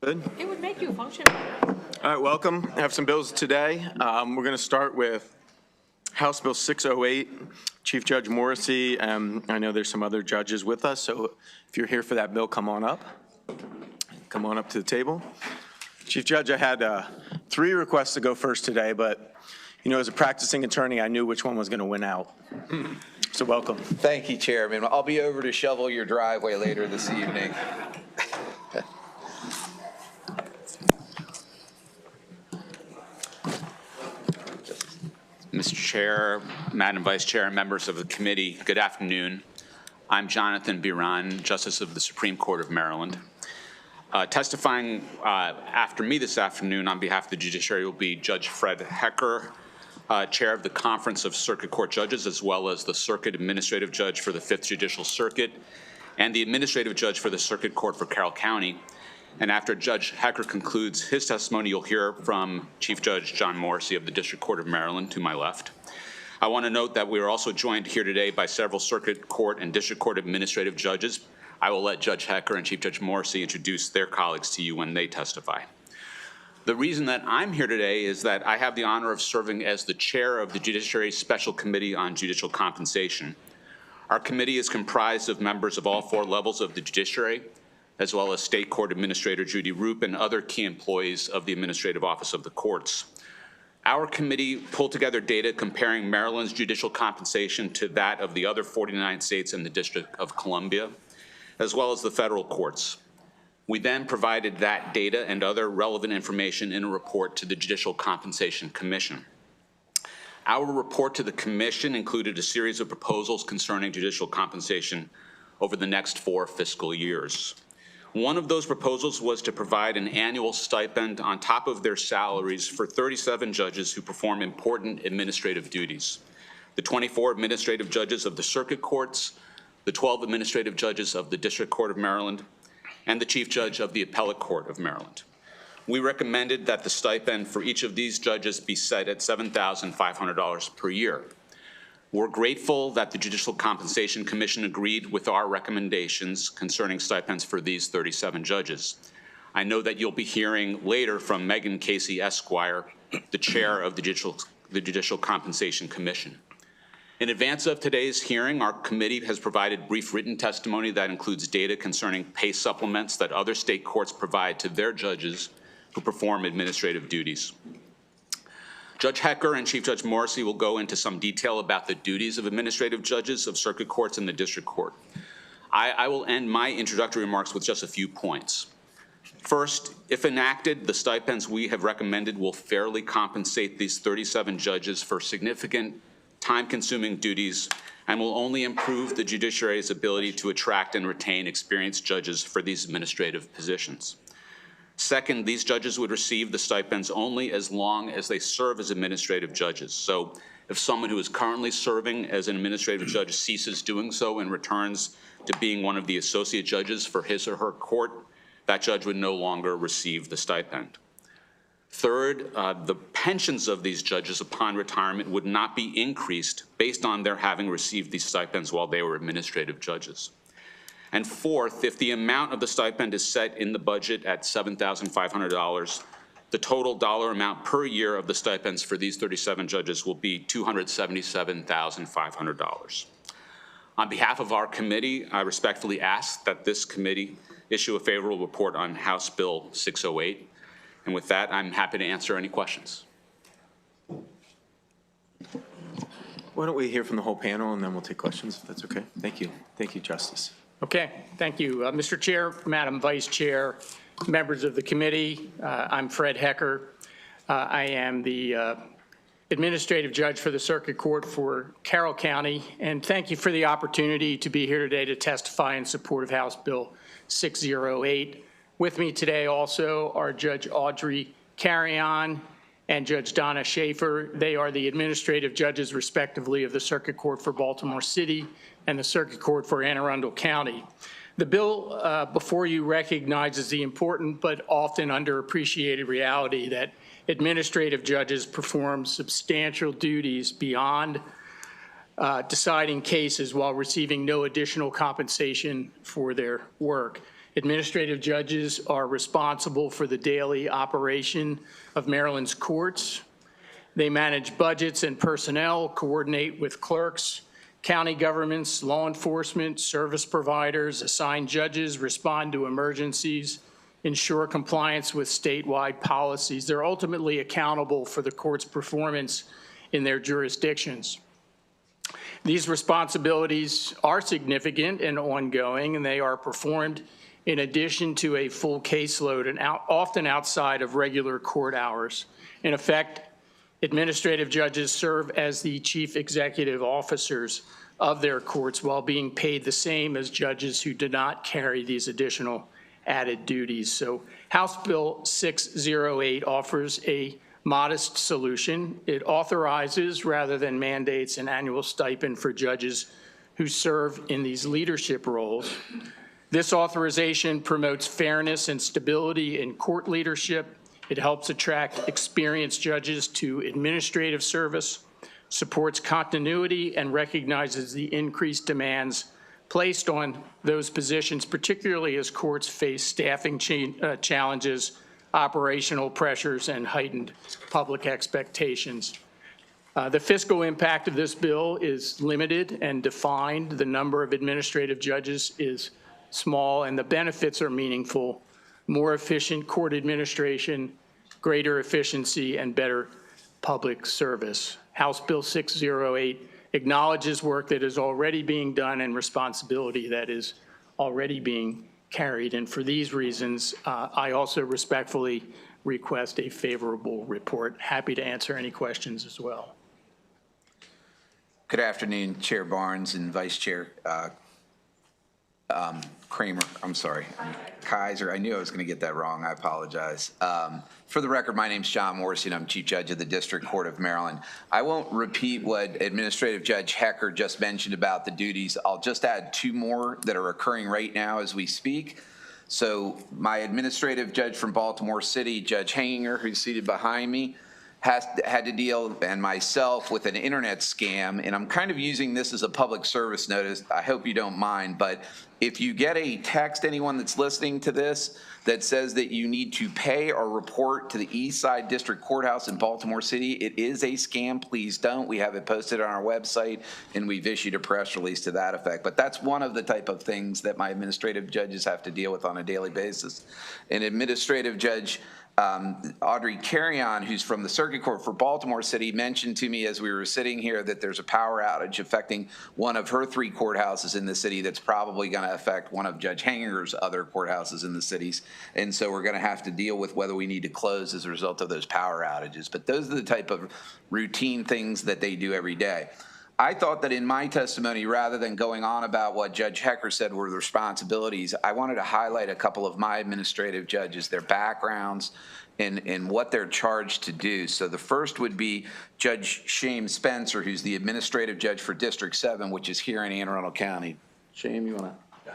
Good. It would make you function. All right, welcome. I have some bills today. We're going to start with House Bill 608, Chief Judge Morrissey. I know there's some other judges with us, so if you're here for that bill, come on up. Come on up to the table. Chief Judge, I had 3 requests to go first today, but you know, as a practicing attorney, I knew which one was going to win out. So welcome. Thank you, Chairman. I'll be over to shovel your driveway later this evening. Mr. Chair, Madam Vice Chair, and members of the committee, good afternoon. I'm Jonathan Biran, Justice of the Supreme Court of Maryland. Testifying after me this afternoon on behalf of the judiciary will be Judge Fred Hecker, Chair of the Conference of Circuit Court Judges, as well as the Circuit Administrative Judge for the 5th Judicial Circuit and the Administrative Judge for the Circuit Court for Carroll County. And after Judge Hecker concludes his testimony, you'll hear from Chief Judge John Morrissey of the District Court of Maryland to my left. I want to note that we are also joined here today by several Circuit Court and District Court Administrative Judges. I will let Judge Hecker and Chief Judge Morrissey introduce their colleagues to you when they testify. The reason that I'm here today is that I have the honor of serving as the chair of the Judiciary Special Committee on Judicial Compensation. Our committee is comprised of members of all 4 levels of the judiciary, as well as State Court Administrator Judy Roop and other key employees of the Administrative Office of the Courts. Our committee pulled together data comparing Maryland's judicial compensation to that of the other 49 states in the District of Columbia, as well as the federal courts. We then provided that data and other relevant information in a report to the Judicial Compensation Commission. Our report to the Commission included a series of proposals concerning judicial compensation over the next 4 fiscal years. One of those proposals was to provide an annual stipend on top of their salaries for 37 judges who perform important administrative duties. The 24 administrative judges of the circuit courts, the 12 administrative judges of the District Court of Maryland, and the Chief Judge of the Appellate Court of Maryland. We recommended that the stipend for each of these judges be set at $7,500 per year. We're grateful that the Judicial Compensation Commission agreed with our recommendations concerning stipends for these 37 judges. I know that you'll be hearing later from Megan Casey Esquire, the chair of the Judicial Compensation Commission. In advance of today's hearing, our committee has provided brief written testimony that includes data concerning pay supplements that other state courts provide to their judges who perform administrative duties. Judge Hecker and Chief Judge Morrissey will go into some detail about the duties of administrative judges of circuit courts and the district court. I will end my introductory remarks with just a few points. First, if enacted, the stipends we have recommended will fairly compensate these 37 judges for significant time-consuming duties and will only improve the judiciary's ability to attract and retain experienced judges for these administrative positions. Second, these judges would receive the stipends only as long as they serve as administrative judges. So if someone who is currently serving as an administrative judge ceases doing so and returns to being one of the associate judges for his or her court, that judge would no longer receive the stipend. Third, the pensions of these judges upon retirement would not be increased based on their having received these stipends while they were administrative judges. And fourth, if the amount of the stipend is set in the budget at $7,500, the total dollar amount per year of the stipends for these 37 judges will be $277,500. On behalf of our committee, I respectfully ask that this committee issue a favorable report on House Bill 608. And with that, I'm happy to answer any questions. Why don't we hear from the whole panel and then we'll take questions, if that's okay. Thank you. Thank you, Justice. Okay, thank you. Mr. Chair, Madam Vice Chair, members of the committee, I'm Fred Hecker. I am the Administrative Judge for the Circuit Court for Carroll County, and thank you for the opportunity to be here today to testify in support of House Bill 608. With me today also are Judge Audrey Carrion and Judge Donna Schaefer. They are the administrative judges, respectively, of the Circuit Court for Baltimore City and the Circuit Court for Anne Arundel County. The bill before you recognizes the important but often underappreciated reality that administrative judges perform substantial duties beyond deciding cases while receiving no additional compensation for their work. Administrative judges are responsible for the daily operation of Maryland's courts. They manage budgets and personnel, coordinate with clerks, county governments, law enforcement, service providers, assign judges, respond to emergencies, ensure compliance with statewide policies. They're ultimately accountable for the court's performance in their jurisdictions. These responsibilities are significant and ongoing, and they are performed in addition to a full caseload and often outside of regular court hours. In effect, administrative judges serve as the chief executive officers of their courts while being paid the same as judges who do not carry these additional added duties. So House Bill 608 offers a modest solution. It authorizes rather than mandates an annual stipend for judges who serve in these leadership roles. This authorization promotes fairness and stability in court leadership. It helps attract experienced judges to administrative service, supports continuity, and recognizes the increased demands placed on those positions, particularly as courts face staffing challenges, operational pressures, and heightened public expectations. The fiscal impact of this bill is limited and defined. The number of administrative judges is small, and the benefits are meaningful. More efficient court administration, greater efficiency, and better public service. House Bill 608 acknowledges work that is already being done and responsibility that is already being carried. And for these reasons, I also respectfully request a favorable report. Happy to answer any questions as well. Good afternoon, Chair Barnes and Vice Chair Kramer. I'm sorry, Kaiser. I knew I was going to get that wrong. I apologize. For the record, my name's John Morrissey, and I'm Chief Judge of the District Court of Maryland. I won't repeat what Administrative Judge Hecker just mentioned about the duties. I'll just add two more that are occurring right now as we speak. So my administrative judge from Baltimore City, Judge Hanginger, who's seated behind me, had to deal, and myself, with an internet scam, and I'm kind of using this as a public service notice. I hope you don't mind, but if you get a text, anyone that's listening to this, that says that you need to pay or report to the East Side District Courthouse in Baltimore City, it is a scam. Please don't. We have it posted on our website, and we've issued a press release to that effect. But that's one of the type of things that my administrative judges have to deal with on a daily basis. An administrative judge, Audrey Carrion, who's from the Circuit Court for Baltimore City, mentioned to me as we were sitting here that there's a power outage affecting one of her 3 courthouses in the city that's probably going to affect one of Judge Hanginger's other courthouses in the cities. And so we're going to have to deal with whether we need to close as a result of those power outages. But those are the type of routine things that they do every day. I thought that in my testimony, rather than going on about what Judge Hecker said were the responsibilities, I wanted to highlight a couple of my administrative judges, their backgrounds, and what they're charged to do. So the first would be Judge Shame Spencer, who's the administrative judge for District 7, which is here in Anne Arundel County. Shame, you want to?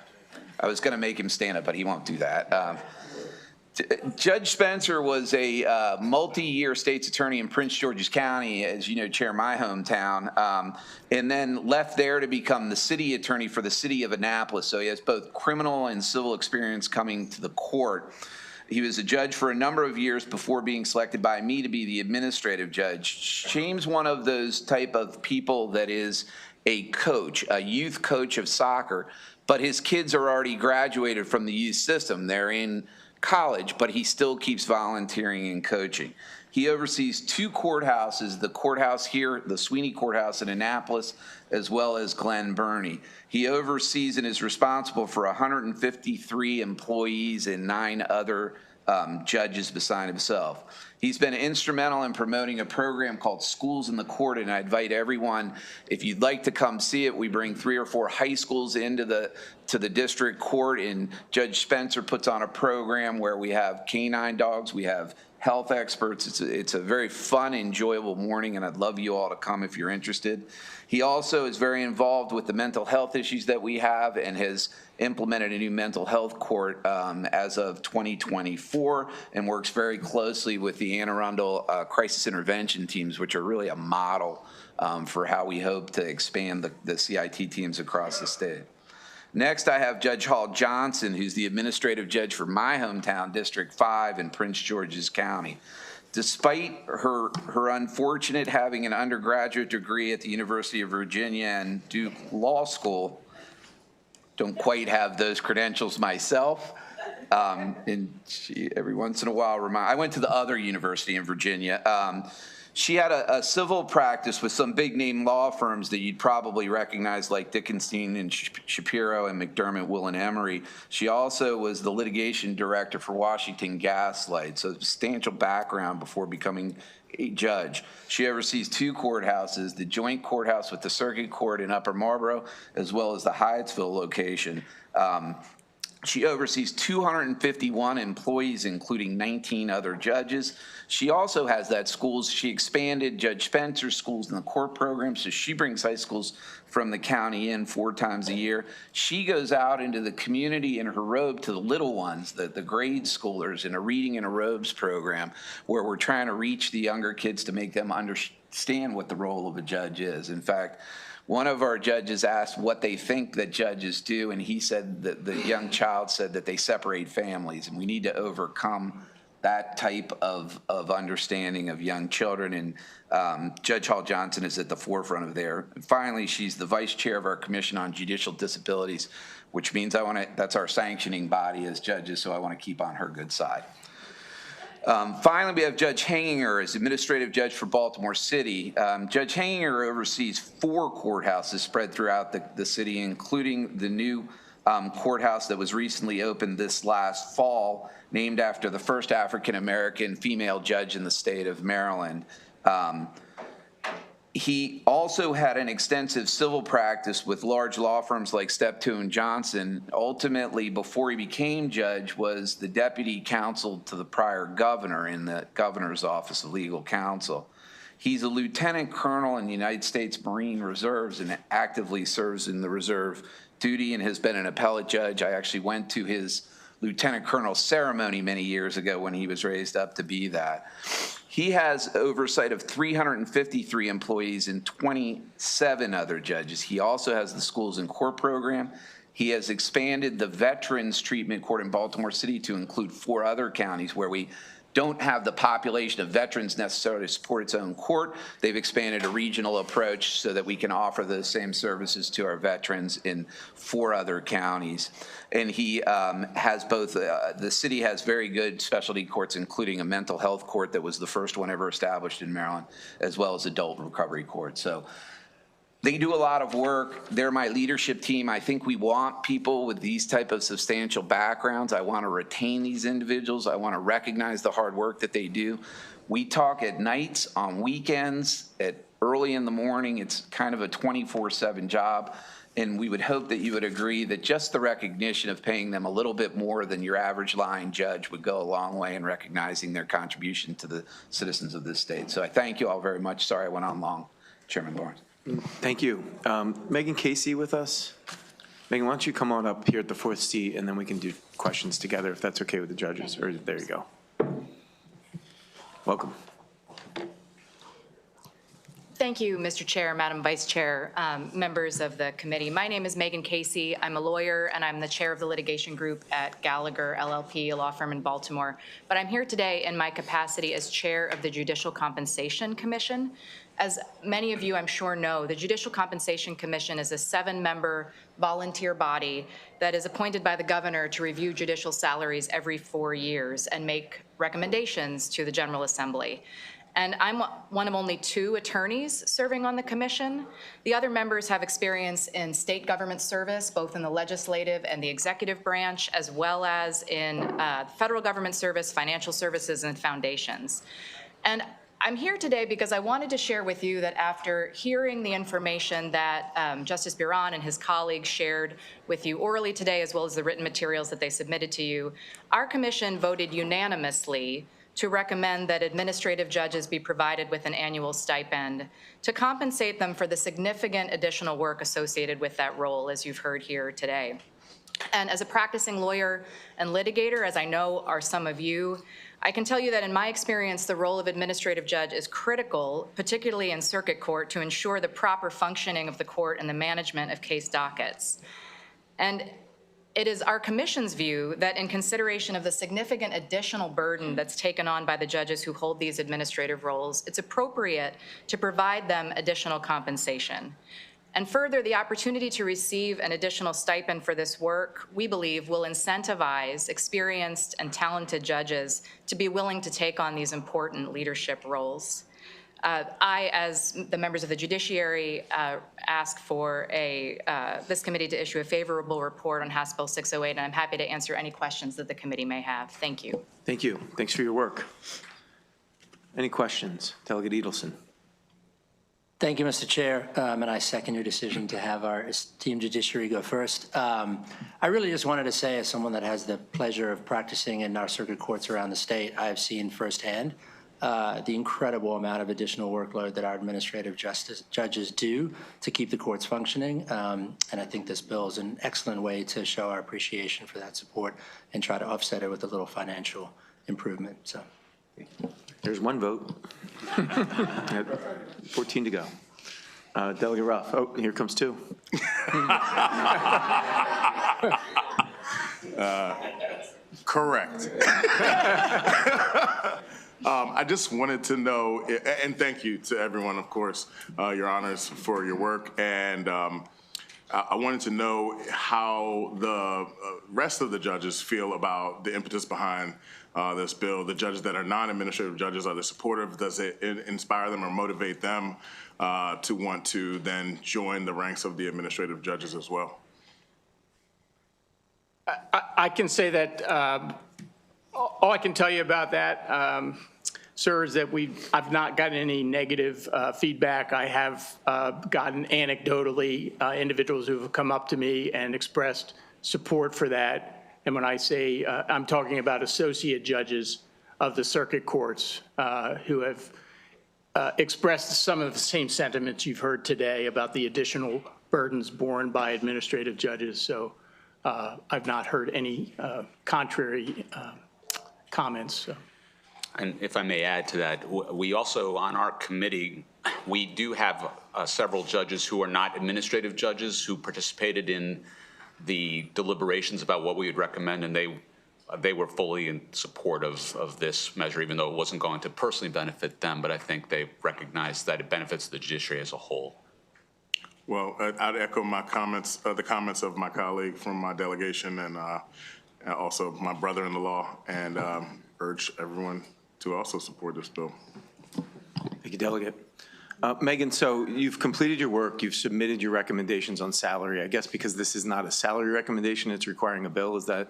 I was going to make him stand up, but he won't do that. Judge Spencer was a multi-year state's attorney in Prince George's County, as you know, Chair, my hometown, and then left there to become the city attorney for the city of Annapolis. So he has both criminal and civil experience coming to the court. He was a judge for a number of years before being selected by me to be the administrative judge. Shame's one of those type of people that is a coach, a youth coach of soccer, but his kids are already graduated from the youth system. They're in college, but he still keeps volunteering and coaching. He oversees 2 courthouses, the courthouse here, the Sweeney Courthouse in Annapolis, as well as Glen Burnie. He oversees and is responsible for 153 employees and 9 other judges beside himself. He's been instrumental in promoting a program called Schools in the Court, and I invite everyone, if you'd like to come see it, we bring 3 or 4 high schools into the district court, and Judge Spencer puts on a program where we have canine dogs, we have health experts. It's a very fun, enjoyable morning, and I'd love you all to come if you're interested. He also is very involved with the mental health issues that we have and has implemented a new mental health court as of 2024 and works very closely with the Anne Arundel crisis intervention teams, which are really a model for how we hope to expand the CIT teams across the state. Next, I have Judge Hall Johnson, who's the administrative judge for my hometown, District 5 in Prince George's County. Despite her unfortunate having an undergraduate degree at the University of Virginia and Duke Law School, don't quite have those credentials myself. And every once in a while, I went to the other university in Virginia. She had a civil practice with some big name law firms that you'd probably recognize, like Dickinson and Shapiro and McDermott, Will and Emery. She also was the litigation director for Washington Gas Light, so substantial background before becoming a judge. She oversees 2 courthouses, the joint courthouse with the Circuit Court in Upper Marlboro, as well as the Hyattsville location. She oversees 251 employees, including 19 other judges. She also has that schools. She expanded Judge Spencer's schools in the court program, so she brings high schools from the county in 4 times a year. She goes out into the community in her robe to the little ones, the grade schoolers, in a Reading in a Robes program, where we're trying to reach the younger kids to make them understand what the role of a judge is. In fact, one of our judges asked what they think that judges do, and he said that the young child said that they separate families, and we need to overcome that type of understanding of young children, and Judge Hall Johnson is at the forefront of there. And finally, she's the vice chair of our Commission on Judicial Disabilities, which means that's our sanctioning body as judges, so I want to keep on her good side. Finally, we have Judge Hanginger as administrative judge for Baltimore City. Judge Hanginger oversees 4 courthouses spread throughout the city, including the new courthouse that was recently opened this last fall, named after the first African-American female judge in the state of Maryland. He also had an extensive civil practice with large law firms like Steptoe & Johnson. Ultimately, before he became judge, was the deputy counsel to the prior governor in the governor's office of legal counsel. He's a lieutenant colonel in the United States Marine Reserves and actively serves in the reserve duty and has been an appellate judge. I actually went to his lieutenant colonel ceremony many years ago when he was raised up to be that. He has oversight of 353 employees and 27 other judges. He also has the schools and court program. He has expanded the Veterans Treatment Court in Baltimore City to include 4 other counties where we don't have the population of veterans necessarily to support its own court. They've expanded a regional approach so that we can offer those same services to our veterans in 4 other counties. And he has both, the city has very good specialty courts, including a mental health court that was the first one ever established in Maryland, as well as adult recovery court. So they do a lot of work. They're my leadership team. I think we want people with these type of substantial backgrounds. I want to retain these individuals. I want to recognize the hard work that they do. We talk at nights, on weekends, at early in the morning. It's kind of a 24/7 job. And we would hope that you would agree that just the recognition of paying them a little bit more than your average line judge would go a long way in recognizing their contribution to the citizens of this state. So I thank you all very much. Sorry I went on long, Chairman Barnes. Thank you. Megan Casey with us. Megan, why don't you come on up here at the 4th seat, and then we can do questions together, if that's okay with the judges. Or there you go. Welcome. Thank you, Mr. Chair, Madam Vice Chair, members of the committee. My name is Megan Casey. I'm a lawyer, and I'm the chair of the litigation group at Gallagher LLP, a law firm in Baltimore. But I'm here today in my capacity as chair of the Judicial Compensation Commission. As many of you, I'm sure, know, the Judicial Compensation Commission is a 7-member volunteer body that is appointed by the governor to review judicial salaries every 4 years and make recommendations to the General Assembly. And I'm one of only 2 attorneys serving on the commission. The other members have experience in state government service, both in the legislative and the executive branch, as well as in federal government service, financial services, and foundations. And I'm here today because I wanted to share with you that after hearing the information that Justice Biran and his colleagues shared with you orally today, as well as the written materials that they submitted to you, our commission voted unanimously to recommend that administrative judges be provided with an annual stipend to compensate them for the significant additional work associated with that role, as you've heard here today. And as a practicing lawyer and litigator, as I know are some of you, I can tell you that in my experience, the role of administrative judge is critical, particularly in circuit court, to ensure the proper functioning of the court and the management of case dockets. And it is our commission's view that in consideration of the significant additional burden that's taken on by the judges who hold these administrative roles, it's appropriate to provide them additional compensation. And further, the opportunity to receive an additional stipend for this work, we believe, will incentivize experienced and talented judges to be willing to take on these important leadership roles. I, as the members of the judiciary, ask for this committee to issue a favorable report on House Bill 608, and I'm happy to answer any questions that the committee may have. Thank you. Thank you. Thanks for your work. Any questions? Delegate Edelson. Thank you, Mr. Chair, and I second your decision to have our esteemed judiciary go first. I really just wanted to say, as someone that has the pleasure of practicing in our circuit courts around the state, I have seen firsthand the incredible amount of additional workload that our administrative judges do to keep the courts functioning, and I think this bill is an excellent way to show our appreciation for that support and try to offset it with a little financial improvement. So. There's one vote. 14 to go. Delegate Ruff. Oh, here comes two. Correct. I just wanted to know, and thank you to everyone, of course, Your Honors, for your work. And I wanted to know how the rest of the judges feel about the impetus behind this bill. The judges that are non-administrative judges, are they supportive? Does it inspire them or motivate them to want to then join the ranks of the administrative judges as well? I can say that all I can tell you about that, sir, is that I've not gotten any negative feedback. I have gotten anecdotally individuals who have come up to me and expressed support for that. And when I say I'm talking about associate judges of the circuit courts who have expressed some of the same sentiments you've heard today about the additional burdens borne by administrative judges. So I've not heard any contrary comments. So. And if I may add to that, we also, on our committee, we do have several judges who are not administrative judges who participated in the deliberations about what we would recommend, and they were fully in support of this measure, even though it wasn't going to personally benefit them, but I think they recognized that it benefits the judiciary as a whole. Well, I'd echo my comments, the comments of my colleague from my delegation and also my brother-in-law, and urge everyone to also support this bill. Thank you, Delegate. Megan, so you've completed your work, you've submitted your recommendations on salary. I guess because this is not a salary recommendation, it's requiring a bill. Is that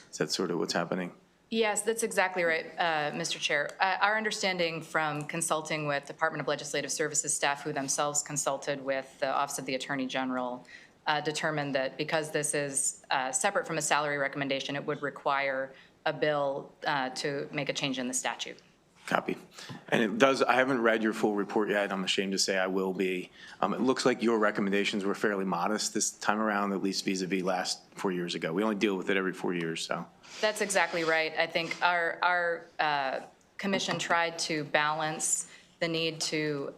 sort of what's happening? Yes, that's exactly right, Mr. Chair. Our understanding from consulting with Department of Legislative Services staff, who themselves consulted with the Office of the Attorney General, determined that because this is separate from a salary recommendation, it would require a bill to make a change in the statute. Copy. And it does, I haven't read your full report yet. I'm ashamed to say I will be. It looks like your recommendations were fairly modest this time around, at least vis-a-vis last 4 years ago. We only deal with it every 4 years, so. That's exactly right. I think our commission tried to balance the need to,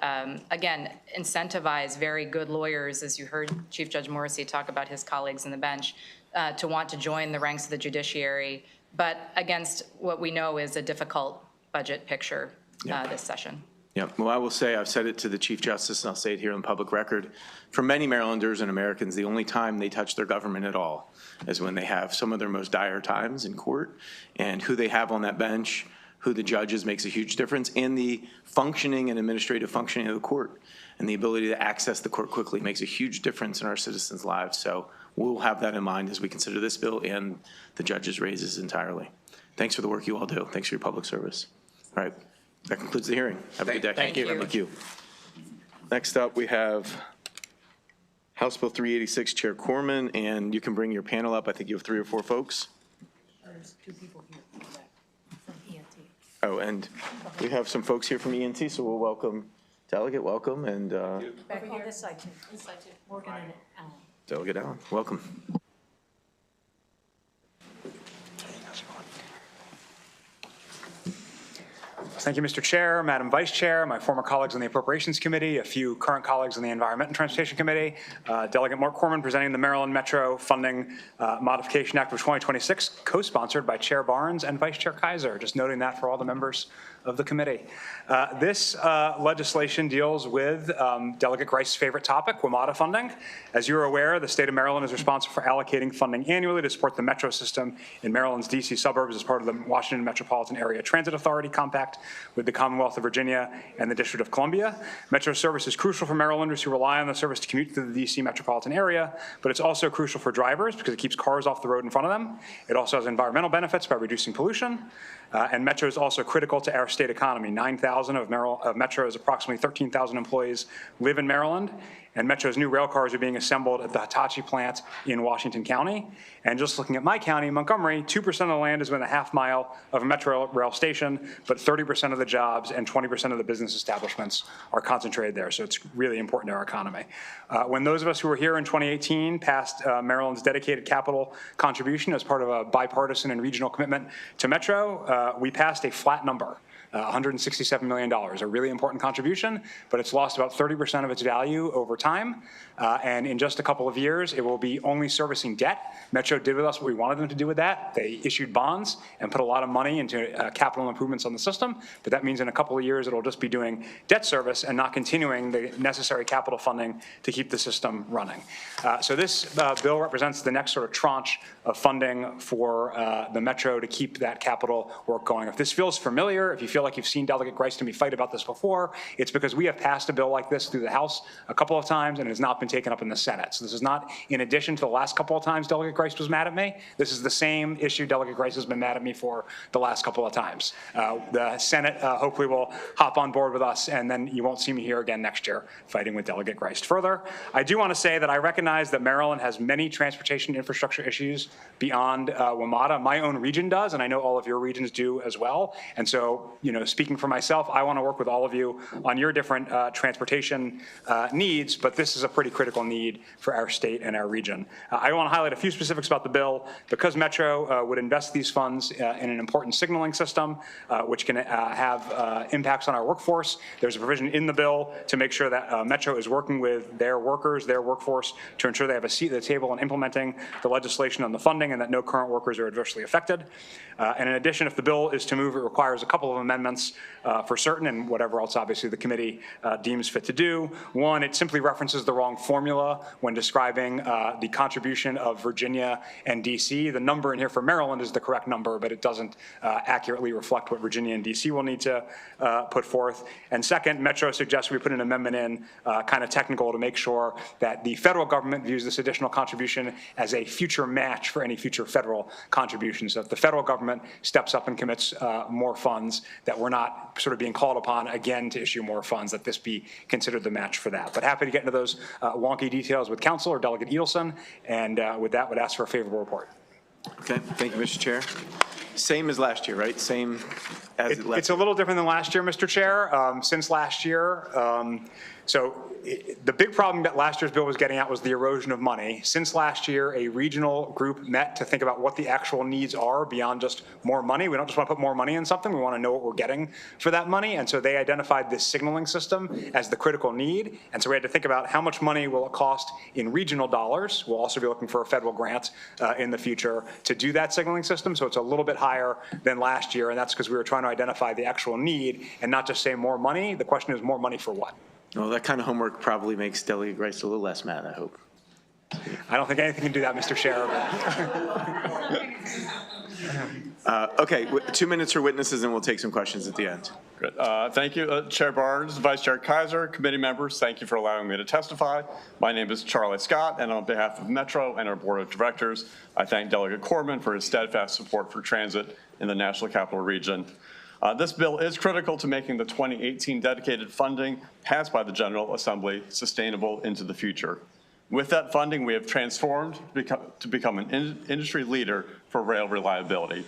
again, incentivize very good lawyers, as you heard Chief Judge Morrissey talk about his colleagues in the bench, to want to join the ranks of the judiciary, but against what we know is a difficult budget picture this session. Yeah, well, I will say, I've said it to the Chief Justice, and I'll say it here on public record. For many Marylanders and Americans, the only time they touch their government at all is when they have some of their most dire times in court, and who they have on that bench, who the judges makes a huge difference in the functioning and administrative functioning of the court. And the ability to access the court quickly makes a huge difference in our citizens' lives. So we'll have that in mind as we consider this bill and the judges' raises entirely. Thanks for the work you all do. Thanks for your public service. All right, that concludes the hearing. Have a good day. Thank you. Thank you. Next up, we have House Bill 386, Chair Corman, and you can bring your panel up. I think you have 3 or 4 folks. There's 2 people here from ENT. Oh, and we have some folks here from ENT, so we'll welcome Delegate, welcome, and Back on this side, too. This side, too. Morgan and Alan. Delegate Allen, welcome. Thank you, Mr. Chair, Madam Vice Chair, my former colleagues on the Appropriations Committee, a few current colleagues on the Environment and Transportation Committee, Delegate Mark Corman presenting the Maryland Metro Funding Modification Act of 2026, co-sponsored by Chair Barnes and Vice Chair Kaiser. Just noting that for all the members of the committee. This legislation deals with Delegate Grice's favorite topic, WMATA funding. As you're aware, the state of Maryland is responsible for allocating funding annually to support the metro system in Maryland's DC suburbs as part of the Washington Metropolitan Area Transit Authority Compact with the Commonwealth of Virginia and the District of Columbia. Metro service is crucial for Marylanders who rely on the service to commute to the DC metropolitan area, but it's also crucial for drivers because it keeps cars off the road in front of them. It also has environmental benefits by reducing pollution. And Metro is also critical to our state economy. 9,000 of Metro's approximately 13,000 employees live in Maryland, and Metro's new rail cars are being assembled at the Hitachi plant in Washington County. And just looking at my county, Montgomery, 2% of the land is within a half mile of a Metro rail station, but 30% of the jobs and 20% of the business establishments are concentrated there. So it's really important to our economy. When those of us who were here in 2018 passed Maryland's dedicated capital contribution as part of a bipartisan and regional commitment to Metro, we passed a flat number. $167 million, a really important contribution, but it's lost about 30% of its value over time. And in just a couple of years, it will be only servicing debt. Metro did with us what we wanted them to do with that. They issued bonds and put a lot of money into capital improvements on the system, but that means in a couple of years, it'll just be doing debt service and not continuing the necessary capital funding to keep the system running. So this bill represents the next sort of tranche of funding for the Metro to keep that capital work going. If this feels familiar, if you feel like you've seen Delegate Grice and me fight about this before, it's because we have passed a bill like this through the House a couple of times and it has not been taken up in the Senate. So this is not in addition to the last couple of times Delegate Grice was mad at me. This is the same issue Delegate Grice has been mad at me for the last couple of times. The Senate hopefully will hop on board with us, and then you won't see me here again next year fighting with Delegate Grice. Further, I do want to say that I recognize that Maryland has many transportation infrastructure issues beyond WMATA. My own region does, and I know all of your regions do as well. And so, speaking for myself, I want to work with all of you on your different transportation needs, but this is a pretty critical need for our state and our region. I want to highlight a few specifics about the bill. Because Metro would invest these funds in an important signaling system, which can have impacts on our workforce, there's a provision in the bill to make sure that Metro is working with their workers, their workforce, to ensure they have a seat at the table in implementing the legislation on the funding and that no current workers are adversely affected. And in addition, if the bill is to move, it requires a couple of amendments for certain and whatever else obviously the committee deems fit to do. One, it simply references the wrong formula when describing the contribution of Virginia and DC. The number in here for Maryland is the correct number, but it doesn't accurately reflect what Virginia and DC will need to put forth. And second, Metro suggests we put an amendment in kind of technical to make sure that the federal government views this additional contribution as a future match for any future federal contributions. So if the federal government steps up and commits more funds, that we're not sort of being called upon again to issue more funds, that this be considered the match for that. But happy to get into those wonky details with Council or Delegate Edelson, and with that would ask for a favorable report. Okay, thank you, Mr. Chair. Same as last year, right? Same as last It's a little different than last year, Mr. Chair. Since last year, the big problem that last year's bill was getting at was the erosion of money. Since last year, a regional group met to think about what the actual needs are beyond just more money. We don't just want to put more money in something. We want to know what we're getting for that money. And so they identified this signaling system as the critical need. And so we had to think about how much money will it cost in regional dollars. We'll also be looking for a federal grant in the future to do that signaling system. So it's a little bit higher than last year. And that's because we were trying to identify the actual need and not just say more money. The question is more money for what? Well, that kind of homework probably makes Delegate Grice a little less mad, I hope. I don't think anything can do that, Mr. Chair. Okay, 2 minutes for witnesses, and we'll take some questions at the end. Good. Thank you, Chair Barnes, Vice Chair Kaiser, committee members. Thank you for allowing me to testify. My name is Charlie Scott, and on behalf of Metro and our board of directors, I thank Delegate Corman for his steadfast support for transit in the National Capital Region. This bill is critical to making the 2018 dedicated funding passed by the General Assembly sustainable into the future. With that funding, we have transformed to become an industry leader for rail reliability,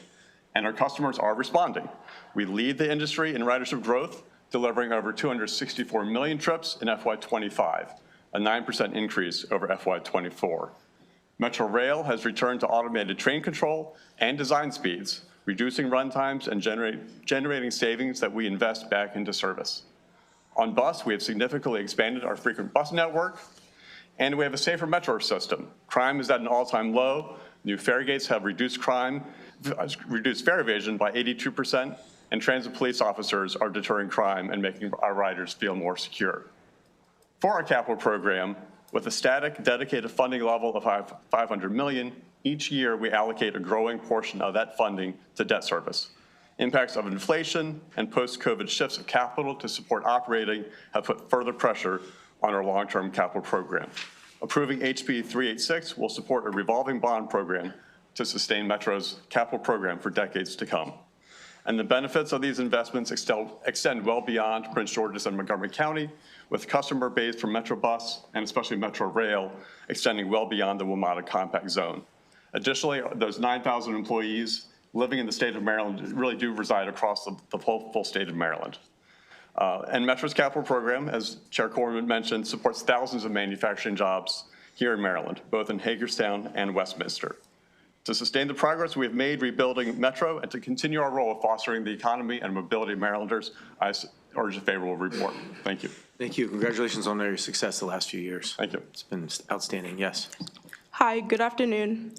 and our customers are responding. We lead the industry in ridership growth, delivering over 264 million trips in FY25, a 9% increase over FY24. Metro Rail has returned to automated train control and design speeds, reducing run times and generating savings that we invest back into service. On bus, we have significantly expanded our frequent bus network, and we have a safer metro system. Crime is at an all-time low. New fare gates have reduced fare evasion by 82%, and transit police officers are deterring crime and making our riders feel more secure. For our capital program, with a static, dedicated funding level of $500 million, each year we allocate a growing portion of that funding to debt service. Impacts of inflation and post-COVID shifts of capital to support operating have put further pressure on our long-term capital program. Approving HB 386 will support a revolving bond program to sustain Metro's capital program for decades to come. And the benefits of these investments extend well beyond Prince George's and Montgomery County, with customer base for Metro Bus and especially Metro Rail extending well beyond the WMATA compact zone. Additionally, those 9,000 employees living in the state of Maryland really do reside across the full state of Maryland. And Metro's capital program, as Chair Corman mentioned, supports thousands of manufacturing jobs here in Maryland, both in Hagerstown and Westminster. To sustain the progress we have made rebuilding Metro and to continue our role of fostering the economy and mobility of Marylanders, I urge a favorable report. Thank you. Thank you. Congratulations on your success the last few years. Thank you. It's been outstanding. Yes. Hi, good afternoon,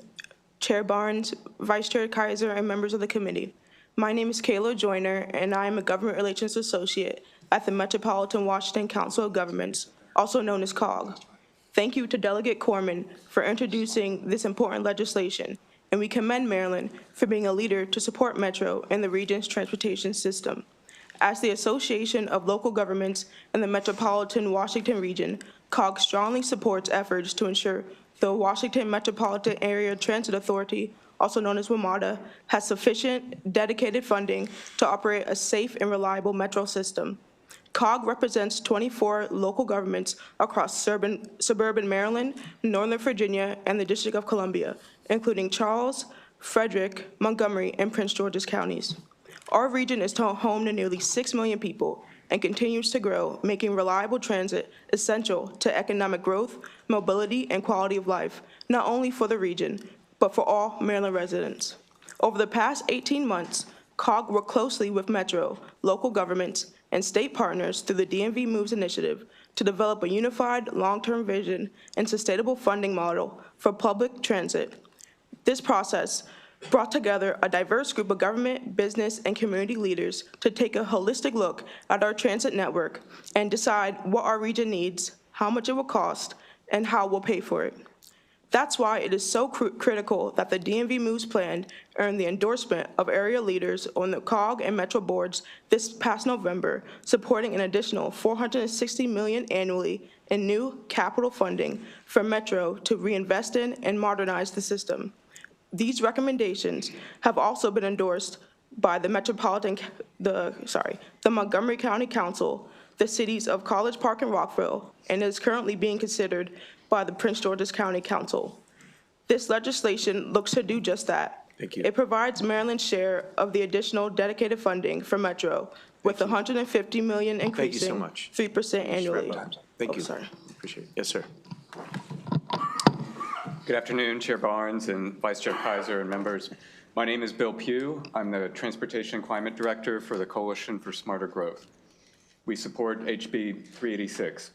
Chair Barnes, Vice Chair Kaiser, and members of the committee. My name is Kayla Joyner, and I am a Government Relations Associate at the Metropolitan Washington Council of Governments, also known as COG. Thank you to Delegate Corman for introducing this important legislation, and we commend Maryland for being a leader to support Metro and the region's transportation system. As the Association of Local Governments in the Metropolitan Washington region, COG strongly supports efforts to ensure the Washington Metropolitan Area Transit Authority, also known as WMATA, has sufficient dedicated funding to operate a safe and reliable metro system. COG represents 24 local governments across suburban Maryland, Northern Virginia, and the District of Columbia, including Charles, Frederick, Montgomery, and Prince George's counties. Our region is home to nearly 6 million people and continues to grow, making reliable transit essential to economic growth, mobility, and quality of life, not only for the region, but for all Maryland residents. Over the past 18 months, COG worked closely with Metro, local governments, and state partners through the DMV Moves initiative to develop a unified long-term vision and sustainable funding model for public transit. This process brought together a diverse group of government, business, and community leaders to take a holistic look at our transit network and decide what our region needs, how much it will cost, and how we'll pay for it. That's why it is so critical that the DMV Moves plan earned the endorsement of area leaders on the COG and Metro boards this past November, supporting an additional $460 million annually in new capital funding for Metro to reinvest in and modernize the system. These recommendations have also been endorsed by the Montgomery County Council, the cities of College Park and Rockville, and is currently being considered by the Prince George's County Council. This legislation looks to do just that. Thank you. It provides Maryland's share of the additional dedicated funding for Metro, with $150 million increasing 3% annually. Thank you. Sorry. Appreciate it. Yes, sir. Good afternoon, Chair Barnes and Vice Chair Kaiser and members. My name is Bill Pugh. I'm the Transportation and Climate Director for the Coalition for Smarter Growth. We support HB 386.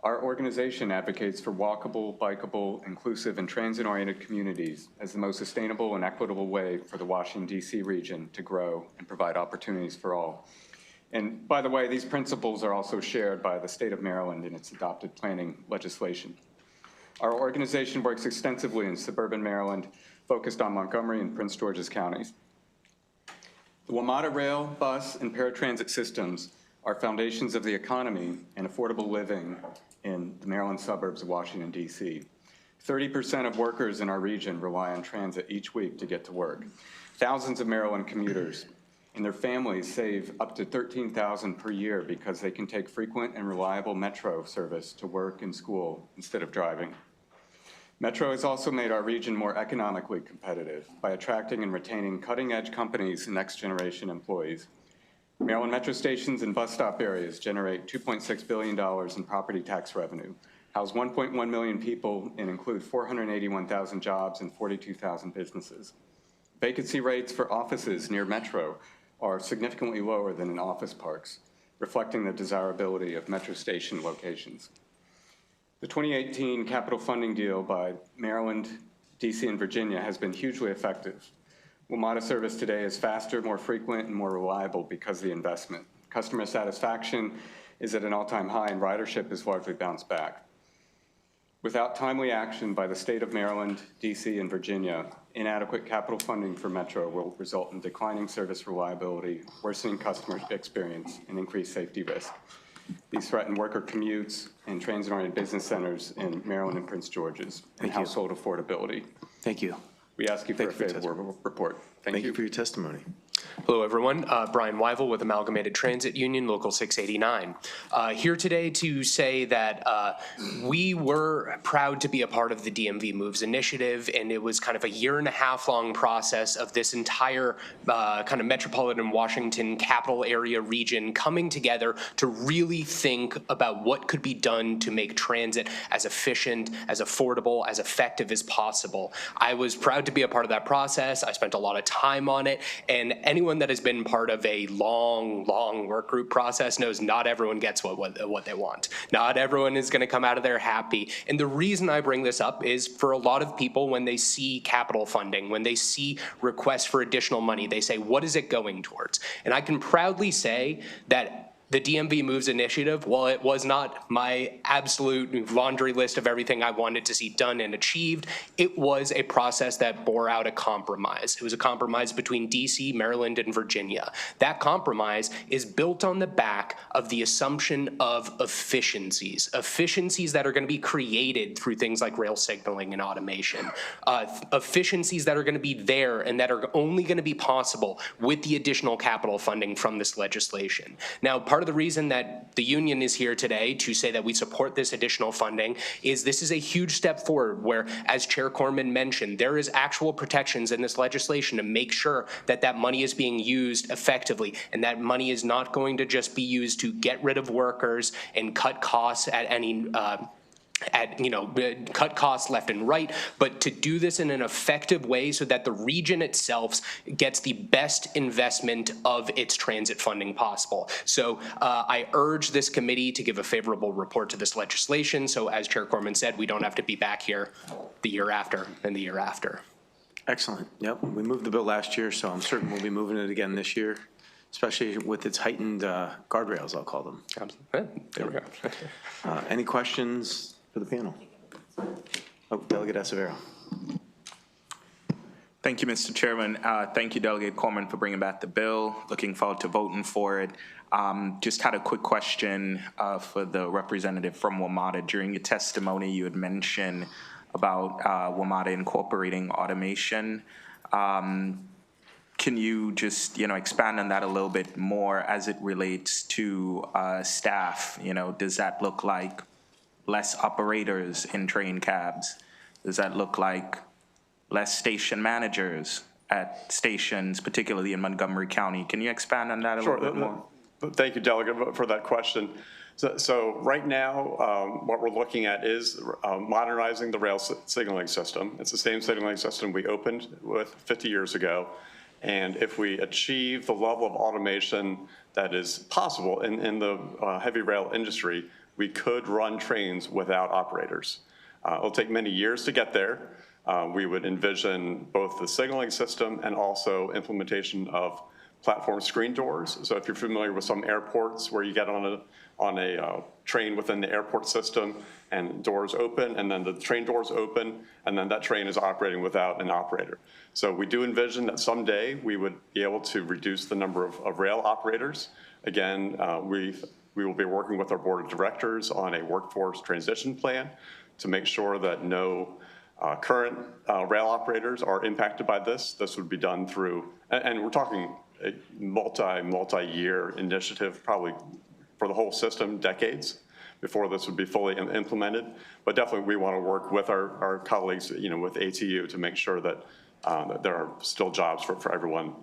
Our organization advocates for walkable, bikeable, inclusive, and transit-oriented communities as the most sustainable and equitable way for the Washington, D.C. region to grow and provide opportunities for all. And by the way, these principles are also shared by the state of Maryland in its adopted planning legislation. Our organization works extensively in suburban Maryland, focused on Montgomery and Prince George's counties. The WMATA rail, bus, and paratransit systems are foundations of the economy and affordable living in the Maryland suburbs of Washington, D.C. 30% of workers in our region rely on transit each week to get to work. Thousands of Maryland commuters and their families save up to $13,000 per year because they can take frequent and reliable Metro service to work and school instead of driving. Metro has also made our region more economically competitive by attracting and retaining cutting-edge companies and next-generation employees. Maryland Metro stations and bus stop areas generate $2.6 billion in property tax revenue, house 1.1 million people, and include 481,000 jobs and 42,000 businesses. Vacancy rates for offices near Metro are significantly lower than in office parks, reflecting the desirability of Metro station locations. The 2018 capital funding deal by Maryland, DC, and Virginia has been hugely effective. WMATA service today is faster, more frequent, and more reliable because of the investment. Customer satisfaction is at an all-time high, and ridership has largely bounced back. Without timely action by the state of Maryland, DC, and Virginia, inadequate capital funding for Metro will result in declining service reliability, worsening customer experience, and increased safety risk. These threaten worker commutes and transit-oriented business centers in Maryland and Prince George's, and household affordability. Thank you. We ask you for a favorable report. Thank you for your testimony. Hello, everyone. Brian Wyville with Amalgamated Transit Union, Local 689. Here today to say that we were proud to be a part of the DMV Moves initiative, and it was kind of a 1.5 year long process of this entire kind of metropolitan Washington capital area region coming together to really think about what could be done to make transit as efficient, as affordable, as effective as possible. I was proud to be a part of that process. I spent a lot of time on it, and anyone that has been part of a long work group process knows not everyone gets what they want. Not everyone is going to come out of there happy. And the reason I bring this up is for a lot of people, when they see capital funding, when they see requests for additional money, they say, what is it going towards? And I can proudly say that the DMV Moves initiative, while it was not my absolute laundry list of everything I wanted to see done and achieved, it was a process that bore out a compromise. It was a compromise between DC, Maryland, and Virginia. That compromise is built on the back of the assumption of efficiencies that are going to be created through things like rail signaling and automation, efficiencies that are going to be there and that are only going to be possible with the additional capital funding from this legislation. Now, part of the reason that the union is here today to say that we support this additional funding is this is a huge step forward where, as Chair Corman mentioned, there is actual protections in this legislation to make sure that that money is being used effectively, and that money is not going to just be used to get rid of workers and cut costs at any cut costs left and right, but to do this in an effective way so that the region itself gets the best investment of its transit funding possible. So I urge this committee to give a favorable report to this legislation. So as Chair Corman said, we don't have to be back here the year after and the year after. Excellent. Yep. We moved the bill last year, so I'm certain we'll be moving it again this year, especially with its heightened guardrails, I'll call them. There we go. Any questions for the panel? Oh, Delegate Acevedo. Thank you, Mr. Chairman. Thank you, Delegate Corman, for bringing back the bill. Looking forward to voting for it. Just had a quick question for the representative from WMATA. During your testimony, you had mentioned about WMATA incorporating automation. Can you just, expand on that a little bit more as it relates to staff? Does that look like less operators in train cabs? Does that look like less station managers at stations, particularly in Montgomery County? Can you expand on that a little bit more? Thank you, Delegate, for that question. So right now, what we're looking at is modernizing the rail signaling system. It's the same signaling system we opened with 50 years ago. And if we achieve the level of automation that is possible in the heavy rail industry, we could run trains without operators. It'll take many years to get there. We would envision both the signaling system and also implementation of platform screen doors. So if you're familiar with some airports where you get on a train within the airport system and doors open, and then the train doors open, and then that train is operating without an operator. So we do envision that someday we would be able to reduce the number of rail operators. Again, we will be working with our board of directors on a workforce transition plan to make sure that no current rail operators are impacted by this. This would be done through, and we're talking a multi-year initiative, probably for the whole system, decades before this would be fully implemented. But definitely we want to work with our colleagues, with ATU to make sure that, that there are still jobs for everyone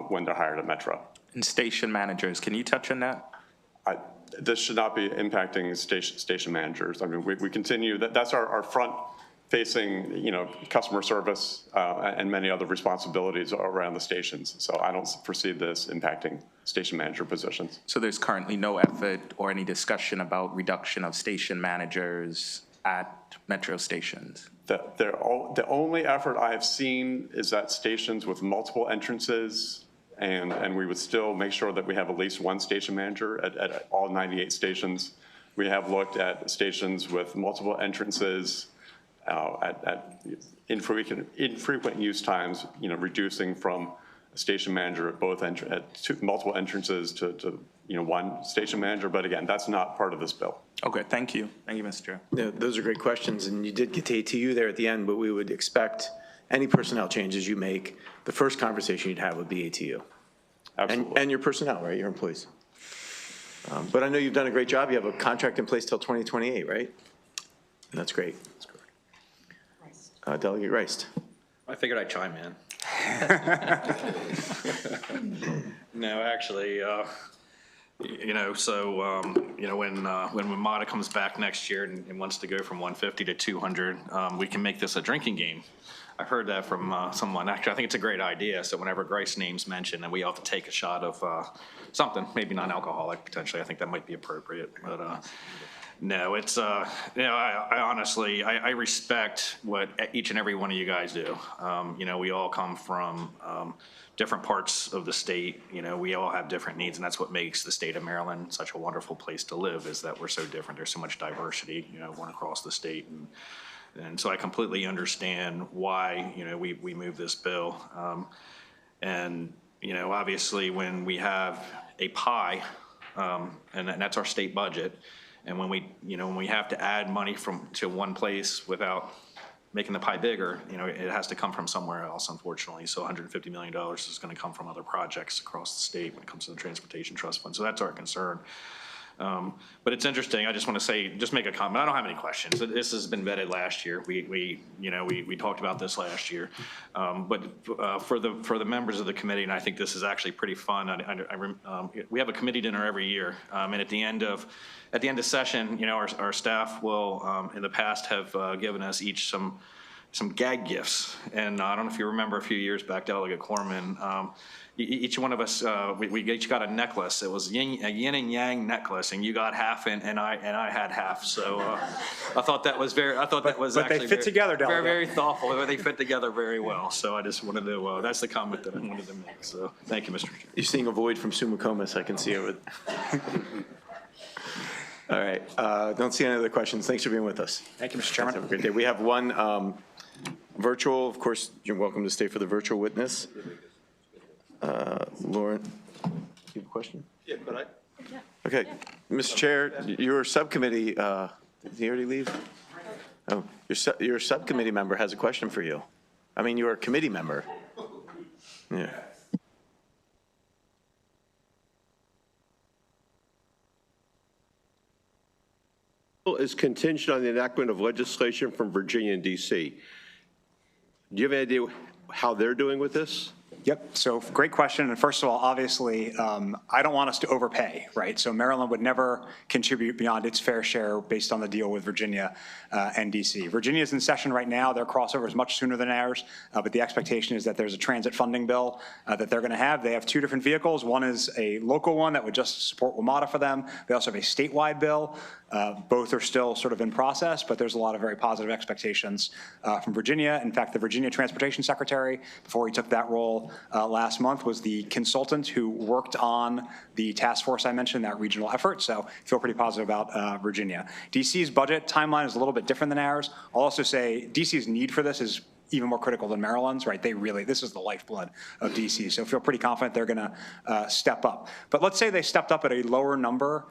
when they're hired at Metro. And station managers, can you touch on that? This should not be impacting station managers. I mean, we continue, that's our front facing, customer service and many other responsibilities around the stations. So I don't foresee this impacting station manager positions. So there's currently no effort or any discussion about reduction of station managers at metro stations? The only effort I have seen is at stations with multiple entrances, and we would still make sure that we have at least one station manager at all 98 stations. We have looked at stations with multiple entrances, at infrequent use times, reducing from a station manager at both multiple entrances to one station manager. But again, that's not part of this bill. Okay, thank you. Thank you, Mr. Chair. Yeah, those are great questions, and you did get to ATU there at the end, but we would expect any personnel changes you make, the first conversation you'd have would be ATU. Absolutely. And your personnel, right, your employees. But I know you've done a great job. You have a contract in place till 2028, right? And that's great. Delegate Rice. I figured I'd chime in. No, actually, when MATA comes back next year and wants to go from 150 to 200, we can make this a drinking game. I heard that from someone. Actually, I think it's a great idea. So whenever Grace name's mentioned, and we ought to take a shot of something, maybe non-alcoholic potentially. I think that might be appropriate. But no, it's I honestly respect what each and every one of you guys do. We all come from different parts of the state. We all have different needs, and that's what makes the state of Maryland such a wonderful place to live, is that we're so different. There's so much diversity, one across the state. And so I completely understand why, we move this bill. Obviously when we have a pie, and that's our state budget, and when we have to add money to one place without making the pie bigger, it has to come from somewhere else, unfortunately. So $150 million is going to come from other projects across the state when it comes to the Transportation Trust Fund. So that's our concern. But it's interesting. I just want to say, just make a comment. I don't have any questions. This has been vetted last year. We talked about this last year. But for the members of the committee, and I think this is actually pretty fun. We have a committee dinner every year, and at the end of session, our staff will, in the past, have given us each some gag gifts. And I don't know if you remember a few years back, Delegate Corman. Each one of us, we each got a necklace. It was a yin and yang necklace, and you got half, and I had half. So I thought that was actually they fit together, Delegate. very thoughtful. They fit together very well. So I just wanted to. That's the comment that I wanted to make. So thank you, Mr. Chair. You're seeing a void from Sue McComas. I can see it. All right. Don't see any other questions. Thanks for being with us. Thank you, Mr. Chairman. Have a great day. We have one virtual. Of course, you're welcome to stay for the virtual witness. Lauren, you have a question? Yeah, but I. Yeah. Okay, Mr. Chair, your subcommittee, did he already leave? Oh, your subcommittee member has a question for you. I mean, you're a committee member. Yeah. Is contingent on the enactment of legislation from Virginia and DC. Do you have any idea how they're doing with this? Yep, so great question. And first of all, obviously, I don't want us to overpay, right? So Maryland would never contribute beyond its fair share based on the deal with Virginia and DC. Virginia is in session right now. Their crossover is much sooner than ours, but the expectation is that there's a transit funding bill that they're going to have. They have two different vehicles. One is a local one that would just support WMATA for them. They also have a statewide bill. Both are still sort of in process, but there's a lot of very positive expectations from Virginia. In fact, the Virginia Transportation Secretary, before he took that role last month, was the consultant who worked on the task force I mentioned, that regional effort. So I feel pretty positive about Virginia. DC's budget timeline is a little bit different than ours. I'll also say DC's need for this is even more critical than Maryland's, right? This is the lifeblood of DC. So I feel pretty confident they're going to step up. But let's say they stepped up at a lower number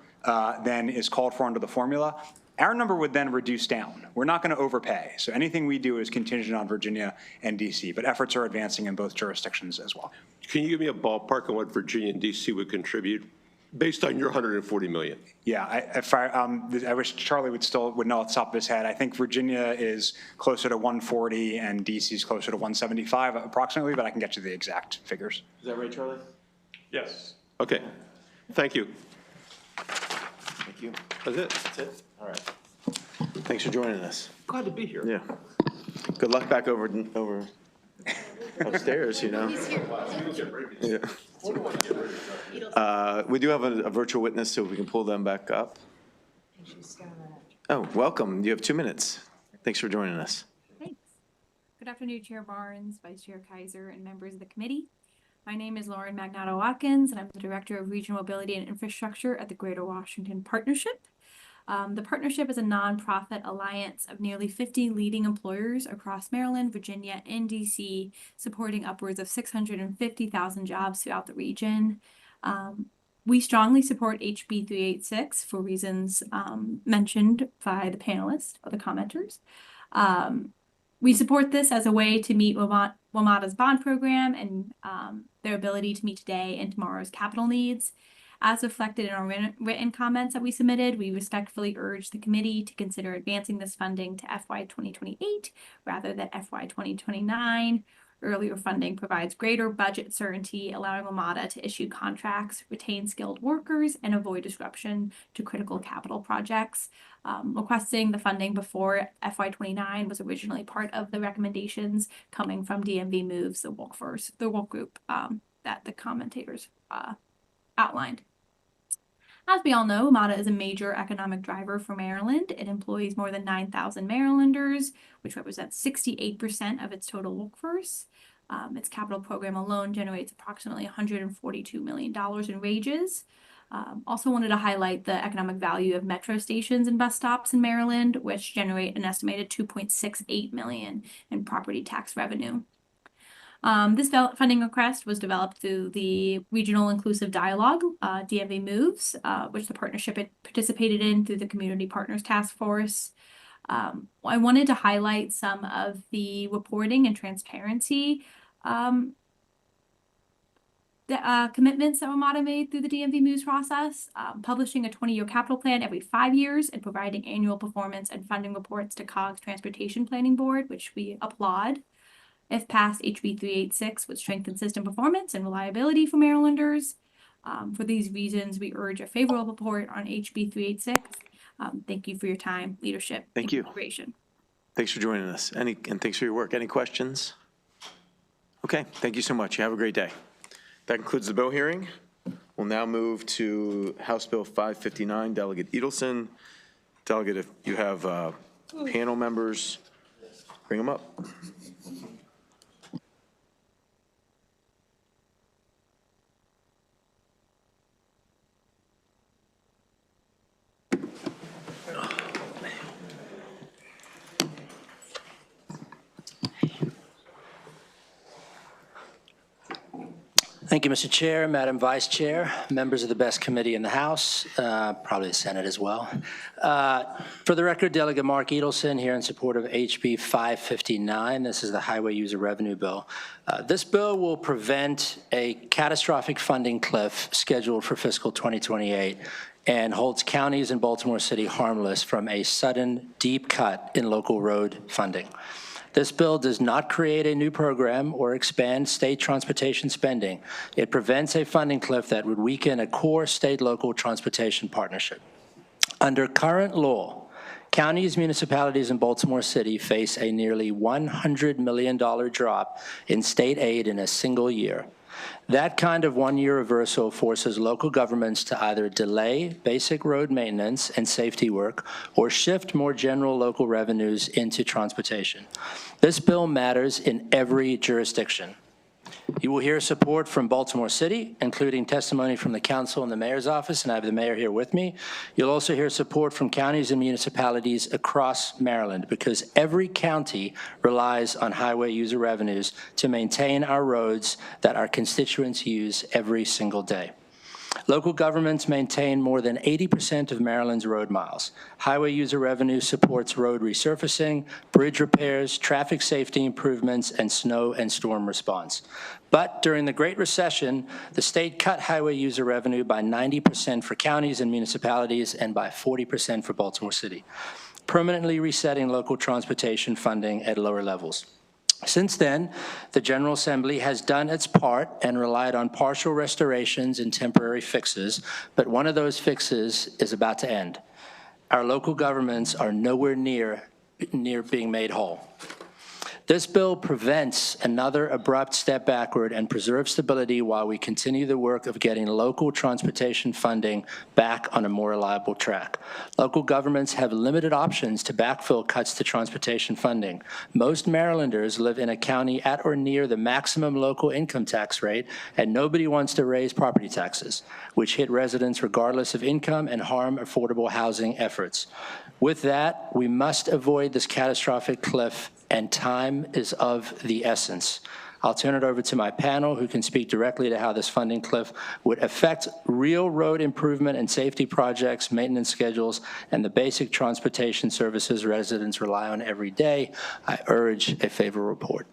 than is called for under the formula. Our number would then reduce down. We're not going to overpay. So anything we do is contingent on Virginia and DC, but efforts are advancing in both jurisdictions as well. Can you give me a ballpark on what Virginia and DC would contribute based on your 140 million? Yeah, I wish Charlie would know off the top of his head. I think Virginia is closer to 140 and DC is closer to 175 approximately, but I can get you the exact figures. Is that right, Charlie? Yes. Okay, thank you. Thank you. That's it. That's it? All right. Thanks for joining us. Glad to be here. Yeah. good luck back over upstairs, you know? Yeah. We do have a virtual witness, so we can pull them back up. Oh, welcome. You have 2 minutes. Thanks for joining us. Thanks. Good afternoon, Chair Barnes, Vice Chair Kaiser, and members of the committee. My name is Lauren Magnato-Watkins, and I'm the Director of Regional Mobility and Infrastructure at the Greater Washington Partnership. The partnership is a nonprofit alliance of nearly 50 leading employers across Maryland, Virginia, and DC, supporting upwards of 650,000 jobs throughout the region. We strongly support HB 386 for reasons mentioned by the panelists or the commenters. We support this as a way to meet WMATA's bond program and their ability to meet today and tomorrow's capital needs. As reflected in our written comments that we submitted, we respectfully urge the committee to consider advancing this funding to FY 2028 rather than FY 2029. Earlier funding provides greater budget certainty, allowing WMATA to issue contracts, retain skilled workers, and avoid disruption to critical capital projects. Requesting the funding before FY 29 was originally part of the recommendations coming from DMV Moves, the work group that the commentators outlined. As we all know, WMATA is a major economic driver for Maryland. It employs more than 9,000 Marylanders, which represents 68% of its total workforce. Its capital program alone generates approximately $142 million in wages. Also wanted to highlight the economic value of metro stations and bus stops in Maryland, which generate an estimated $2.68 million in property tax revenue. This funding request was developed through the Regional Inclusive Dialogue, DMV Moves, which the partnership had participated in through the Community Partners Task Force. I wanted to highlight some of the reporting and transparency commitments that WMATA made through the DMV Moves process, publishing a 20-year capital plan every 5 years and providing annual performance and funding reports to COG's Transportation Planning Board, which we applaud. If passed, HB 386 would strengthen system performance and reliability for Marylanders. For these reasons, we urge a favorable report on HB 386. Thank you for your time, leadership, Thank and you. cooperation. Thanks for joining us. And thanks for your work. Any questions? Okay, thank you so much. You have a great day. That concludes the bill hearing. We'll now move to House Bill 559, Delegate Edelson. Delegate, if you have panel members, bring them up. Thank you, Mr. Chair, Madam Vice Chair, members of the best committee in the House, probably the Senate as well. For the record, Delegate Mark Edelson here in support of HB 559. This is the Highway User Revenue Bill. This bill will prevent a catastrophic funding cliff scheduled for fiscal 2028 and holds counties in Baltimore City harmless from a sudden deep cut in local road funding. This bill does not create a new program or expand state transportation spending. It prevents a funding cliff that would weaken a core state-local transportation partnership. Under current law, counties, municipalities, and Baltimore City face a nearly $100 million drop in state aid in a single year. That kind of one-year reversal forces local governments to either delay basic road maintenance and safety work or shift more general local revenues into transportation. This bill matters in every jurisdiction. You will hear support from Baltimore City, including testimony from the council and the mayor's office, and I have the mayor here with me. You'll also hear support from counties and municipalities across Maryland because every county relies on highway user revenues to maintain our roads that our constituents use every single day. Local governments maintain more than 80% of Maryland's road miles. Highway user revenue supports road resurfacing, bridge repairs, traffic safety improvements, and snow and storm response. But during the Great Recession, the state cut highway user revenue by 90% for counties and municipalities and by 40% for Baltimore City, permanently resetting local transportation funding at lower levels. Since then, the General Assembly has done its part and relied on partial restorations and temporary fixes, but one of those fixes is about to end. Our local governments are nowhere near being made whole. This bill prevents another abrupt step backward and preserves stability while we continue the work of getting local transportation funding back on a more reliable track. Local governments have limited options to backfill cuts to transportation funding. Most Marylanders live in a county at or near the maximum local income tax rate, and nobody wants to raise property taxes, which hit residents regardless of income and harm affordable housing efforts. With that, we must avoid this catastrophic cliff, and time is of the essence. I'll turn it over to my panel, who can speak directly to how this funding cliff would affect real road improvement and safety projects, maintenance schedules, and the basic transportation services residents rely on every day. I urge a favorable report.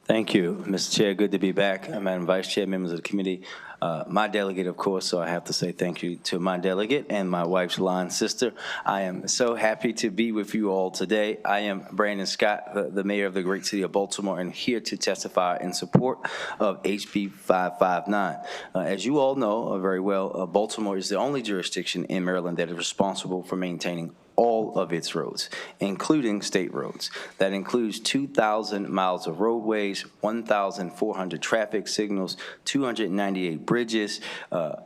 Thank you, Mr. Chair. Good to be back. Madam Vice Chair, members of the committee. My delegate, of course, so I have to say thank you to my delegate and my wife's line sister. I am so happy to be with you all today. I am Brandon Scott, the mayor of the great city of Baltimore, and here to testify in support of HB 559. As you all know very well, Baltimore is the only jurisdiction in Maryland that is responsible for maintaining all of its roads, including state roads. That includes 2,000 miles of roadways, 1,400 traffic signals, 298 bridges,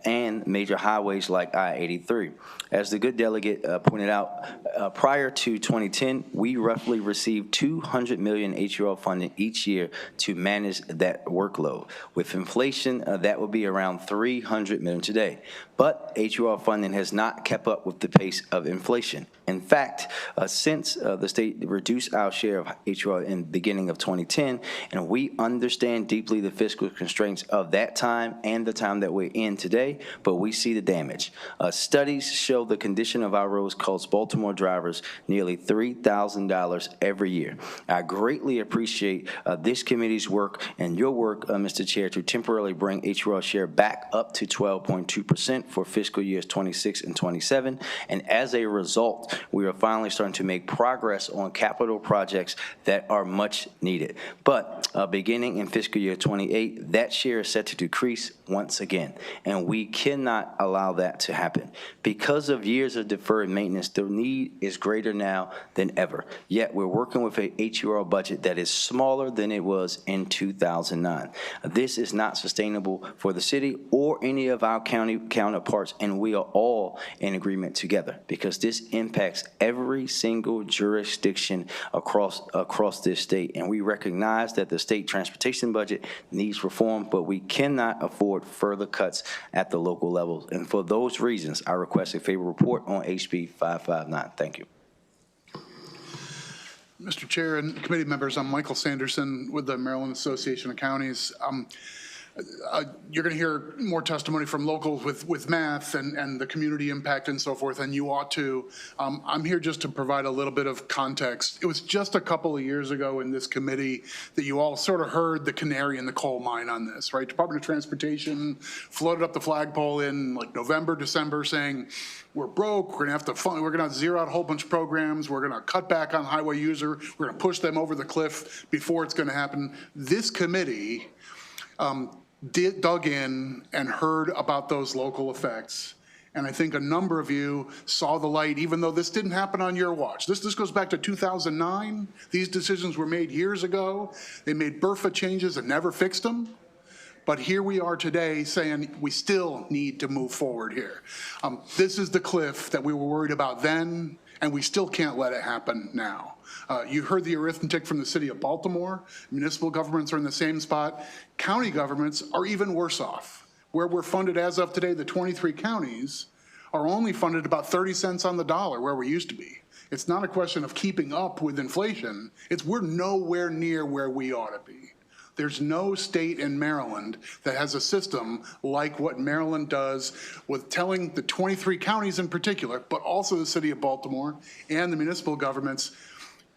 and major highways like I-83. As the good delegate pointed out, prior to 2010, we roughly received $200 million HUL funding each year to manage that workload. With inflation, that would be around $300 million today. But HUL funding has not kept up with the pace of inflation. In fact, since the state reduced our share of HUL in the beginning of 2010, and we understand deeply the fiscal constraints of that time and the time that we're in today, but we see the damage. Studies show the condition of our roads costs Baltimore drivers nearly $3,000 every year. I greatly appreciate this committee's work and your work, Mr. Chair, to temporarily bring HUL share back up to 12.2% for fiscal years 26 and 27. And as a result, we are finally starting to make progress on capital projects that are much needed. But beginning in fiscal year 28, that share is set to decrease once again, and we cannot allow that to happen. Because of years of deferred maintenance, the need is greater now than ever. Yet we're working with a HUL budget that is smaller than it was in 2009. This is not sustainable for the city or any of our county counterparts, and we are all in agreement together, because this impacts every single jurisdiction across this state. And we recognize that the state transportation budget needs reform, but we cannot afford further cuts at the local levels. And for those reasons, I request a favorable report on HB 559. Thank you. Mr. Chair and committee members, I'm Michael Sanderson with the Maryland Association of Counties. You're going to hear more testimony from locals with math and the community impact and so forth, and you ought to. I'm here just to provide a little bit of context. It was just a couple of years ago in this committee that you all sort of heard the canary in the coal mine on this, right? Department of Transportation floated up the flagpole in like November, December, saying, we're broke, we're going to have to we're going to zero out a whole bunch of programs, we're going to cut back on highway user, we're going to push them over the cliff before it's going to happen. This committee dug in and heard about those local effects. And I think a number of you saw the light, even though this didn't happen on your watch. This goes back to 2009. These decisions were made years ago. They made BRFA changes and never fixed them. But here we are today saying we still need to move forward here. This is the cliff that we were worried about then, and we still can't let it happen now. You heard the arithmetic from the city of Baltimore. Municipal governments are in the same spot. County governments are even worse off. Where we're funded as of today, the 23 counties are only funded about 30 cents on the dollar where we used to be. It's not a question of keeping up with inflation. It's we're nowhere near where we ought to be. There's no state in Maryland that has a system like what Maryland does with telling the 23 counties in particular, but also the city of Baltimore and the municipal governments,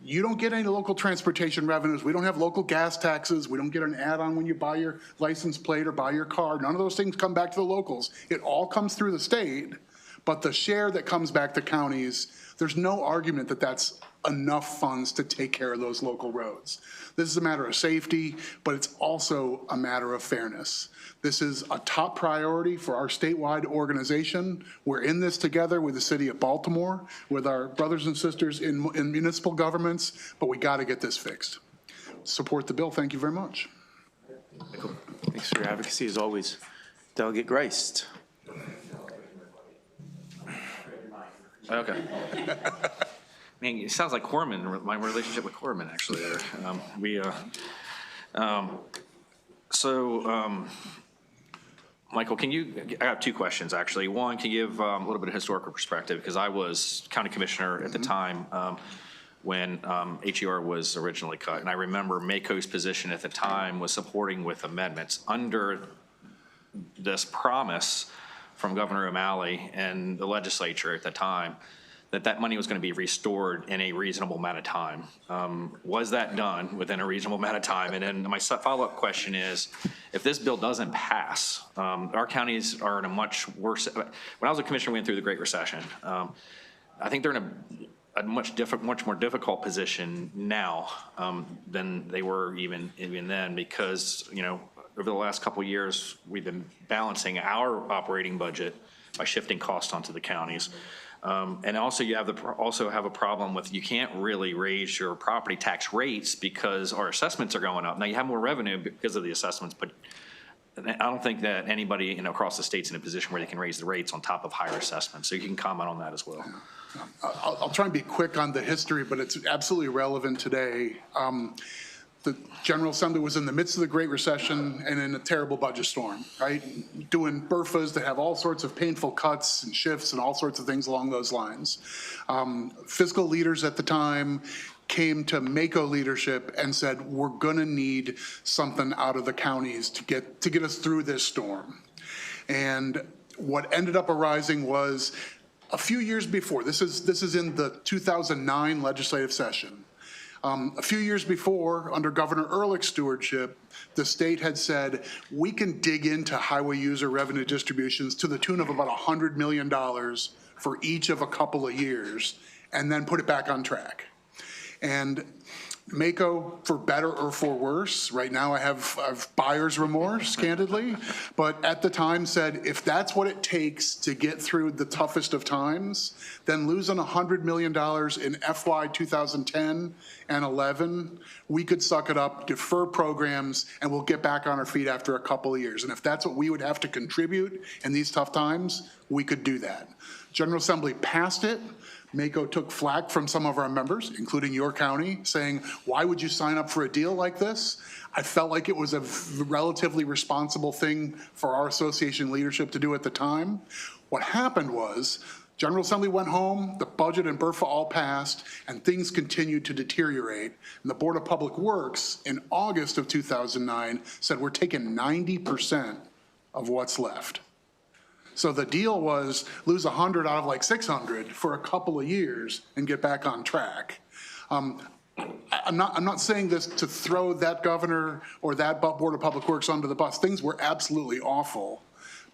you don't get any local transportation revenues. We don't have local gas taxes. We don't get an add-on when you buy your license plate or buy your car. None of those things come back to the locals. It all comes through the state, but the share that comes back to counties There's no argument that that's enough funds to take care of those local roads. This is a matter of safety, but it's also a matter of fairness. This is a top priority for our statewide organization. We're in this together with the city of Baltimore, with our brothers and sisters in municipal governments, but we got to get this fixed. Support the bill. Thank you very much. Thanks for your advocacy as always. Delegate Grist. Okay. Man, it sounds like Corman, my relationship with Corman, actually, there. Michael, I have two questions, actually. One, can you give a little bit of historical perspective? Because I was county commissioner at the time when HER was originally cut. And I remember MACO's position at the time was supporting with amendments under this promise from Governor O'Malley and the legislature at the time that money was going to be restored in a reasonable amount of time. Was that done within a reasonable amount of time? And then my follow-up question is, if this bill doesn't pass, our counties are in a much worse, when I was a commissioner, we went through the Great Recession. I think they're in a much more difficult position now than they were even then, because, over the last couple of years, we've been balancing our operating budget by shifting costs onto the counties. And also you have a problem with, you can't really raise your property tax rates because our assessments are going up. Now you have more revenue because of the assessments, but I don't think that anybody across the state's in a position where they can raise the rates on top of higher assessments. So you can comment on that as well. I'll try and be quick on the history, but it's absolutely relevant today. The General Assembly was in the midst of the Great Recession and in a terrible budget storm, right? Doing BRFAs that have all sorts of painful cuts and shifts and all sorts of things along those lines. Fiscal leaders at the time came to MACO leadership and said, we're gonna need something out of the counties to get us through this storm. And what ended up arising was a few years before, this is in the 2009 legislative session. A few years before, under Governor Ehrlich's stewardship, the state had said, we can dig into highway user revenue distributions to the tune of about $100 million for each of a couple of years, and then put it back on track. And MACO, for better or for worse, right now I have buyer's remorse, candidly, but at the time said, if that's what it takes to get through the toughest of times, then losing $100 million in FY 2010 and 11, we could suck it up, defer programs, and we'll get back on our feet after a couple of years. And if that's what we would have to contribute in these tough times, we could do that. General Assembly passed it. MACO took flack from some of our members, including your county, saying, why would you sign up for a deal like this? I felt like it was a relatively responsible thing for our association leadership to do at the time. What happened was, General Assembly went home, the budget and BRFA all passed, and things continued to deteriorate. And the Board of Public Works, in August of 2009, said, we're taking 90% of what's left. So the deal was lose 100 out of like 600 for a couple of years and get back on track. I'm not saying this to throw that governor or that Board of Public Works under the bus. Things were absolutely awful,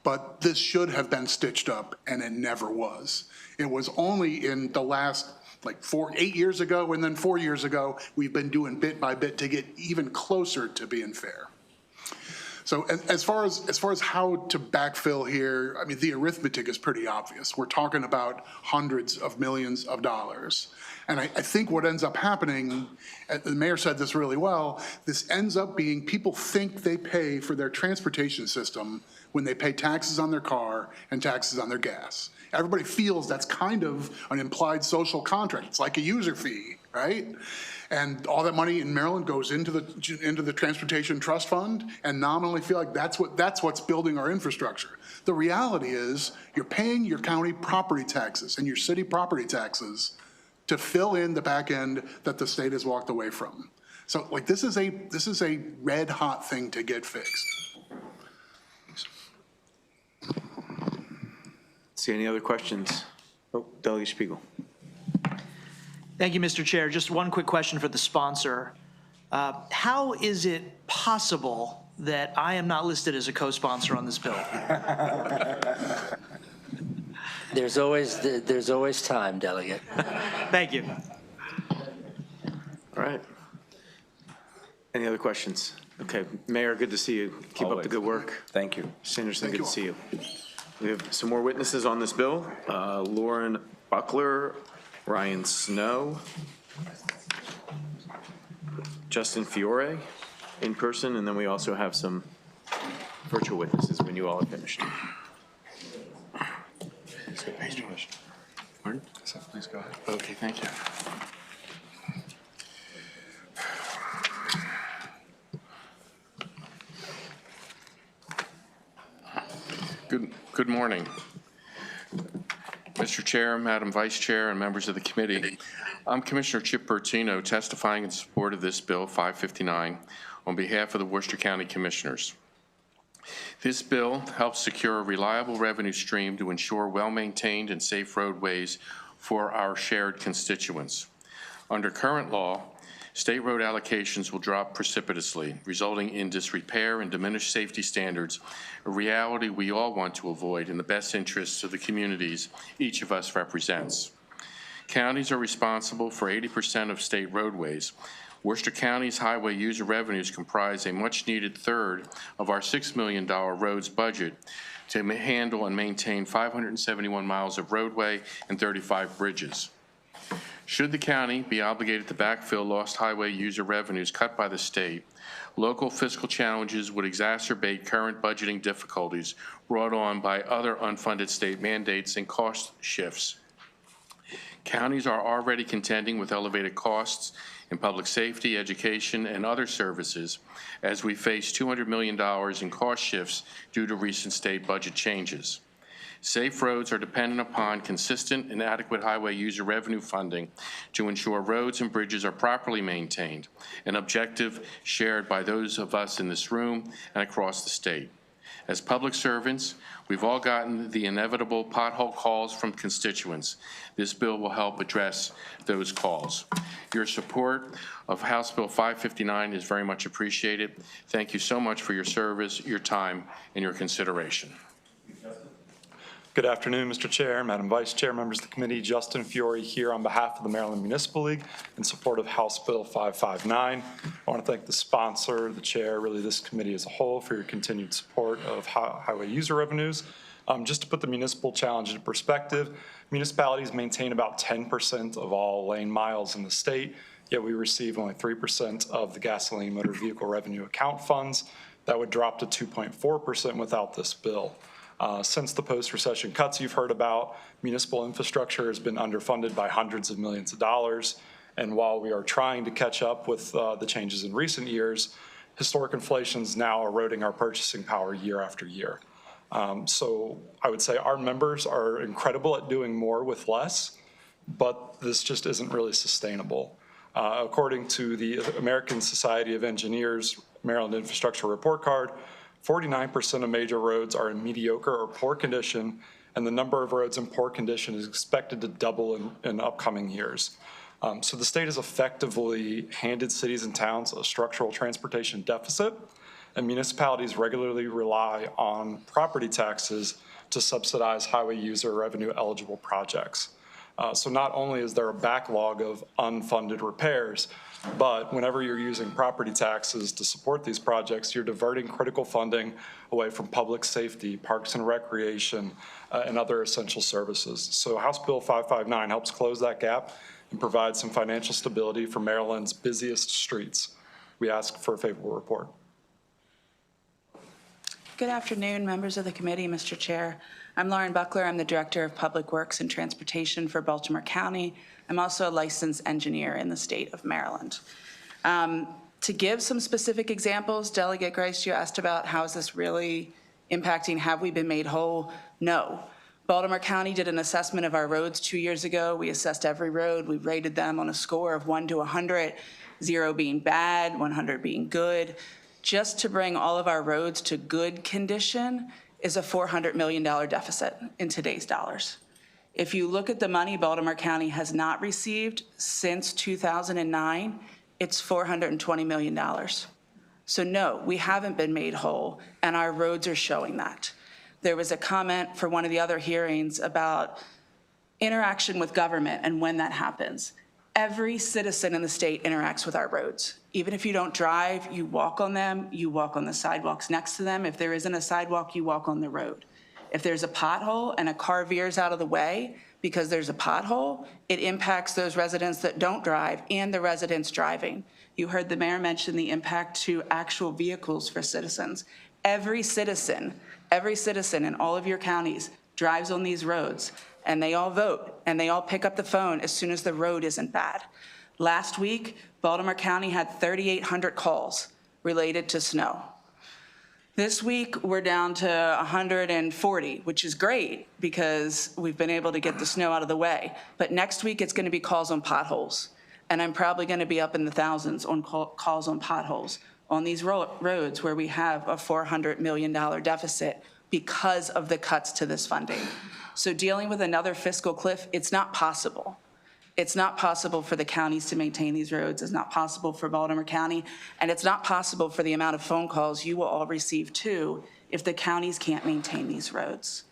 but this should have been stitched up, and it never was. It was only in the last like 8 years ago, and then 4 years ago, we've been doing bit by bit to get even closer to being fair. So as far as how to backfill here, I mean, the arithmetic is pretty obvious. We're talking about hundreds of millions of dollars. And I think what ends up happening, the mayor said this really well, this ends up being people think they pay for their transportation system when they pay taxes on their car and taxes on their gas. Everybody feels that's kind of an implied social contract. It's like a user fee, right? And all that money in Maryland goes into the Transportation Trust Fund, and nominally feel like that's what's building our infrastructure. The reality is you're paying your county property taxes and your city property taxes to fill in the back end that the state has walked away from. So like this is a red hot thing to get fixed. See any other questions? Oh, Delegate Spiegel. Thank you, Mr. Chair. Just one quick question for the sponsor. How is it possible that I am not listed as a co-sponsor on this bill? There's always time, Delegate. Thank you. All right. Any other questions? Okay, Mayor, good to see you. Keep up the good work. Thank you. Sanderson, good to see you. We have some more witnesses on this bill. Lauren Buckler, Ryan Snow, Justin Fiore in person, and then we also have some virtual witnesses when you all are finished. Pardon? Please go ahead. Okay, thank you. Good morning. Mr. Chair, Madam Vice Chair, and members of the committee. I'm Commissioner Chip Bertino testifying in support of this Bill 559 on behalf of the Worcester County Commissioners. This bill helps secure a reliable revenue stream to ensure well-maintained and safe roadways for our shared constituents. Under current law, state road allocations will drop precipitously, resulting in disrepair and diminished safety standards, a reality we all want to avoid in the best interests of the communities each of us represents. Counties are responsible for 80% of state roadways. Worcester County's highway user revenues comprise a much-needed third of our $6 million roads budget to handle and maintain 571 miles of roadway and 35 bridges. Should the county be obligated to backfill lost highway user revenues cut by the state, local fiscal challenges would exacerbate current budgeting difficulties brought on by other unfunded state mandates and cost shifts. Counties are already contending with elevated costs in public safety, education, and other services as we face $200 million in cost shifts due to recent state budget changes. Safe roads are dependent upon consistent and adequate highway user revenue funding to ensure roads and bridges are properly maintained, an objective shared by those of us in this room and across the state. As public servants, we've all gotten the inevitable pothole calls from constituents. This bill will help address those calls. Your support of House Bill 559 is very much appreciated. Thank you so much for your service, your time, and your consideration. Good afternoon, Mr. Chair, Madam Vice Chair, members of the committee. Justin Fiore here on behalf of the Maryland Municipal League in support of House Bill 559. I want to thank the sponsor, the chair, really this committee as a whole for your continued support of highway user revenues. Just to put the municipal challenge into perspective, municipalities maintain about 10% of all lane miles in the state, yet we receive only 3% of the gasoline motor vehicle revenue account funds. That would drop to 2.4% without this bill. Since the post-recession cuts you've heard about, municipal infrastructure has been underfunded by hundreds of millions of dollars. And while we are trying to catch up with the changes in recent years, historic inflation is now eroding our purchasing power year after year. So I would say our members are incredible at doing more with less, but this just isn't really sustainable. According to the American Society of Engineers Maryland Infrastructure Report Card, 49% of major roads are in mediocre or poor condition, and the number of roads in poor condition is expected to double in upcoming years. So the state has effectively handed cities and towns a structural transportation deficit, and municipalities regularly rely on property taxes to subsidize highway user revenue eligible projects. So not only is there a backlog of unfunded repairs, but whenever you're using property taxes to support these projects, you're diverting critical funding away from public safety, parks and recreation, and other essential services. So House Bill 559 helps close that gap and provide some financial stability for Maryland's busiest streets. We ask for a favorable report. Good afternoon, members of the committee, Mr. Chair. I'm Lauren Buckler. I'm the Director of Public Works and Transportation for Baltimore County. I'm also a licensed engineer in the state of Maryland. To give some specific examples, Delegate Grice, you asked about how is this really impacting, have we been made whole? No. Baltimore County did an assessment of our roads 2 years ago. We assessed every road. We rated them on a score of 1 to 100, 0 being bad, 100 being good. Just to bring all of our roads to good condition is a $400 million deficit in today's dollars. If you look at the money Baltimore County has not received since 2009, it's $420 million. So no, we haven't been made whole, and our roads are showing that. there was a comment for one of the other hearings about interaction with government and when that happens. Every citizen in the state interacts with our roads. Even if you don't drive, you walk on them, you walk on the sidewalks next to them. If there isn't a sidewalk, you walk on the road. If there's a pothole and a car veers out of the way because there's a pothole, it impacts those residents that don't drive and the residents driving. You heard the mayor mention the impact to actual vehicles for citizens. Every citizen in all of your counties drives on these roads, and they all vote, and they all pick up the phone as soon as the road isn't bad. Last week, Baltimore County had 3,800 calls related to snow. This week, we're down to 140, which is great because we've been able to get the snow out of the way. But next week, it's going to be calls on potholes. And I'm probably going to be up in the thousands on calls on potholes on these roads where we have a $400 million deficit because of the cuts to this funding. So dealing with another fiscal cliff, it's not possible. It's not possible for the counties to maintain these roads. It's not possible for Baltimore County. And it's not possible for the amount of phone calls you will all receive too if the counties can't maintain these roads.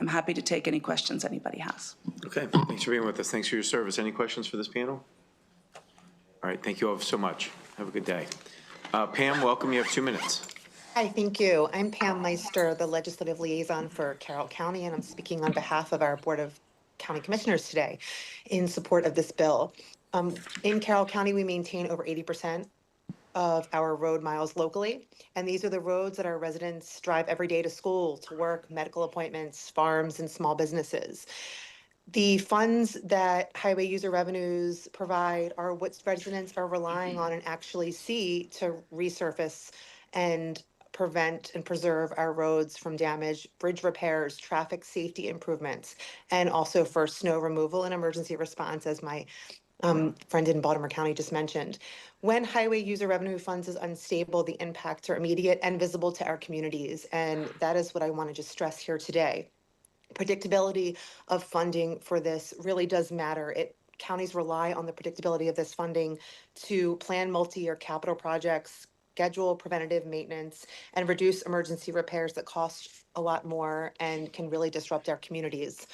I'm happy to take any questions anybody has. Okay, thanks for being with us. Thanks for your service. Any questions for this panel? All right, thank you all so much. Have a good day. Pam, welcome. You have 2 minutes. Hi, thank you. I'm Pam Meister, the Legislative Liaison for Carroll County, and I'm speaking on behalf of our Board of County Commissioners today in support of this bill. In Carroll County, we maintain over 80% of our road miles locally, and these are the roads that our residents drive every day to school, to work, medical appointments, farms, and small businesses. The funds that highway user revenues provide are what residents are relying on and actually see to resurface and prevent and preserve our roads from damage, bridge repairs, traffic safety improvements, and also for snow removal and emergency response, as my friend in Baltimore County just mentioned. When highway user revenue funds is unstable, the impacts are immediate and visible to our communities, and that is what I want to just stress here today. Predictability of funding for this really does matter. Counties rely on the predictability of this funding to plan multi-year capital projects, schedule preventative maintenance, and reduce emergency repairs that cost a lot more and can really disrupt our communities.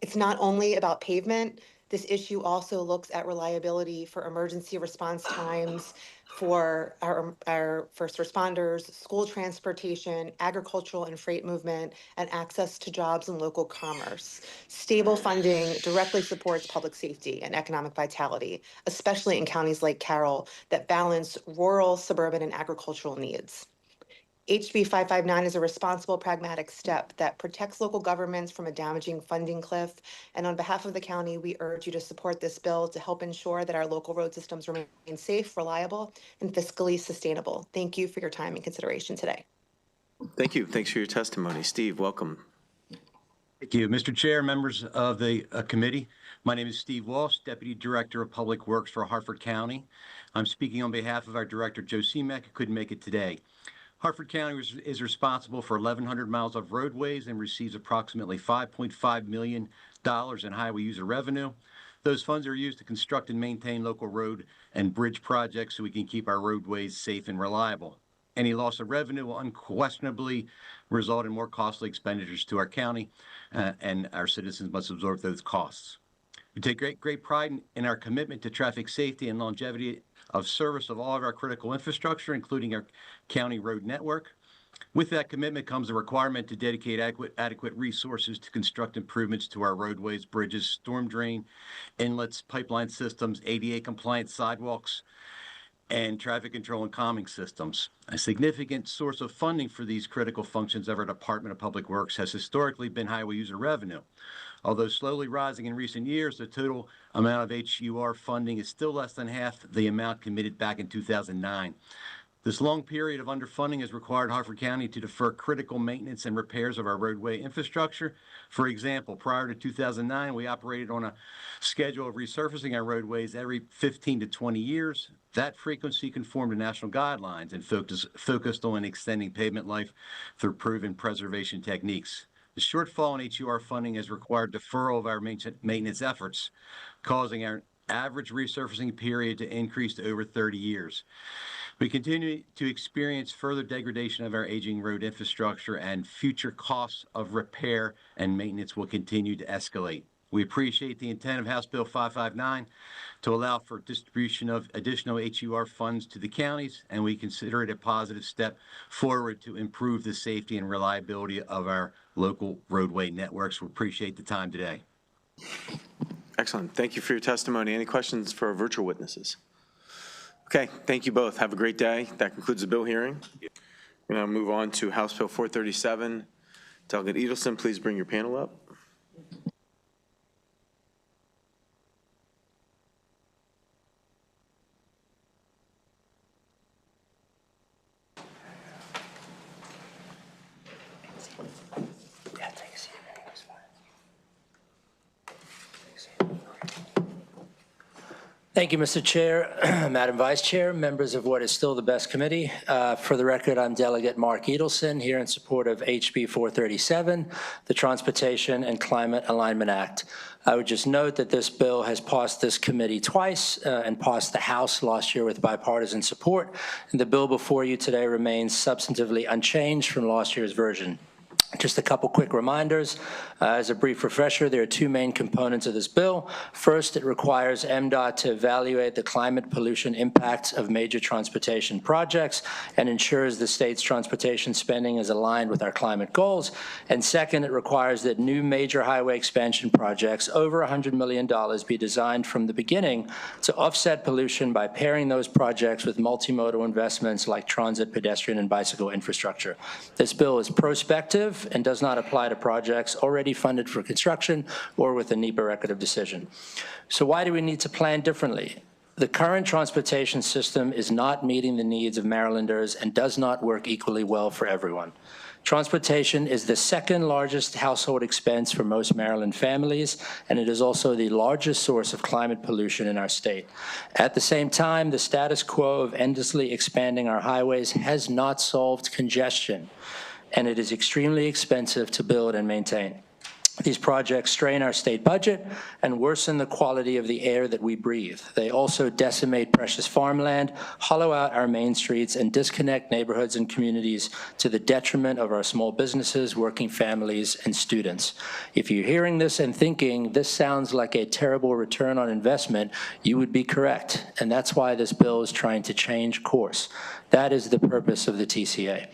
It's not only about pavement. This issue also looks at reliability for emergency response times, for our first responders, school transportation, agricultural and freight movement, and access to jobs and local commerce. Stable funding directly supports public safety and economic vitality, especially in counties like Carroll that balance rural, suburban, and agricultural needs. HB 559 is a responsible, pragmatic step that protects local governments from a damaging funding cliff. And on behalf of the county, we urge you to support this bill to help ensure that our local road systems remain safe, reliable, and fiscally sustainable. Thank you for your time and consideration today. Thank you. Thanks for your testimony. Steve, welcome. Thank you. Mr. Chair, members of the committee, my name is Steve Walsh, Deputy Director of Public Works for Harford County. I'm speaking on behalf of our Director, Joe Seemack, who couldn't make it today. Harford County is responsible for 1,100 miles of roadways and receives approximately $5.5 million in highway user revenue. Those funds are used to construct and maintain local road and bridge projects so we can keep our roadways safe and reliable. Any loss of revenue will unquestionably result in more costly expenditures to our county, and our citizens must absorb those costs. We take great pride in our commitment to traffic safety and longevity of service of all of our critical infrastructure, including our county road network. With that commitment comes a requirement to dedicate adequate resources to construct improvements to our roadways, bridges, storm drain, inlets, pipeline systems, ADA compliant sidewalks, and traffic control and calming systems. A significant source of funding for these critical functions of our Department of Public Works has historically been highway user revenue. Although slowly rising in recent years, the total amount of HUR funding is still less than half the amount committed back in 2009. This long period of underfunding has required Harford County to defer critical maintenance and repairs of our roadway infrastructure. For example, prior to 2009, we operated on a schedule of resurfacing our roadways every 15 to 20 years. That frequency conformed to national guidelines and focused on extending pavement life through proven preservation techniques. The shortfall in HUR funding has required deferral of our maintenance efforts, causing our average resurfacing period to increase to over 30 years. We continue to experience further degradation of our aging road infrastructure, and future costs of repair and maintenance will continue to escalate. We appreciate the intent of House Bill 559 to allow for distribution of additional HUR funds to the counties, and we consider it a positive step forward to improve the safety and reliability of our local roadway networks. We appreciate the time today. Excellent. Thank you for your testimony. Any questions for our virtual witnesses? Okay, thank you both. Have a great day. That concludes the bill hearing. We're going to move on to House Bill 437. Delegate Edelson, please bring your panel up. Thank you, Mr. Chair, Madam Vice Chair, members of what is still the best committee. For the record, I'm Delegate Mark Edelson, here in support of HB 437, the Transportation and Climate Alignment Act. I would just note that this bill has passed this committee twice and passed the House last year with bipartisan support, and the bill before you today remains substantively unchanged from last year's version. Just a couple quick reminders. As a brief refresher, there are two main components of this bill. First, it requires MDOT to evaluate the climate pollution impacts of major transportation projects and ensures the state's transportation spending is aligned with our climate goals. And second, it requires that new major highway expansion projects over $100 million be designed from the beginning to offset pollution by pairing those projects with multimodal investments like transit, pedestrian, and bicycle infrastructure. This bill is prospective and does not apply to projects already funded for construction or with a NEPA record of decision. So why do we need to plan differently? The current transportation system is not meeting the needs of Marylanders and does not work equally well for everyone. Transportation is the second largest household expense for most Maryland families, and it is also the largest source of climate pollution in our state. At the same time, the status quo of endlessly expanding our highways has not solved congestion, and it is extremely expensive to build and maintain. These projects strain our state budget and worsen the quality of the air that we breathe. They also decimate precious farmland, hollow out our main streets, and disconnect neighborhoods and communities to the detriment of our small businesses, working families, and students. If you're hearing this and thinking this sounds like a terrible return on investment, you would be correct, and that's why this bill is trying to change course. That is the purpose of the TCA.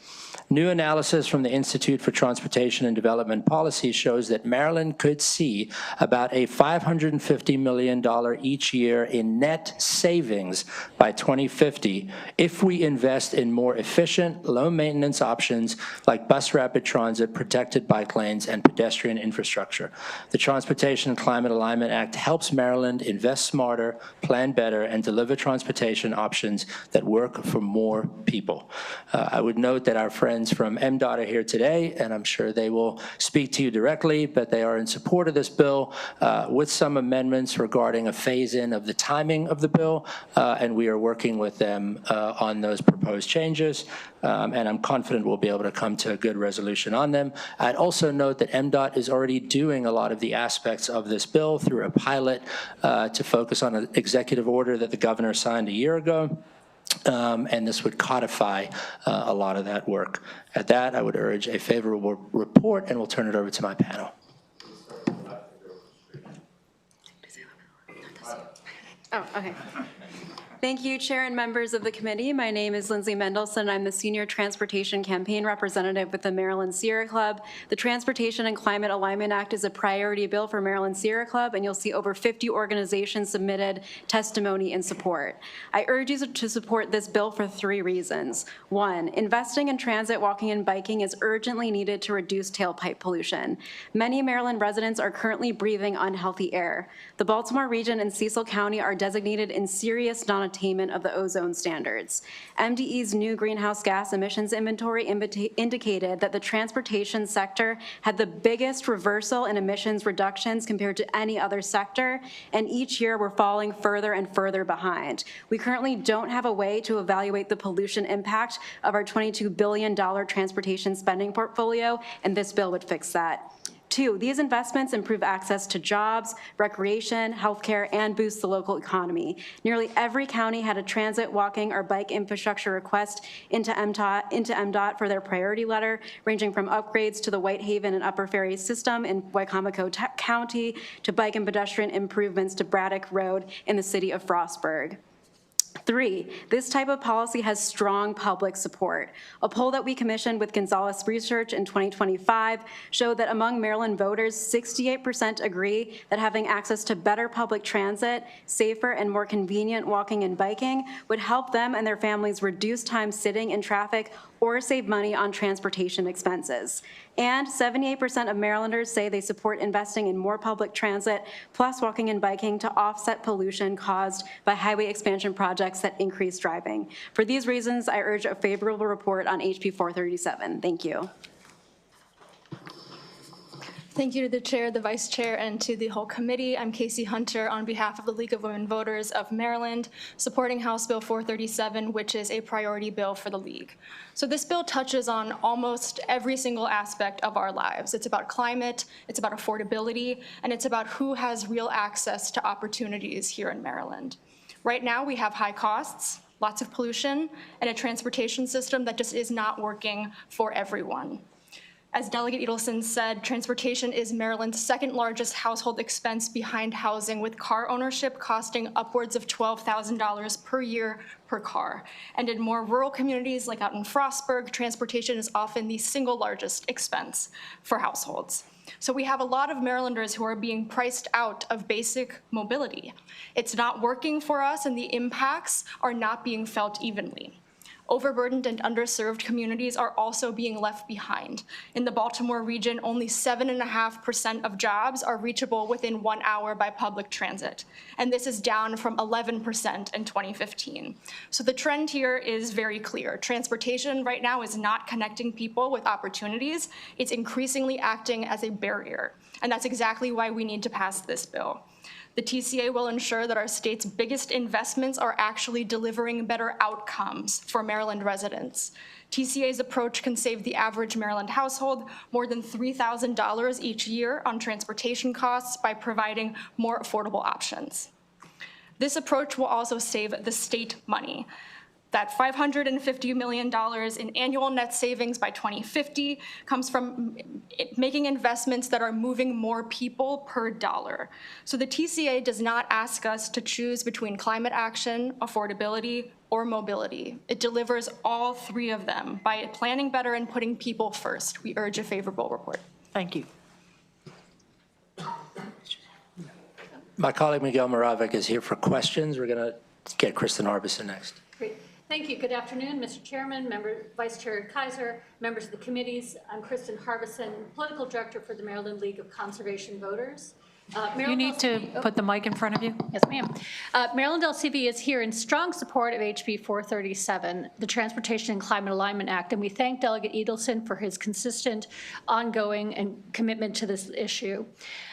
New analysis from the Institute for Transportation and Development Policy shows that Maryland could see about a $550 million each year in net savings by 2050 if we invest in more efficient, low-maintenance options like bus rapid transit, protected bike lanes, and pedestrian infrastructure. The Transportation and Climate Alignment Act helps Maryland invest smarter, plan better, and deliver transportation options that work for more people. I would note that our friends from MDOT are here today, and I'm sure they will speak to you directly, but they are in support of this bill with some amendments regarding a phase-in of the timing of the bill, and we are working with them on those proposed changes, and I'm confident we'll be able to come to a good resolution on them. I'd also note that MDOT is already doing a lot of the aspects of this bill through a pilot to focus on an executive order that the governor signed a year ago. And this would codify a lot of that work. At that, I would urge a favorable report, and we'll turn it over to my panel. Oh, okay. Thank you, Chair and members of the committee. My name is Lindsay Mendelson. I'm the Senior Transportation Campaign Representative with the Maryland Sierra Club. The Transportation and Climate Alignment Act is a priority bill for Maryland Sierra Club, and you'll see over 50 organizations submitted testimony in support. I urge you to support this bill for 3 reasons. 1, investing in transit, walking, and biking is urgently needed to reduce tailpipe pollution. Many Maryland residents are currently breathing unhealthy air. The Baltimore region and Cecil County are designated in serious non-attainment of the ozone standards. MDE's new greenhouse gas emissions inventory indicated that the transportation sector had the biggest reversal in emissions reductions compared to any other sector, and each year we're falling further and further behind. We currently don't have a way to evaluate the pollution impact of our $22 billion transportation spending portfolio, and this bill would fix that. 2, these investments improve access to jobs, recreation, healthcare, and boost the local economy. Nearly every county had a transit, walking, or bike infrastructure request into MDOT for their priority letter, ranging from upgrades to the Whitehaven and Upper Ferry system in Wycomico County to bike and pedestrian improvements to Braddock Road in the city of Frostburg. 3, this type of policy has strong public support. A poll that we commissioned with Gonzalez Research in 2025 showed that among Maryland voters, 68% agree that having access to better public transit, safer and more convenient walking and biking would help them and their families reduce time sitting in traffic or save money on transportation expenses. And 78% of Marylanders say they support investing in more public transit plus walking and biking to offset pollution caused by highway expansion projects that increase driving. For these reasons, I urge a favorable report on HB 437. Thank you. Thank you to the chair, the vice chair, and to the whole committee. I'm Casey Hunter on behalf of the League of Women Voters of Maryland, supporting House Bill 437, which is a priority bill for the League. So this bill touches on almost every single aspect of our lives. It's about climate, it's about affordability, and it's about who has real access to opportunities here in Maryland. Right now, we have high costs, lots of pollution, and a transportation system that just is not working for everyone. As Delegate Edelson said, transportation is Maryland's second largest household expense behind housing, with car ownership costing upwards of $12,000 per year per car. And in more rural communities like out in Frostburg, transportation is often the single largest expense for households. So we have a lot of Marylanders who are being priced out of basic mobility. It's not working for us, and the impacts are not being felt evenly. Overburdened and underserved communities are also being left behind. In the Baltimore region, only 7.5% of jobs are reachable within 1 hour by public transit, and this is down from 11% in 2015. So the trend here is very clear. Transportation right now is not connecting people with opportunities. It's increasingly acting as a barrier, and that's exactly why we need to pass this bill. The TCA will ensure that our state's biggest investments are actually delivering better outcomes for Maryland residents. TCA's approach can save the average Maryland household more than $3,000 each year on transportation costs by providing more affordable options. This approach will also save the state money. That $550 million in annual net savings by 2050 comes from making investments that are moving more people per dollar. So the TCA does not ask us to choose between climate action, affordability, or mobility. It delivers all three of them by planning better and putting people first. We urge a favorable report. Thank you. My colleague Miguel Moravec is here for questions. We're going to get Kristen Harbison next. Great. Thank you. Good afternoon, Mr. Chairman, Vice Chair Kaiser, members of the committees. I'm Kristen Harbison, Political Director for the Maryland League of Conservation Voters. You need to put the mic in front of you. Yes, ma'am. Maryland LCV is here in strong support of HB 437, the Transportation and Climate Alignment Act, and we thank Delegate Edelson for his consistent, ongoing, and commitment to this issue.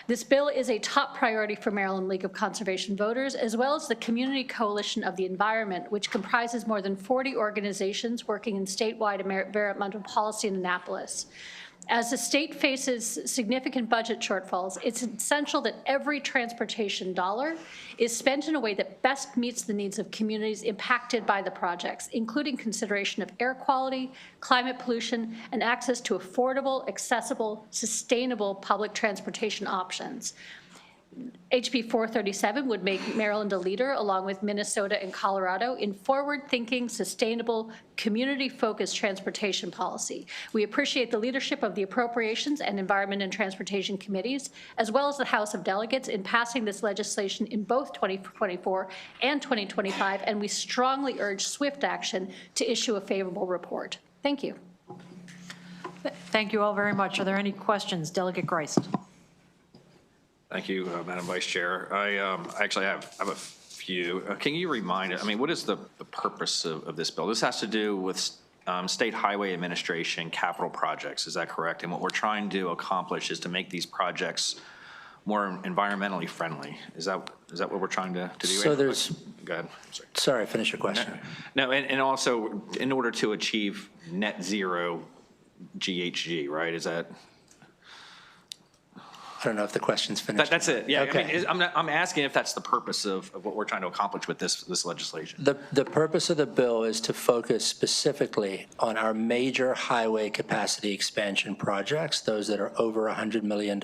This bill is a top priority for Maryland League of Conservation Voters, as well as the Community Coalition of the Environment, which comprises more than 40 organizations working in statewide environmental policy in Annapolis. As the state faces significant budget shortfalls, it's essential that every transportation dollar is spent in a way that best meets the needs of communities impacted by the projects, including consideration of air quality, climate pollution, and access to affordable, accessible, sustainable public transportation options. HB 437 would make Maryland a leader, along with Minnesota and Colorado, in forward-thinking, sustainable, community-focused transportation policy. We appreciate the leadership of the Appropriations and Environment and Transportation Committees, as well as the House of Delegates, in passing this legislation in both 2024 and 2025, and we strongly urge swift action to issue a favorable report. Thank you. Thank you all very much. Are there any questions? Delegate Grice. Thank you, Madam Vice Chair. I actually have a few. Can you remind us, what is the purpose of this bill? This has to do with state highway administration capital projects, is that correct? And what we're trying to accomplish is to make these projects more environmentally friendly. Is that what we're trying to do? So there's, go ahead. Sorry, finish your question. No, and also in order to achieve net zero GHG, right? Is that? I don't know if the question's finished. That's it, yeah. Okay. I mean, I'm asking if that's the purpose of what we're trying to accomplish with this legislation. The purpose of the bill is to focus specifically on our major highway capacity expansion projects, those that are over $100 million,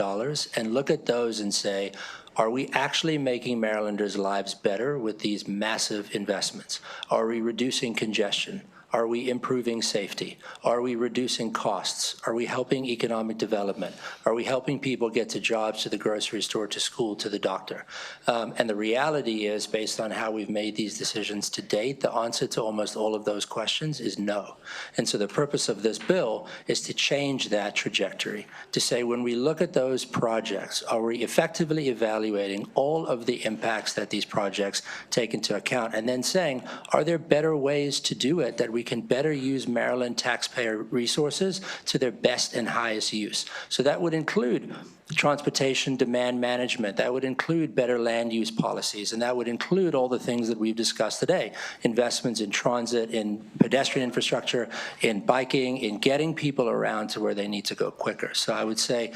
and look at those and say, are we actually making Marylanders' lives better with these massive investments? Are we reducing congestion? Are we improving safety? Are we reducing costs? Are we helping economic development? Are we helping people get to jobs, to the grocery store, to school, to the doctor? And the reality is, based on how we've made these decisions to date, the answer to almost all of those questions is no. And so the purpose of this bill is to change that trajectory, to say when we look at those projects, are we effectively evaluating all of the impacts that these projects take into account, and then saying, are there better ways to do it that we can better use Maryland taxpayer resources to their best and highest use? So that would include transportation demand management, that would include better land use policies, and that would include all the things that we've discussed today, investments in transit, in pedestrian infrastructure, in biking, in getting people around to where they need to go quicker. So I would say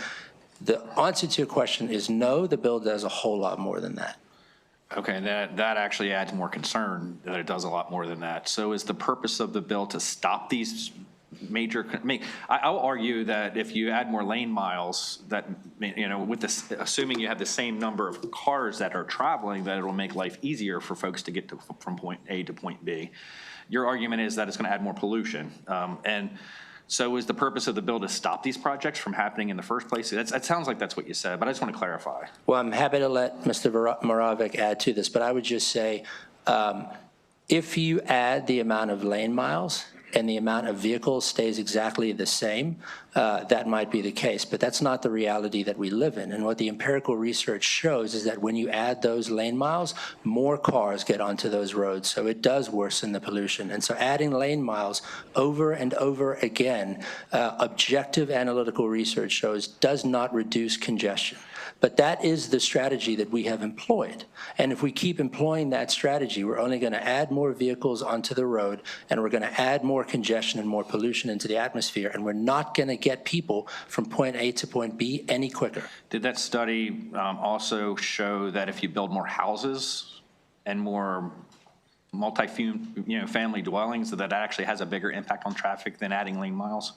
the answer to your question is no, the bill does a whole lot more than that. Okay, that actually adds more concern that it does a lot more than that. So is the purpose of the bill to stop these major, I'll argue that if you add more lane miles, that, with this, assuming you have the same number of cars that are traveling, that it'll make life easier for folks to get from point A to point B. Your argument is that it's going to add more pollution. And so is the purpose of the bill to stop these projects from happening in the first place? It sounds like that's what you said, but I just want to clarify. Well, I'm happy to let Mr. Moravec add to this, but I would just say, if you add the amount of lane miles and the amount of vehicles stays exactly the same, that might be the case. But that's not the reality that we live in. And what the empirical research shows is that when you add those lane miles, more cars get onto those roads. So it does worsen the pollution. And so adding lane miles over and over again, objective analytical research shows does not reduce congestion. But that is the strategy that we have employed. And if we keep employing that strategy, we're only going to add more vehicles onto the road, and we're going to add more congestion and more pollution into the atmosphere, and we're not going to get people from point A to point B any quicker. Did that study also show that if you build more houses and more family dwellings, that actually has a bigger impact on traffic than adding lane miles?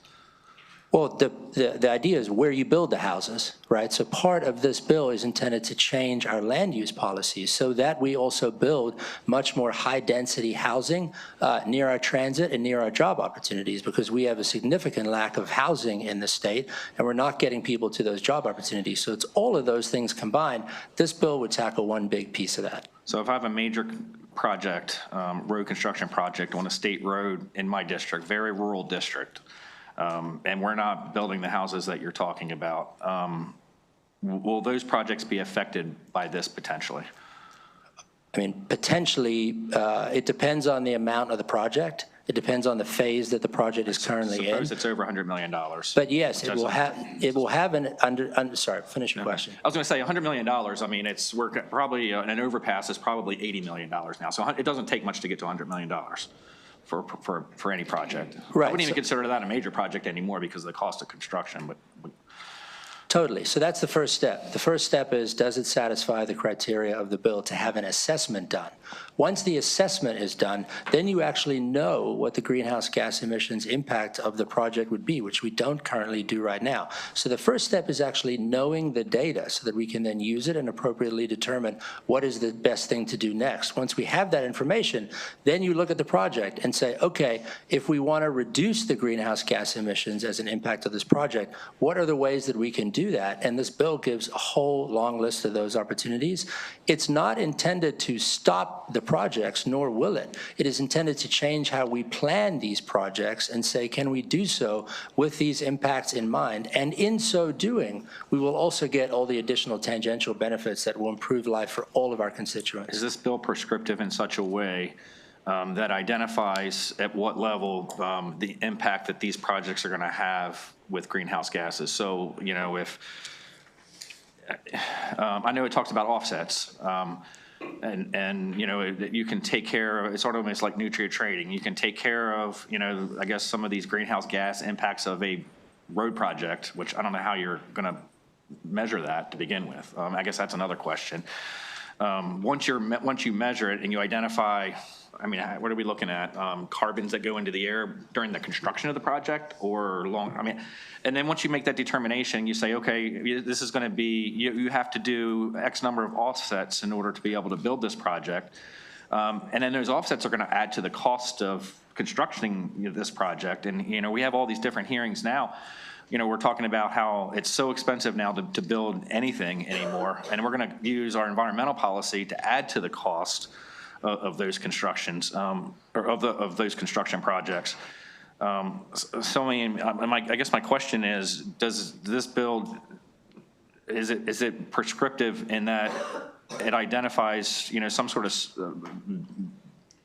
Well, the idea is where you build the houses, right? So part of this bill is intended to change our land use policies so that we also build much more high-density housing near our transit and near our job opportunities, because we have a significant lack of housing in the state, and we're not getting people to those job opportunities. So it's all of those things combined. This bill would tackle one big piece of that. So if I have a major project, road construction project on a state road in my district, very rural district, and we're not building the houses that you're talking about, will those projects be affected by this potentially? I mean, potentially, it depends on the amount of the project. It depends on the phase that the project is currently in. Suppose it's over $100 million. But yes, it will have an sorry, finish your question. I was going to say $100 million. I mean, we're probably an overpass is probably $80 million now. So it doesn't take much to get to $100 million. For any project. Right. I wouldn't even consider that a major project anymore because of the cost of construction, but. Totally. So that's the first step. The first step is, does it satisfy the criteria of the bill to have an assessment done? Once the assessment is done, then you actually know what the greenhouse gas emissions impact of the project would be, which we don't currently do right now. So the first step is actually knowing the data so that we can then use it and appropriately determine what is the best thing to do next. Once we have that information, then you look at the project and say, okay, if we want to reduce the greenhouse gas emissions as an impact of this project, what are the ways that we can do that? And this bill gives a whole long list of those opportunities. It's not intended to stop the projects, nor will it. It is intended to change how we plan these projects and say, can we do so with these impacts in mind? And in so doing, we will also get all the additional tangential benefits that will improve life for all of our constituents. Is this bill prescriptive in such a way that identifies at what level the impact that these projects are going to have with greenhouse gases? So, if I know it talks about offsets, and you can take care of, it's sort of almost like nutrient trading. You can take care of, I guess some of these greenhouse gas impacts of a road project, which I don't know how you're going to measure that to begin with? I guess that's another question. Once you measure it and you identify, I mean, what are we looking at? Carbons that go into the air during the construction of the project or and then once you make that determination, you say, okay, this is going to be, you have to do X number of offsets in order to be able to build this project. And then those offsets are going to add to the cost of constructing this project. And, we have all these different hearings now. We're talking about how it's so expensive now to build anything anymore. And we're going to use our environmental policy to add to the cost of those constructions, or of those construction projects. So I guess my question is, does this bill, is it prescriptive in that it identifies, some sort of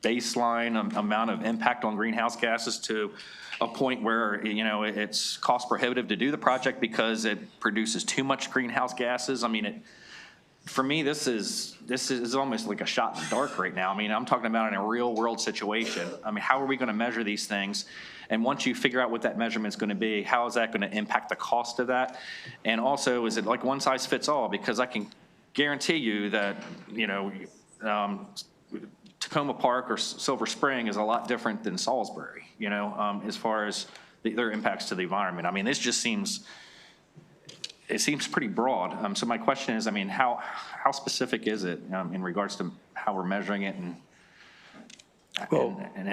baseline amount of impact on greenhouse gases to a point where, it's cost prohibitive to do the project because it produces too much greenhouse gases? I mean, for me, this is almost like a shot in the dark right now. I mean, I'm talking about in a real world situation. I mean, how are we going to measure these things? And once you figure out what that measurement's going to be, how is that going to impact the cost of that? And also, is it like one size fits all? Because I can guarantee you that, Tacoma Park or Silver Spring is a lot different than Salisbury, as far as their impacts to the environment. I mean, this just seems pretty broad. So my question is, I mean, how specific is it in regards to how we're measuring it and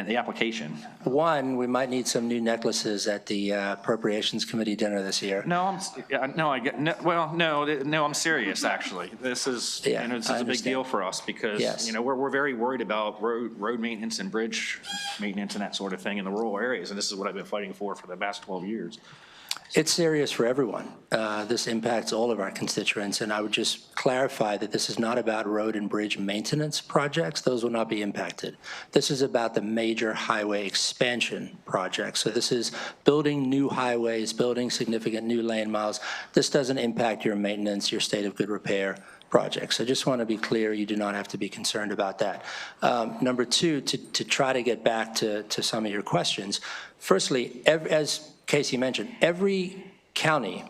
the application? One, we might need some new necklaces at the Appropriations Committee dinner this year. I'm serious, actually. This is, this is a big deal for us because, we're very worried about road maintenance and bridge maintenance and that sort of thing in the rural areas. And this is what I've been fighting for the past 12 years. It's serious for everyone. This impacts all of our constituents, and I would just clarify that this is not about road and bridge maintenance projects. Those will not be impacted. This is about the major highway expansion projects. So this is building new highways, building significant new lane miles. This doesn't impact your maintenance, your state of good repair projects. I just want to be clear, you do not have to be concerned about that. Number two, to try to get back to some of your questions, firstly, as Casey mentioned, every county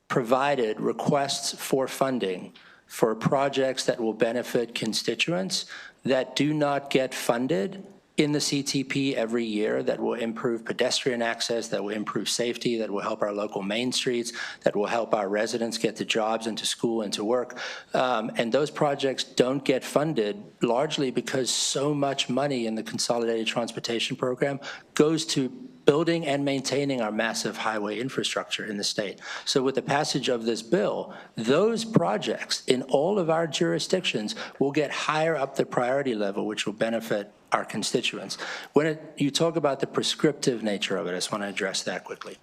provided requests for funding for projects that will benefit constituents that do not get funded in the CTP every year, that will improve pedestrian access, that will improve safety, that will help our local main streets, that will help our residents get to jobs and to school and to work. And those projects don't get funded largely because so much money in the Consolidated Transportation Program goes to building and maintaining our massive highway infrastructure in the state. So with the passage of this bill, those projects in all of our jurisdictions will get higher up the priority level, which will benefit our constituents. When you talk about the prescriptive nature of it, I just want to address that quickly.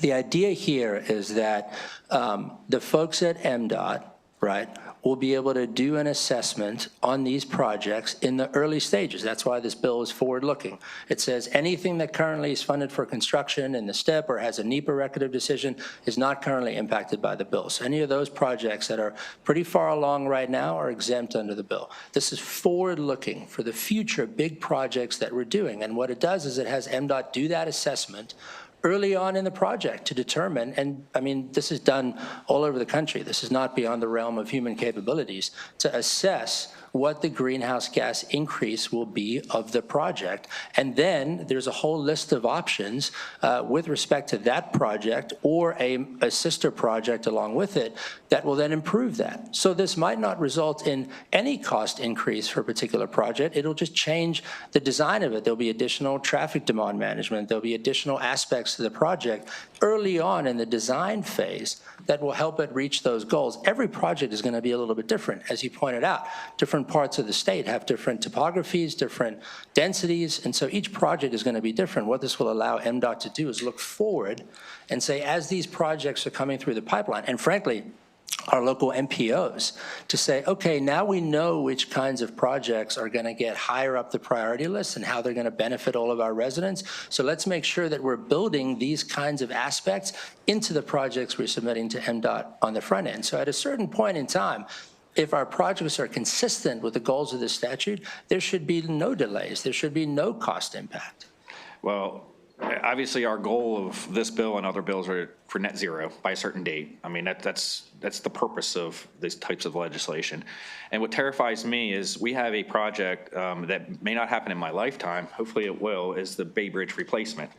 The idea here is that the folks at MDOT, right, will be able to do an assessment on these projects in the early stages. That's why this bill is forward-looking. It says anything that currently is funded for construction in the STEP or has a NEPA record of decision is not currently impacted by the bill. So any of those projects that are pretty far along right now are exempt under the bill. This is forward-looking for the future big projects that we're doing. And what it does is it has MDOT do that assessment early on in the project to determine, and I mean, this is done all over the country. This is not beyond the realm of human capabilities, to assess what the greenhouse gas increase will be of the project. And then there's a whole list of options with respect to that project or a sister project along with it that will then improve that. So this might not result in any cost increase for a particular project. It'll just change the design of it. There'll be additional traffic demand management. There'll be additional aspects to the project early on in the design phase that will help it reach those goals. Every project is going to be a little bit different, as you pointed out. Different parts of the state have different topographies, different densities, and so each project is going to be different. What this will allow MDOT to do is look forward and say, as these projects are coming through the pipeline, and frankly, our local MPOs, to say, okay, now we know which kinds of projects are going to get higher up the priority list and how they're going to benefit all of our residents. So let's make sure that we're building these kinds of aspects into the projects we're submitting to MDOT on the front end. So at a certain point in time, if our projects are consistent with the goals of the statute, there should be no delays. There should be no cost impact. Well, obviously, our goal of this bill and other bills are for net zero by a certain date. I mean, that's the purpose of these types of legislation. And what terrifies me is we have a project that may not happen in my lifetime, hopefully it will, is the Bay Bridge replacement.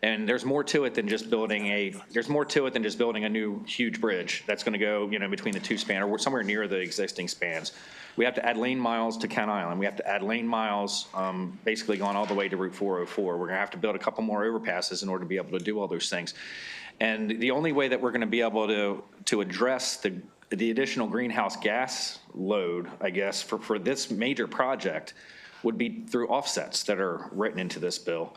And there's more to it than just building a new huge bridge that's going to go, between the two span or somewhere near the existing spans. We have to add lane miles to Kent Island. We have to add lane miles, basically going all the way to Route 404. We're going to have to build a couple more overpasses in order to be able to do all those things. And the only way that we're going to be able to address the additional greenhouse gas load, I guess, for this major project would be through offsets that are written into this bill.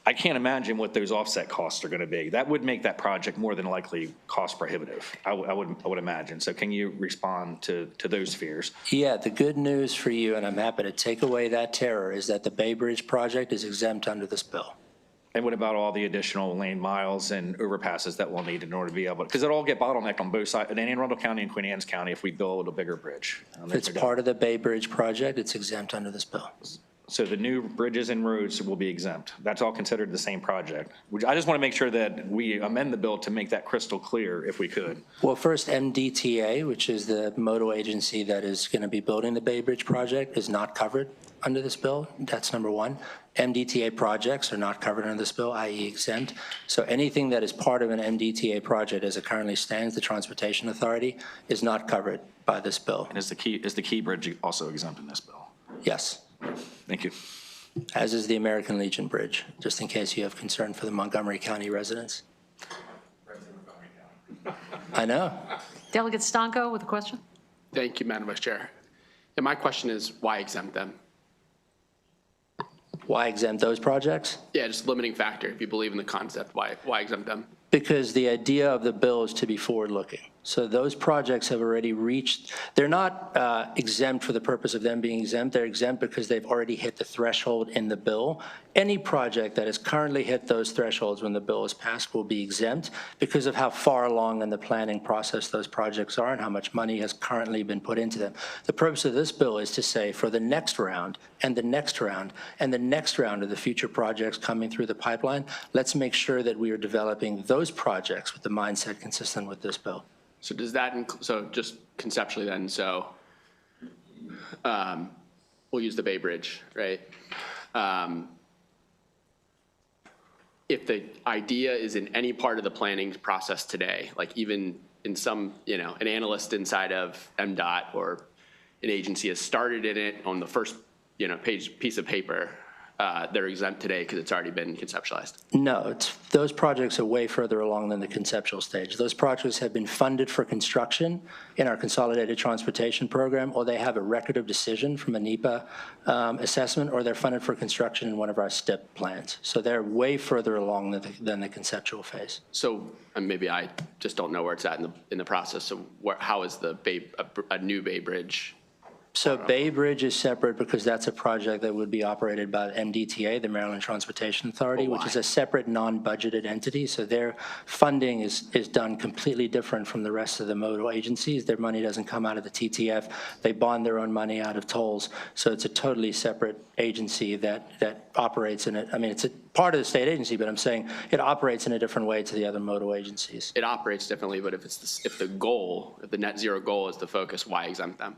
I can't imagine what those offset costs are going to be. That would make that project more than likely cost prohibitive, I would imagine. So can you respond to those fears? Yeah, the good news for you, and I'm happy to take away that terror, is that the Bay Bridge project is exempt under this bill. And what about all the additional lane miles and overpasses that we'll need in order to be able, because it'll all get bottlenecked on both sides, in Anne Arundel County and Queen Anne's County, if we build a bigger bridge. If it's part of the Bay Bridge project, it's exempt under this bill. So the new bridges and roads will be exempt. That's all considered the same project. Which I just want to make sure that we amend the bill to make that crystal clear if we could. Well, first, MDTA, which is the modal agency that is going to be building the Bay Bridge project, is not covered under this bill. That's number one. MDTA projects are not covered under this bill, i.e. exempt. So anything that is part of an MDTA project as it currently stands, the Transportation Authority, is not covered by this bill. And is the Key Bridge also exempt in this bill? Yes. Thank you. As is the American Legion Bridge, just in case you have concern for the Montgomery County residents. I know. Delegate Stanko with a question. Thank you, Madam Vice Chair. And my question is, why exempt them? Why exempt those projects? Yeah, just limiting factor. If you believe in the concept, why exempt them? Because the idea of the bill is to be forward-looking. So those projects have already reached, they're not exempt for the purpose of them being exempt. They're exempt because they've already hit the threshold in the bill. Any project that has currently hit those thresholds when the bill is passed will be exempt because of how far along in the planning process those projects are and how much money has currently been put into them. The purpose of this bill is to say for the next round and the next round and the next round of the future projects coming through the pipeline, let's make sure that we are developing those projects with the mindset consistent with this bill. So does that, so just conceptually then, so we'll use the Bay Bridge, right? If the idea is in any part of the planning process today, like even in some, an analyst inside of MDOT or an agency has started in it on the first, piece of paper, they're exempt today because it's already been conceptualized? No, those projects are way further along than the conceptual stage. Those projects have been funded for construction in our Consolidated Transportation Program, or they have a record of decision from a NEPA assessment, or they're funded for construction in one of our STIP plans. So they're way further along than the conceptual phase. So, and maybe I just don't know where it's at in the process. So how is a new Bay Bridge? So Bay Bridge is separate because that's a project that would be operated by MDTA, the Maryland Transportation Authority, which is a separate non-budgeted entity. So their funding is done completely different from the rest of the modal agencies. Their money doesn't come out of the TTF. They bond their own money out of tolls. So it's a totally separate agency that operates in it. I mean, it's a part of the state agency, but I'm saying it operates in a different way to the other modal agencies. It operates differently, but if the net zero goal is the focus, why exempt them?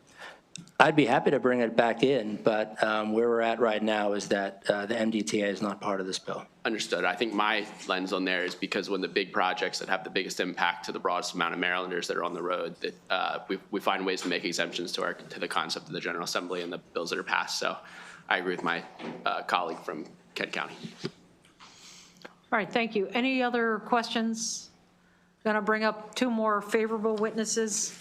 I'd be happy to bring it back in, but where we're at right now is that the MDTA is not part of this bill. Understood. I think my lens on there is because when the big projects that have the biggest impact to the broadest amount of Marylanders that are on the road, that we find ways to make exemptions to the concept of the General Assembly and the bills that are passed. So I agree with my colleague from Kent County. All right, thank you. Any other questions? Going to bring up two more favorable witnesses.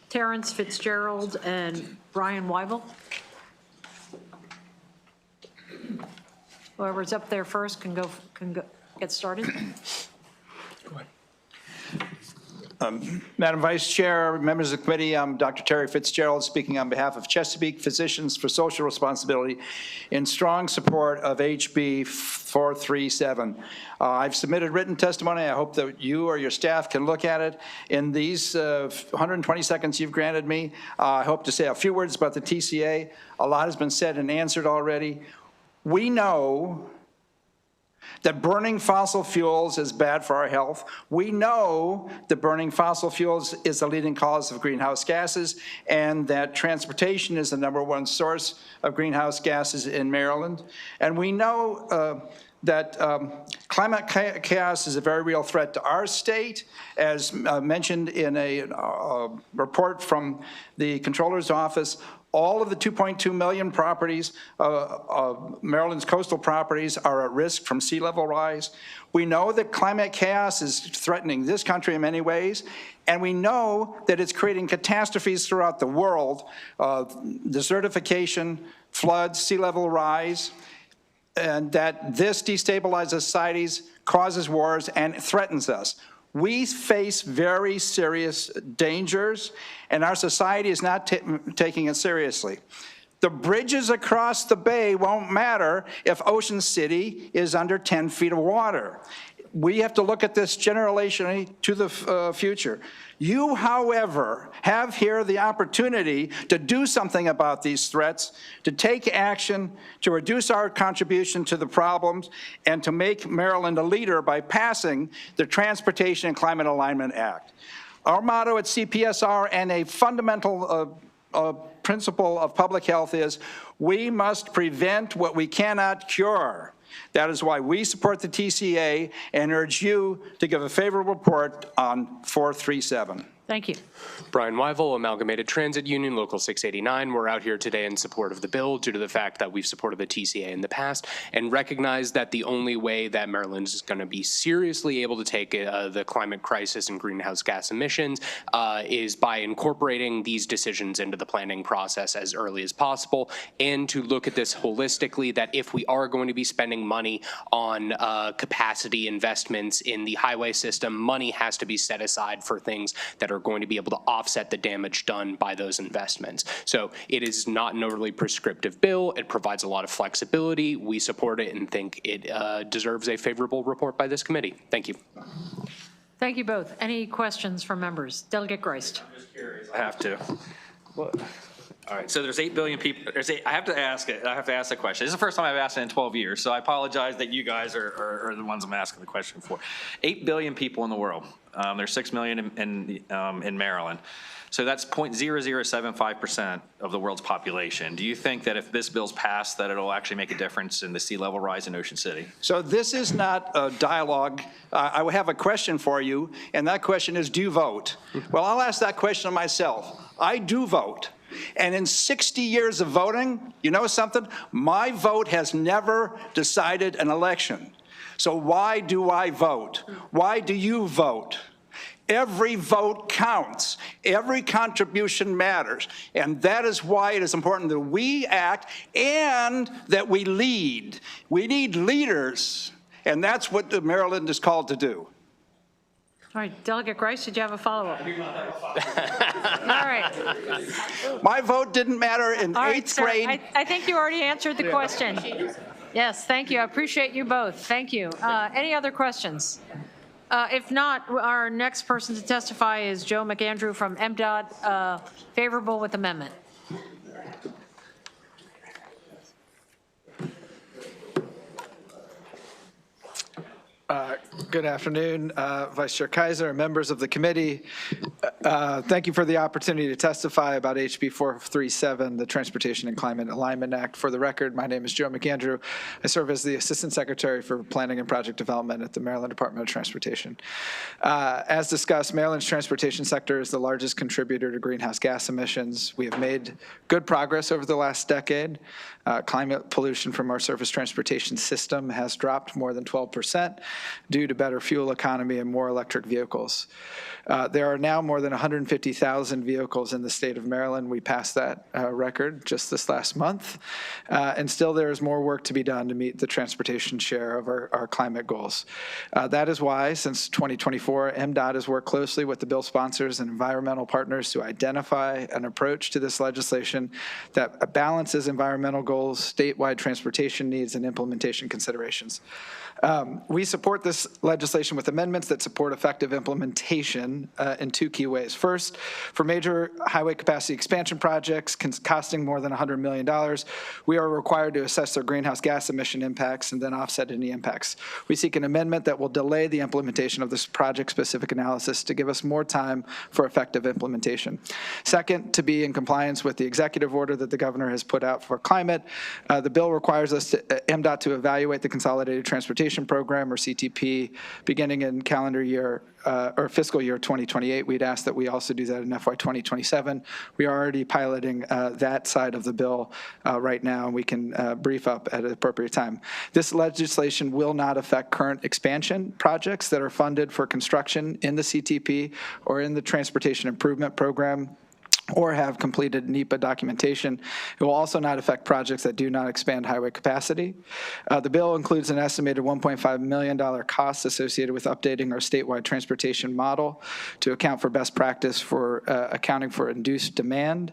Terrence Fitzgerald and Brian Weibel. Whoever's up there first can get started. Go ahead. Madam Vice Chair, members of the committee, I'm Dr. Terry Fitzgerald speaking on behalf of Chesapeake Physicians for Social Responsibility in strong support of HB 437. I've submitted written testimony. I hope that you or your staff can look at it. In these 120 seconds you've granted me, I hope to say a few words about the TCA. A lot has been said and answered already. We know that burning fossil fuels is bad for our health. We know that burning fossil fuels is the leading cause of greenhouse gases, and that transportation is the #1 source of greenhouse gases in Maryland. And we know that climate chaos is a very real threat to our state, as mentioned in a report from the Comptroller's Office. All of the 2.2 million properties, Maryland's coastal properties, are at risk from sea level rise. We know that climate chaos is threatening this country in many ways, and we know that it's creating catastrophes throughout the world, desertification, floods, sea level rise, and that this destabilizes societies, causes wars, and threatens us. We face very serious dangers, and our society is not taking it seriously. The bridges across the bay won't matter if Ocean City is under 10 feet of water. We have to look at this generationally to the future. You, however, have here the opportunity to do something about these threats, to take action, to reduce our contribution to the problems, and to make Maryland a leader by passing the Transportation and Climate Alignment Act. Our motto at CPSR and a fundamental principle of public health is we must prevent what we cannot cure. That is why we support the TCA and urge you to give a favorable report on 437. Thank you. Brian Wyville, Amalgamated Transit Union, Local 689. We're out here today in support of the bill due to the fact that we've supported the TCA in the past and recognize that the only way that Maryland is going to be seriously able to take the climate crisis and greenhouse gas emissions is by incorporating these decisions into the planning process as early as possible, and to look at this holistically, that if we are going to be spending money on capacity investments in the highway system, money has to be set aside for things that are going to be able to offset the damage done by those investments. So it is not an overly prescriptive bill. It provides a lot of flexibility. We support it and think it deserves a favorable report by this committee. Thank you. Thank you both. Any questions from members? Delegate Grist. I'm just curious. I have to. What? All right, so there's 8 billion people. I have to ask it. I have to ask the question. This is the first time I've asked it in 12 years, so I apologize that you guys are the ones I'm asking the question for. 8 billion people in the world. There's 6 million in Maryland. So that's 0.0075% of the world's population. Do you think that if this bill's passed, that it'll actually make a difference in the sea level rise in Ocean City? So this is not a dialogue. I have a question for you, and that question is, do you vote? Well, I'll ask that question of myself. I do vote. And in 60 years of voting, you know something? My vote has never decided an election. So why do I vote? Why do you vote? Every vote counts. Every contribution matters. And that is why it is important that we act and that we lead. We need leaders, and that's what Maryland is called to do. All right, Delegate Grice, did you have a follow-up? All right. My vote didn't matter in eighth grade. I think you already answered the question. Yes, thank you. I appreciate you both. Thank you. Any other questions? If not, our next person to testify is Joe McAndrew from MDOT, favorable with amendment. Good afternoon, Vice Chair Kaiser, members of the committee. Thank you for the opportunity to testify about HB 437, the Transportation and Climate Alignment Act. For the record, my name is Joe McAndrew. I serve as the Assistant Secretary for Planning and Project Development at the Maryland Department of Transportation. As discussed, Maryland's transportation sector is the largest contributor to greenhouse gas emissions. We have made good progress over the last decade. Climate pollution from our surface transportation system has dropped more than 12% due to better fuel economy and more electric vehicles. There are now more than 150,000 vehicles in the state of Maryland. We passed that record just this last month. And still there is more work to be done to meet the transportation share of our climate goals. That is why, since 2024, MDOT has worked closely with the bill sponsors and environmental partners to identify an approach to this legislation that balances environmental goals, statewide transportation needs, and implementation considerations. We support this legislation with amendments that support effective implementation in two key ways. ways. First, for major highway capacity expansion projects costing more than $100 million, we are required to assess their greenhouse gas emission impacts and then offset any impacts. We seek an amendment that will delay the implementation of this project-specific analysis to give us more time for effective implementation. Second, to be in compliance with the executive order that the governor has put out for climate, the bill requires us MDOT to evaluate the Consolidated Transportation Program, or CTP, beginning in calendar year or fiscal year 2028. We'd ask that we also do that in FY 2027. We are already piloting that side of the bill right now, and we can brief up at an appropriate time. This legislation will not affect current expansion projects that are funded for construction in the CTP or in the Transportation Improvement Program, or have completed NEPA documentation. It will also not affect projects that do not expand highway capacity. The bill includes an estimated $1.5 million cost associated with updating our statewide transportation model to account for best practice for accounting for induced demand.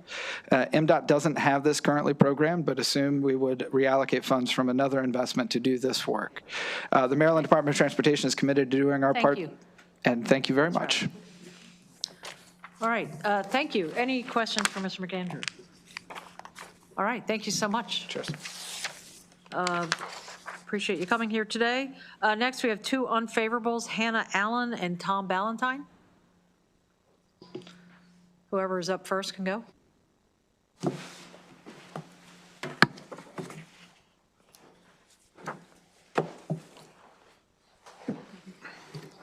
MDOT doesn't have this currently programmed, but assume we would reallocate funds from another investment to do this work. The Maryland Department of Transportation is committed to doing our part. Thank you. And thank you very much. All right, thank you. Any questions for Mr. McAndrew? All right, thank you so much. Cheers. Appreciate you coming here today. Next, we have two unfavorables, Hannah Allen and Tom Ballantyne. Whoever is up first can go.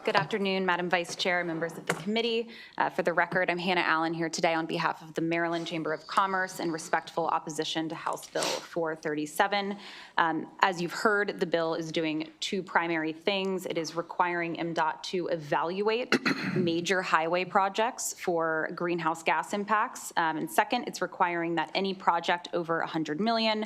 Good afternoon, Madam Vice Chair, members of the committee. For the record, I'm Hannah Allen here today on behalf of the Maryland Chamber of Commerce in respectful opposition to House Bill 437. As you've heard, the bill is doing two primary things. It is requiring MDOT to evaluate major highway projects for greenhouse gas impacts. And second, it's requiring that any project over $100 million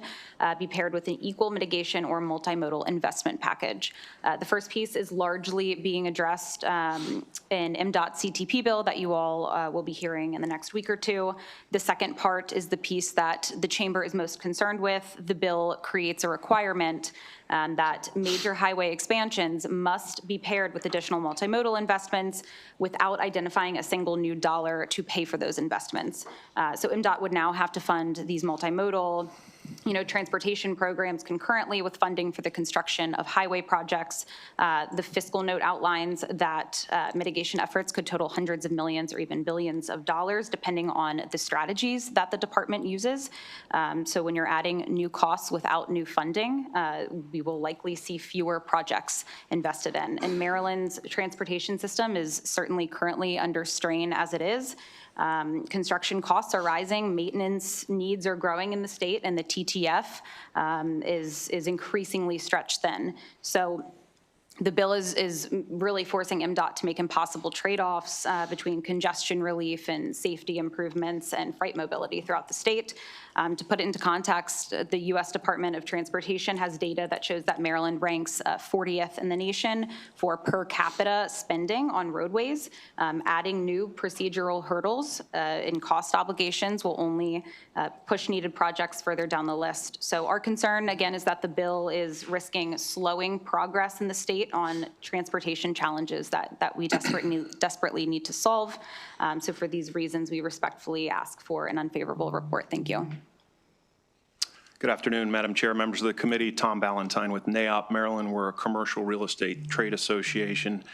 be paired with an equal mitigation or multimodal investment package. The first piece is largely being addressed in MDOT CTP bill that you all will be hearing in the next week or two. The second part is the piece that the chamber is most concerned with. The bill creates a requirement that major highway expansions must be paired with additional multimodal investments without identifying a single new dollar to pay for those investments. So MDOT would now have to fund these multimodal transportation programs concurrently with funding for the construction of highway projects. The fiscal note outlines that mitigation efforts could total hundreds of millions or even billions of dollars, depending on the strategies that the department uses. So when you're adding new costs without new funding, we will likely see fewer projects invested in. And Maryland's transportation system is certainly currently under strain as it is. Construction costs are rising, maintenance needs are growing in the state, and the TTF is increasingly stretched thin. So the bill is really forcing MDOT to make impossible trade-offs between congestion relief and safety improvements and freight mobility throughout the state. To put it into context, the U.S. Department of Transportation has data that shows that Maryland ranks 40th in the nation for per capita spending on roadways. Adding new procedural hurdles and cost obligations will only push needed projects further down the list. So our concern, again, is that the bill is risking slowing progress in the state on transportation challenges that we desperately need to solve. So for these reasons, we respectfully ask for an unfavorable report. Thank you. Good afternoon, Madam Chair, members of the committee. Tom Ballantyne with NAOP Maryland. We're a commercial real estate trade association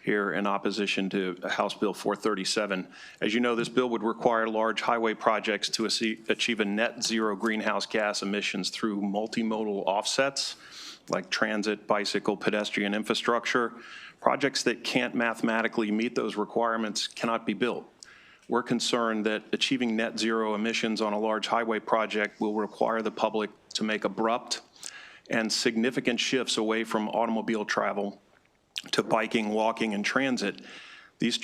here in opposition to House Bill 437. As you know, this bill would require large highway projects to achieve a net zero greenhouse gas emissions through multimodal offsets like transit, bicycle, pedestrian infrastructure. Projects that can't mathematically meet those requirements cannot be built. We're concerned that achieving net zero emissions on a large highway project will require the public to make abrupt and significant shifts away from automobile travel to biking, walking, and transit. These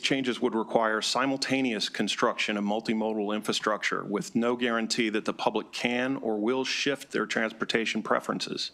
changes would require simultaneous construction of multimodal infrastructure with no guarantee that the public can or will shift their transportation preferences.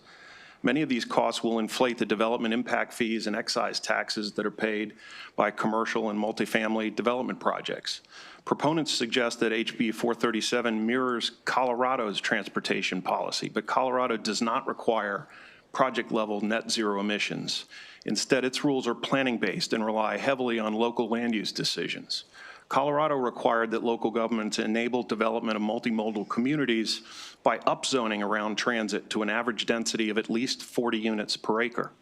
Many of these costs will inflate the development impact fees and excise taxes that are paid by commercial and multifamily development projects. Proponents suggest that HB 437 mirrors Colorado's transportation policy, but Colorado does not require project-level net zero emissions. Instead, its rules are planning-based and rely heavily on local land use decisions. Colorado required that local governments enable development of multimodal communities by upzoning around transit to an average density of at least 40 units per acre.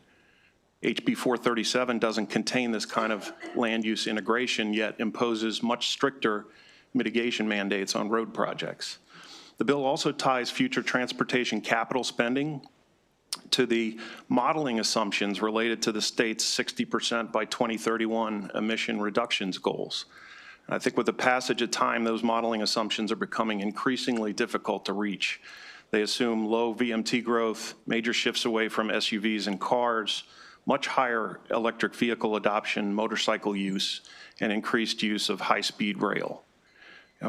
HB 437 doesn't contain this kind of land use integration, yet imposes much stricter mitigation mandates on road projects. The bill also ties future transportation capital spending to the modeling assumptions related to the state's 60% by 2031 emission reductions goals. And I think with the passage of time, those modeling assumptions are becoming increasingly difficult to reach. They assume low VMT growth, major shifts away from SUVs and cars, much higher electric vehicle adoption, motorcycle use, and increased use of high-speed rail.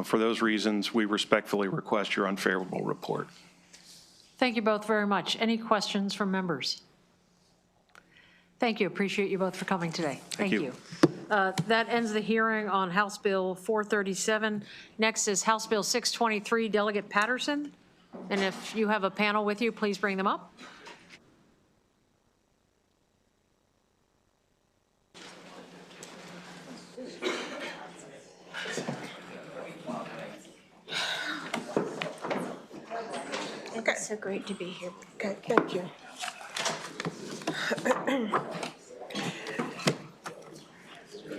For those reasons, we respectfully request your unfavorable report. Thank you both very much. Any questions from members? Thank you. Appreciate you both for coming today. Thank you. That ends the hearing on House Bill 437. Next is House Bill 623, Delegate Patterson. And if you have a panel with you, please bring them up. Okay. It's so great to be here. Okay, thank you.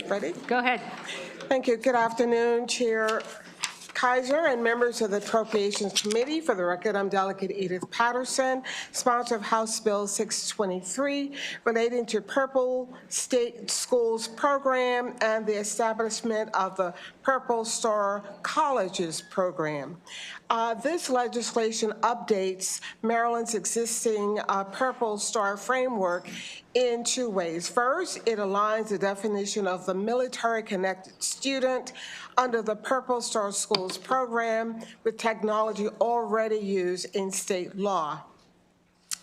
Ready? Go ahead. Thank you. Good afternoon, Chair Kaiser and members of the Appropriations Committee. For the record, I'm Delegate Edith Patterson, sponsor of House Bill 623, relating to Purple State Schools Program and the establishment of the Purple Star Colleges Program. This legislation updates Maryland's existing Purple Star framework in two ways. First, it aligns the definition of the military-connected student under the Purple Star Schools program with technology already used in state law.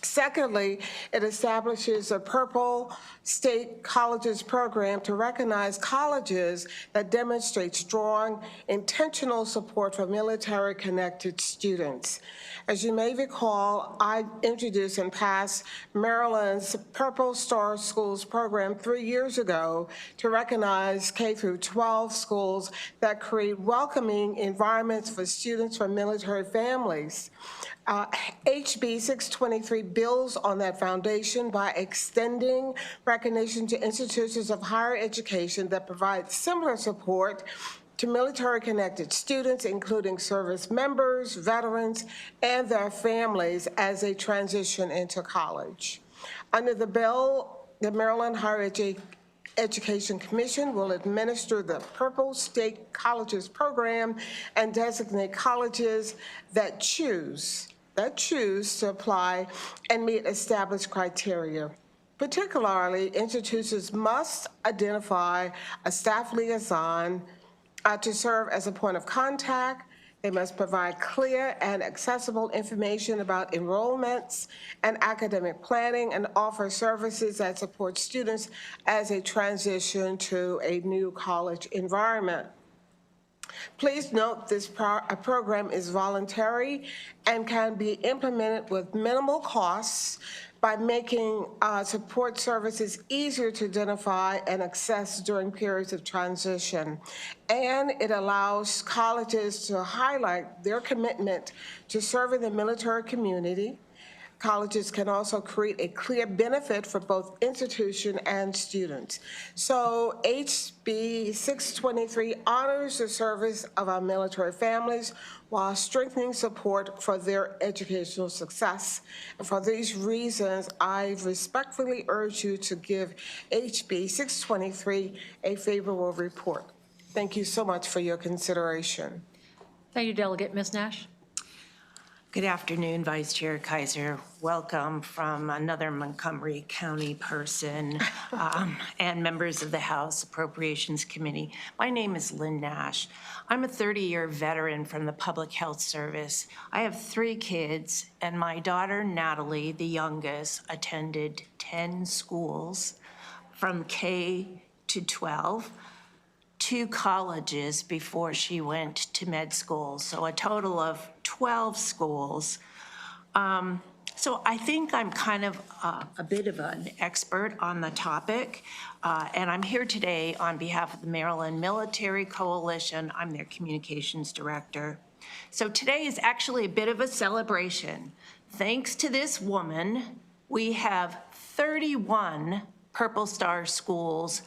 Secondly, it establishes a Purple State Colleges program to recognize colleges that demonstrate strong, intentional support for military-connected students. As you may recall, I introduced and passed Maryland's Purple Star Schools program 3 years ago to recognize K-12 schools that create welcoming environments for students from military families. HB 623 builds on that foundation by extending recognition to institutions of higher education that provide similar support to military-connected students, including service members, veterans, and their families as they transition into college. Under the bill, the Maryland Higher Education Commission will administer the Purple State Colleges program and designate colleges that choose to apply and meet established criteria. Particularly, institutions must identify a staff liaison to serve as a point of contact. They must provide clear and accessible information about enrollments and academic planning and offer services that support students as they transition to a new college environment. Please note this program is voluntary and can be implemented with minimal costs by making support services easier to identify and access during periods of transition. And it allows colleges to highlight their commitment to serving the military community. Colleges can also create a clear benefit for both institution and students. So HB 623 honors the service of our military families while strengthening support for their educational success. And for these reasons, I respectfully urge you to give HB 623 a favorable report. Thank you so much for your consideration. Thank you, Delegate. Ms. Nash. Good afternoon, Vice Chair Kaiser. Welcome from another Montgomery County person and members of the House Appropriations Committee. My name is Lynn Nash. I'm a 30-year veteran from the Public Health Service. I have 3 kids, and my daughter, Natalie, the youngest, attended 10 schools from K to 12. 2 colleges before she went to med school, so a total of 12 schools. So I think I'm kind of a bit of an expert on the topic, and I'm here today on behalf of the Maryland Military Coalition. I'm their communications director. So today is actually a bit of a celebration. Thanks to this woman, we have 31 Purple Star schools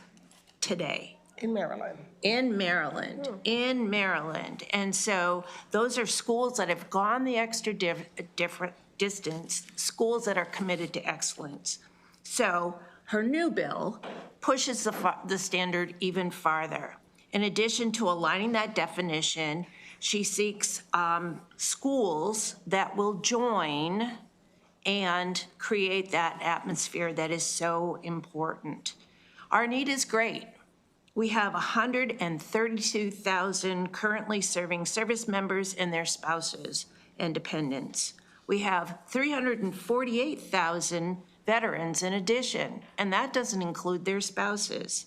today. In Maryland. In Maryland, in Maryland. And so those are schools that have gone the extra different distance, schools that are committed to excellence. So her new bill pushes the standard even farther. In addition to aligning that definition, she seeks schools that will join and create that atmosphere that is so important. Our need is great. We have 132,000 currently serving service members and their spouses and dependents. We have 348,000 veterans in addition, and that doesn't include their spouses.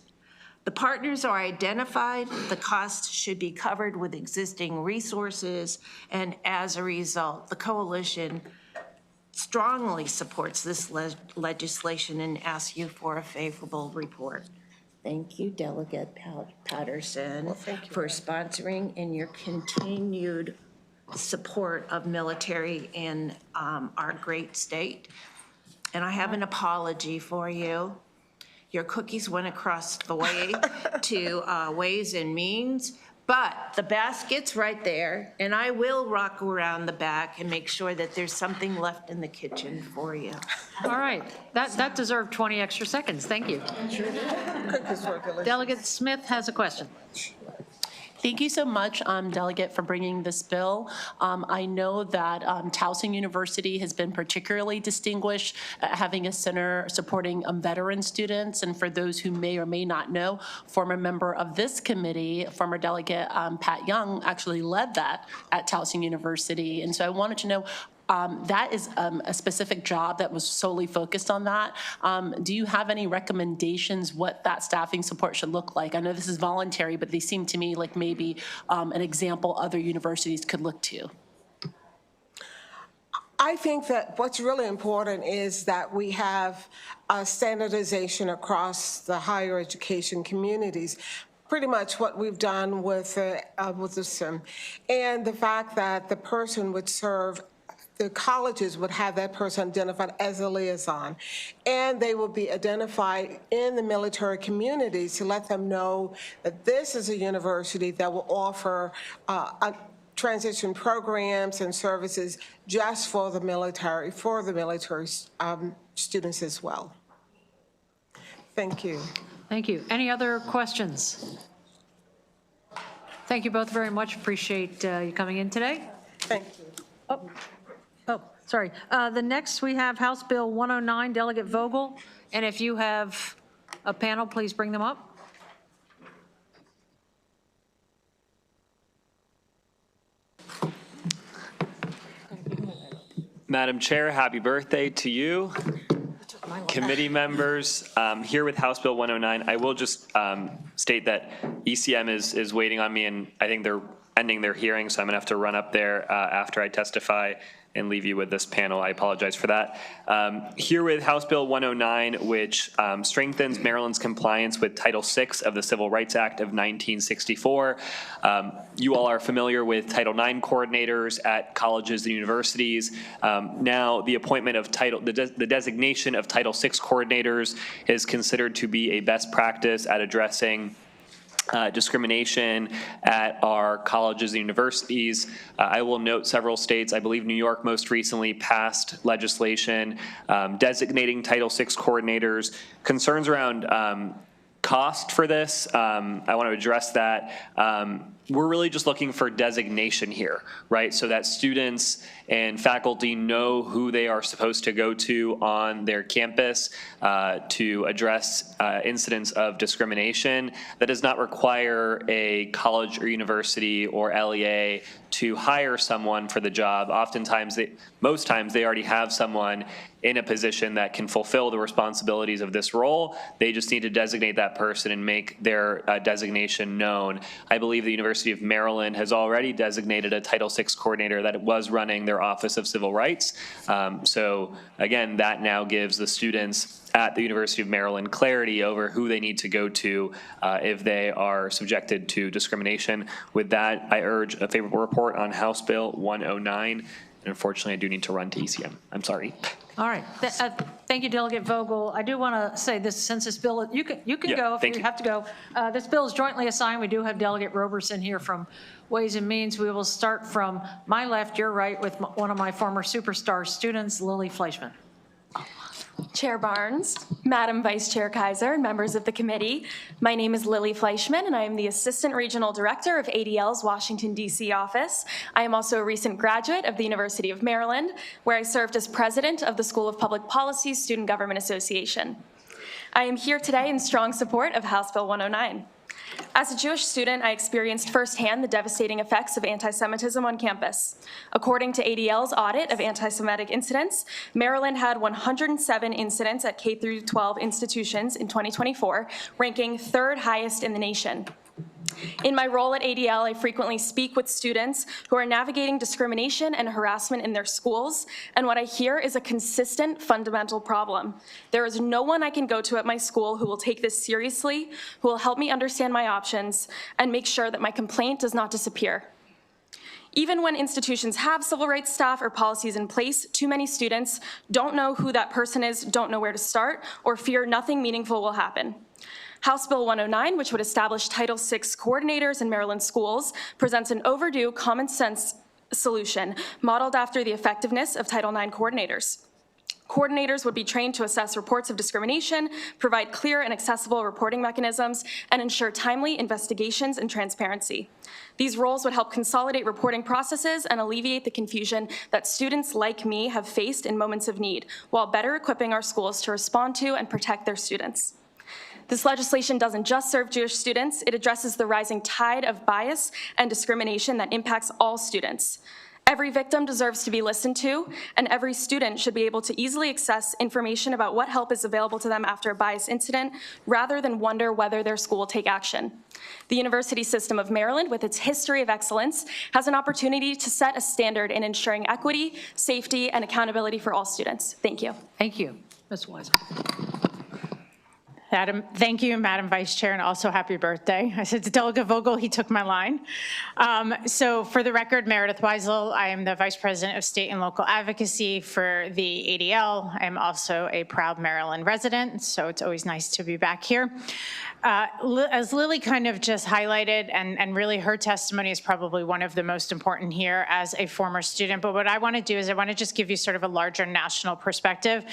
The partners are identified, the costs should be covered with existing resources, and as a result, the coalition strongly supports this legislation and asks you for a favorable report. Thank you, Delegate Patterson, for sponsoring and your continued support of military in our great state. And I have an apology for you. Your cookies went across the way to Ways and Means, but the basket's right there, and I will rock around the back and make sure that there's something left in the kitchen for you. All right, that deserved 20 extra seconds. Thank you. Delegate Smith has a question. Thank you so much, Delegate, for bringing this bill. I know that Towson University has been particularly distinguished at having a center supporting veteran students. And for those who may or may not know, former member of this committee, former Delegate Pat Young, actually led that at Towson University. And so I wanted to know, that is a specific job that was solely focused on that. Do you have any recommendations what that staffing support should look like? I know this is voluntary, but they seem to me like maybe an example other universities could look to. I think that what's really important is that we have standardization across the higher education communities. Pretty much what we've done with the SIM, and the fact that the person would serve, the colleges would have that person identified as a liaison, and they will be identified in the military communities to let them know that this is a university that will offer transition programs and services just for the military students as well. Thank you. Thank you. Any other questions? Thank you both very much. Appreciate you coming in today. Thank you. Oh, sorry. The next we have House Bill 109, Delegate Vogel. And if you have a panel, please bring them up. Madam Chair, happy birthday to you. Committee members, here with House Bill 109. I will just state that ECM is waiting on me, and I think they're ending their hearing, so I'm going to have to run up there after I testify and leave you with this panel. I apologize for that. Here with House Bill 109, which strengthens Maryland's compliance with Title VI of the Civil Rights Act of 1964. You all are familiar with Title IX coordinators at colleges and universities. Now, the appointment of the designation of Title VI coordinators is considered to be a best practice at addressing discrimination at our colleges and universities. I will note several states, I believe New York most recently passed legislation designating Title VI coordinators. Concerns around cost for this, I want to address that. We're really just looking for designation here, right? So that students and faculty know who they are supposed to go to on their campus to address incidents of discrimination. That does not require a college or university or LEA to hire someone for the job. Oftentimes, most times they already have someone in a position that can fulfill the responsibilities of this role. They just need to designate that person and make their designation known. I believe the university University of Maryland has already designated a Title VI coordinator that was running their Office of Civil Rights. So again, that now gives the students at the University of Maryland clarity over who they need to go to if they are subjected to discrimination. With that, I urge a favorable report on House Bill 109. And unfortunately, I do need to run to ECM. I'm sorry. All right. Thank you, Delegate Vogel. I do want to say this, since this bill, you can Yeah, go if thank you you. have to go. This bill is jointly assigned. We do have Delegate Roberson here from Ways and Means. We will start from my left, your right, with one of my former superstar students, Lily Fleischman. Chair Barnes, Madam Vice Chair Kaiser, and members of the committee. My name is Lily Fleischman, and I am the Assistant Regional Director of ADL's Washington, D.C. office. I am also a recent graduate of the University of Maryland, where I served as president of the School of Public Policy's Student Government Association. I am here today in strong support of House Bill 109. As a Jewish student, I experienced firsthand the devastating effects of anti-Semitism on campus. According to ADL's audit of anti-Semitic incidents, Maryland had 107 incidents at K-12 institutions in 2024, ranking third highest in the nation. In my role at ADL, I frequently speak with students who are navigating discrimination and harassment in their schools, and what I hear is a consistent fundamental problem. There is no one I can go to at my school who will take this seriously, who will help me understand my options, and make sure that my complaint does not disappear. Even when institutions have civil rights staff or policies in place, too many students don't know who that person is, don't know where to start, or fear nothing meaningful will happen. House Bill 109, which would establish Title VI coordinators in Maryland schools, presents an overdue common sense solution modeled after the effectiveness of Title IX coordinators. Coordinators would be trained to assess reports of discrimination, provide clear and accessible reporting mechanisms, and ensure timely investigations and transparency. These roles would help consolidate reporting processes and alleviate the confusion that students like me have faced in moments of need, while better equipping our schools to respond to and protect their students. This legislation doesn't just serve Jewish students, it addresses the rising tide of bias and discrimination that impacts all students. Every victim deserves to be listened to, and every student should be able to easily access information about what help is available to them after a bias incident, rather than wonder whether their school will take action. The University System of Maryland, with its history of excellence, has an opportunity to set a standard in ensuring equity, safety, and accountability for all students. Thank you. Thank you. Ms. Weiser. Thank you, Madam Vice Chair, and also happy birthday. I said to Delegate Vogel, he took my line. So for the record, Meredith Weisel, I am the Vice President of State and Local Advocacy for the ADL. I am also a proud Maryland resident, so it's always nice to be back here. As Lily kind of just highlighted, and really her testimony is probably one of the most important here as a former student, but what I want to do is I want to just give you sort of a larger national perspective.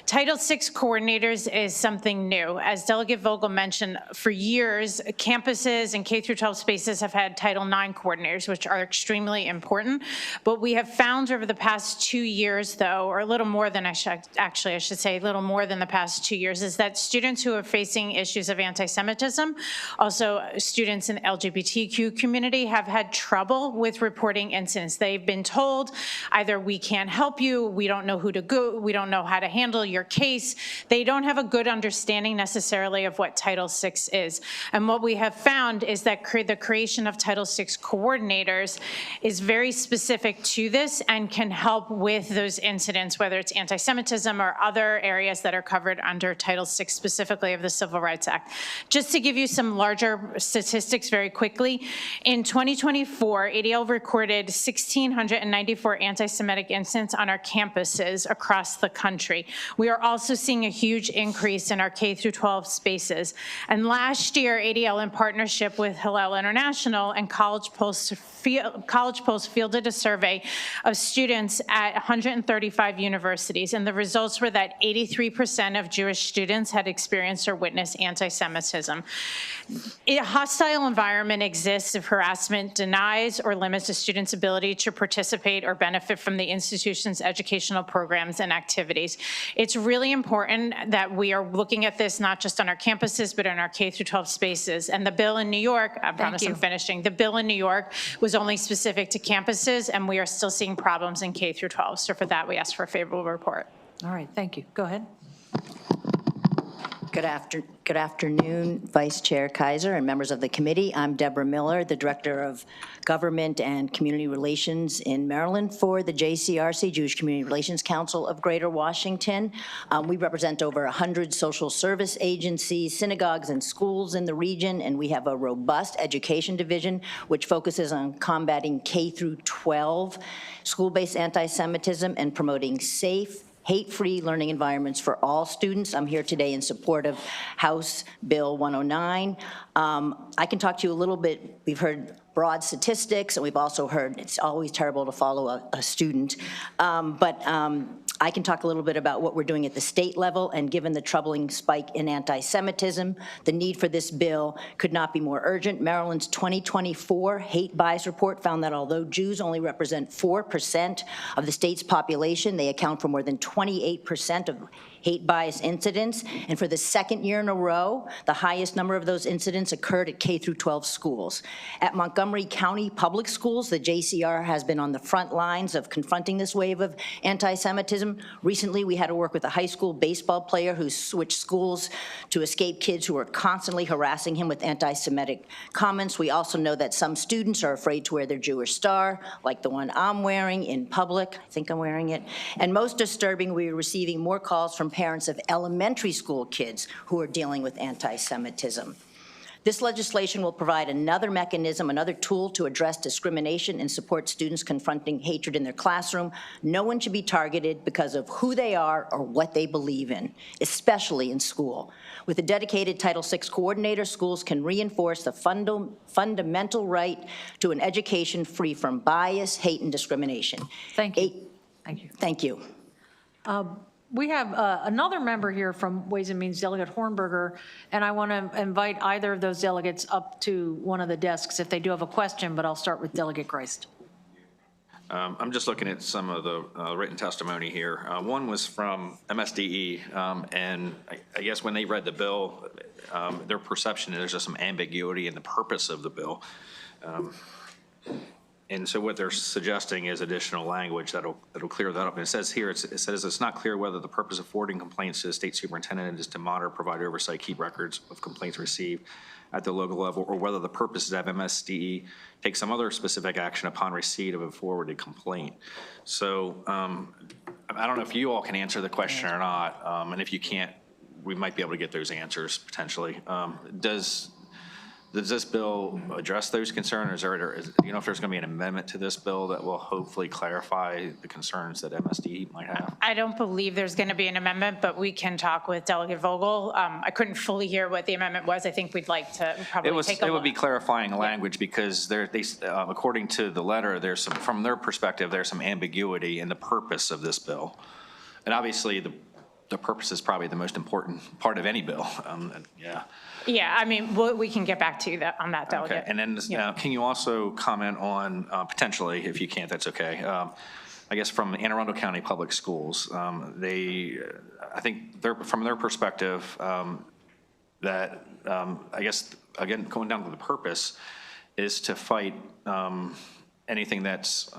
Title VI coordinators is something new. As Delegate Vogel mentioned, for years, campuses and K-12 spaces have had Title IX coordinators, which are extremely important, but we have found over the past 2 years, though, or a little more than I should say, a little more than the past 2 years, is that students who are facing issues of anti-Semitism, also students in the LGBTQ community, have had trouble with reporting incidents. They've been told either we can't help you, we don't know who to go, we don't know how to handle your case. They don't have a good understanding necessarily of what Title VI is. And what we have found is that the creation of Title VI coordinators is very specific to this and can help with those incidents, whether it's anti-Semitism or other areas that are covered under Title VI, specifically of the Civil Rights Act. Just to give you some larger statistics very quickly, in 2024, ADL recorded 1,694 anti-Semitic incidents on our campuses across the country. We are also seeing a huge increase in our K-12 spaces. And last year, ADL, in partnership with Hillel International and College Post fielded a survey of students at 135 universities, and the results were that 83% of Jewish students had experienced or witnessed anti-Semitism. A hostile environment exists if harassment denies or limits a student's ability to participate or benefit from the institution's educational programs and activities. It's really important that we are looking at this not just on our campuses, but in our K-12 spaces. And the bill in New York, I promise I'm finishing, the bill in New York was only specific to campuses, and we are still seeing problems in K-12. So for that, we ask for a favorable report. All right, thank you. Go ahead. Good afternoon, Vice Chair Kaiser and members of the committee. I'm Deborah Miller, the Director of Government and Community Relations in Maryland for the JCRC, Jewish Community Relations Council of Greater Washington. We represent over 100 social service agencies, synagogues, and schools in the region, and we have a robust education division which focuses on combating K through 12 school-based anti-Semitism and promoting safe, hate-free learning environments for all students. I'm here today in support of House Bill 109. I can talk to you a little bit. We've heard broad statistics, and we've also heard it's always terrible to follow a student. I can talk a little bit about what we're doing at the state level, and given the troubling spike in anti-Semitism, the need for this bill could not be more urgent. Maryland's 2024 hate bias report found that although Jews only represent 4% of the state's population, they account for more than 28% of hate bias incidents, and for the second year in a row, the highest number of those incidents occurred at K through 12 schools. At Montgomery County Public Schools, the JCR has been on the front lines of confronting this wave of anti-Semitism. Recently, we had to work with a high school baseball player who switched schools to escape kids who were constantly harassing him with anti-Semitic comments. We also know that some students are afraid to wear their Jewish star, like the one I'm wearing in public. I think I'm wearing it. And most disturbing, we are receiving more calls from parents of elementary school kids who are dealing with anti-Semitism. This legislation will provide another mechanism, another tool to address discrimination and support students confronting hatred in their classroom. No one should be targeted because of who they are or what they believe in, especially in school. With a dedicated Title VI coordinator, schools can reinforce the fundamental right to an education free from bias, hate, and discrimination. Thank you. Thank you. Thank you. We have another member here from Ways and Means, Delegate Hornberger, and I want to invite either of those delegates up to one of the desks if they do have a question, but I'll start with Delegate Christ. I'm just looking at some of the written testimony here. One was from MSDE, and I guess when they read the bill, their perception is there's just some ambiguity in the purpose of the bill. And so what they're suggesting is additional language that'll clear that up. And it says here, it says it's not clear whether the purpose of forwarding complaints to the state superintendent is to monitor, provide oversight, keep records of complaints received at the local level, or whether the purpose is to have MSDE take some other specific action upon receipt of a forwarded complaint. So I don't know if you all can answer the question or not, and if you can't, we might be able to get those answers potentially. Does this bill address those concerns, or do you know if there's going to be an amendment to this bill that will hopefully clarify the concerns that MSD might have? I don't believe there's going to be an amendment, but we can talk with Delegate Vogel. I couldn't fully hear what the amendment was. I think we'd like to probably take a look. It would be clarifying language because according to the letter, there's some, from their perspective, there's some ambiguity in the purpose of this bill. And obviously the purpose is probably the most important part of any bill. Yeah. Yeah, I mean, we can get back to you on that, Delegate. Okay, and then can you also comment on, potentially, if you can't, that's okay, I guess from Anne Arundel County Public Schools, I think from their perspective, that I guess, again, going down to the purpose, is to fight anything that's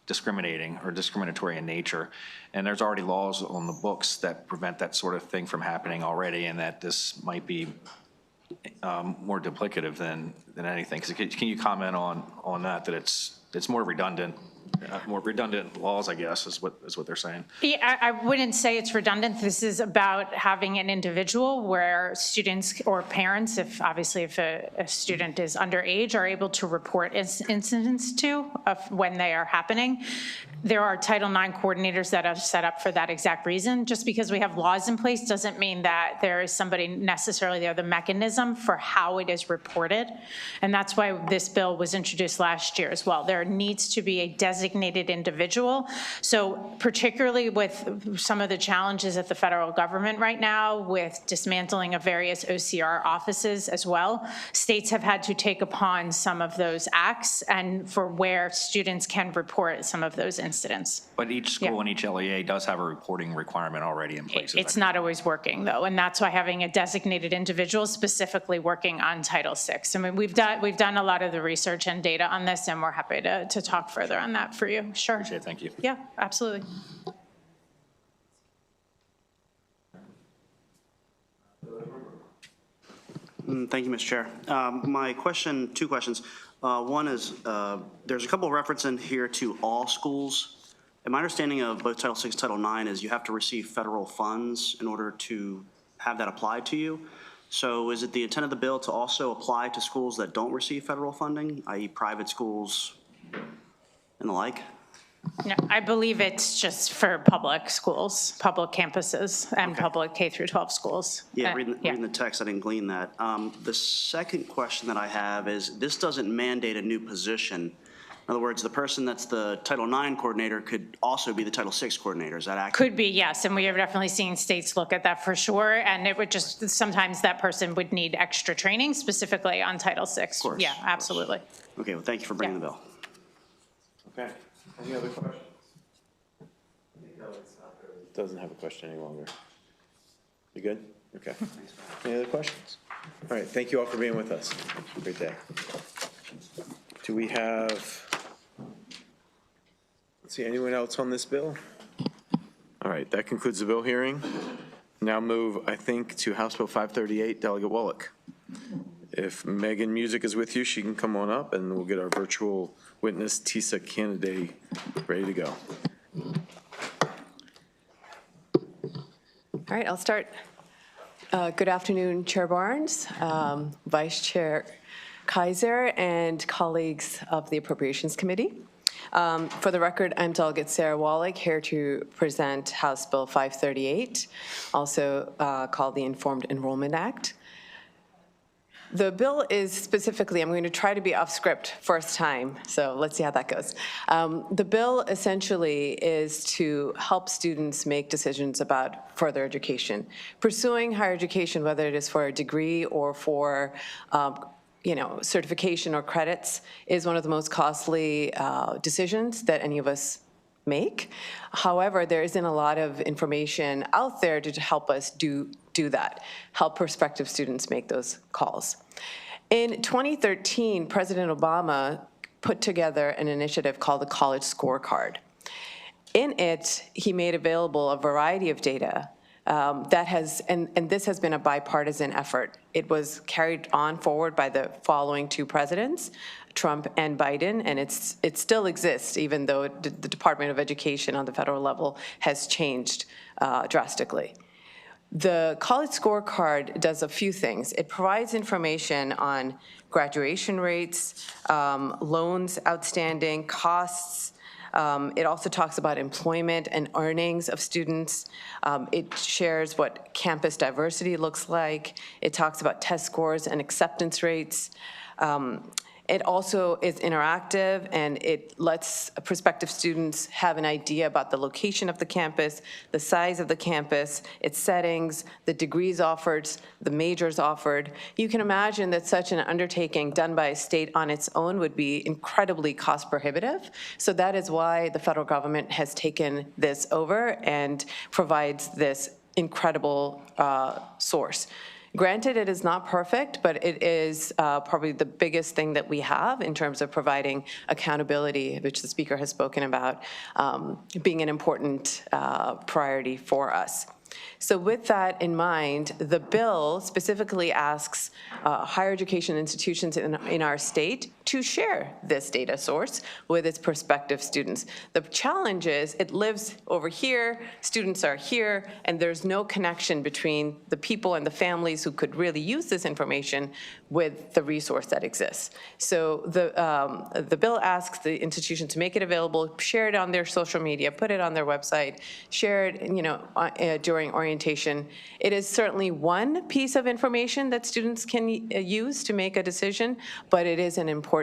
discriminating or discriminatory in nature. And there's already laws on the books that prevent that sort of thing from happening already, and that this might be more duplicative than anything. Can you comment on that it's more redundant laws, I guess, is what they're saying? Yeah, I wouldn't say it's redundant. This is about having an individual where students or parents, if a student is underage, are able to report incidents to when they are happening. There are Title IX coordinators that are set up for that exact reason. Just because we have laws in place doesn't mean that there is somebody necessarily there, the mechanism for how it is reported. And that's why this bill was introduced last year as well. There needs to be a designated individual. So particularly with some of the challenges at the federal government right now with dismantling of various OCR offices as well, states have had to take upon some of those acts and for where students can report some of those incidents. But each school and each LEA does have a reporting requirement already in place. It's not always working though, and that's why having a designated individual specifically working on Title VI. I mean, we've done a lot of the research and data on this, and we're happy to talk further on that for you. Sure. Appreciate it. Thank you. Yeah, absolutely. Thank you, Mr. Chair. My question, two questions. One is, there's a couple of references in here to all schools. And my understanding of both Title VI and Title IX is you have to receive federal funds in order to have that applied to you. So is it the intent of the bill to also apply to schools that don't receive federal funding, i.e. private schools and the like? No, I believe it's just for public schools, public campuses, and public K through 12 schools. Yeah, reading the text, I didn't glean that. The second question that I have is, this doesn't mandate a new position. In other words, the person that's the Title IX coordinator could also be the Title VI coordinator. Is that accurate? Could be, yes, and we have definitely seen states look at that for sure, and it would just, sometimes that person would need extra training specifically on Title VI. Of course. Yeah, absolutely. Okay, well, thank you for bringing the bill. Okay. Any other questions? Doesn't have a question any longer. You good? Okay. Any other questions? All right, thank you all for being with us. Great day. Do we have, let's see, anyone else on this bill? All right, that concludes the bill hearing. Now move, I think, to House Bill 538, Delegate Wallach. If Megan Music is with you, she can come on up and we'll get our virtual witness, Tisa Canaday, ready to go. All right, I'll start. Good afternoon, Chair Barnes, Vice Chair Kaiser, and colleagues of the Appropriations Committee. For the record, I'm Delegate Sarah Wallach, here to present House Bill 538, also called the Informed Enrollment Act. The bill is specifically, I'm going to try to be off script first time, so let's see how that goes. The bill essentially is to help students make decisions about further education. Pursuing higher education, whether it is for a degree or for certification or credits, is one of the most costly decisions that any of us make. However, there isn't a lot of information out there to help us do that, help prospective students make those calls. In 2013, President Obama put together an initiative called the College Scorecard. In it, he made available a variety of data that has, and this has been a bipartisan effort. It was carried on forward by the following two presidents, Trump and Biden, and it still exists, even though the Department of Education on the federal level has changed drastically. The College Scorecard does a few things. It provides information on graduation rates, loans outstanding, costs. It also talks about employment and earnings of students. It shares what campus diversity looks like. It talks about test scores and acceptance rates. It also is interactive, and it lets prospective students have an idea about the location of the campus, the size of the campus, its settings, the degrees offered, the majors offered. You can imagine that such an undertaking done by a state on its own would be incredibly cost prohibitive. So that is why the federal government has taken this over and provides this incredible source. Granted, it is not perfect, but it is probably the biggest thing that we have in terms of providing accountability, which the speaker has spoken about being an important priority for us. So with that in mind, the bill specifically asks higher education institutions in our state to share this data source with its prospective students. The challenge is it lives over here, students are here, and there's no connection between the people and the families who could really use this information with the resource that exists. So the bill asks the institution to make it available, share it on their social media, put it on their website, share it during orientation. It is certainly one piece of information that students can use to make a decision, but it is an important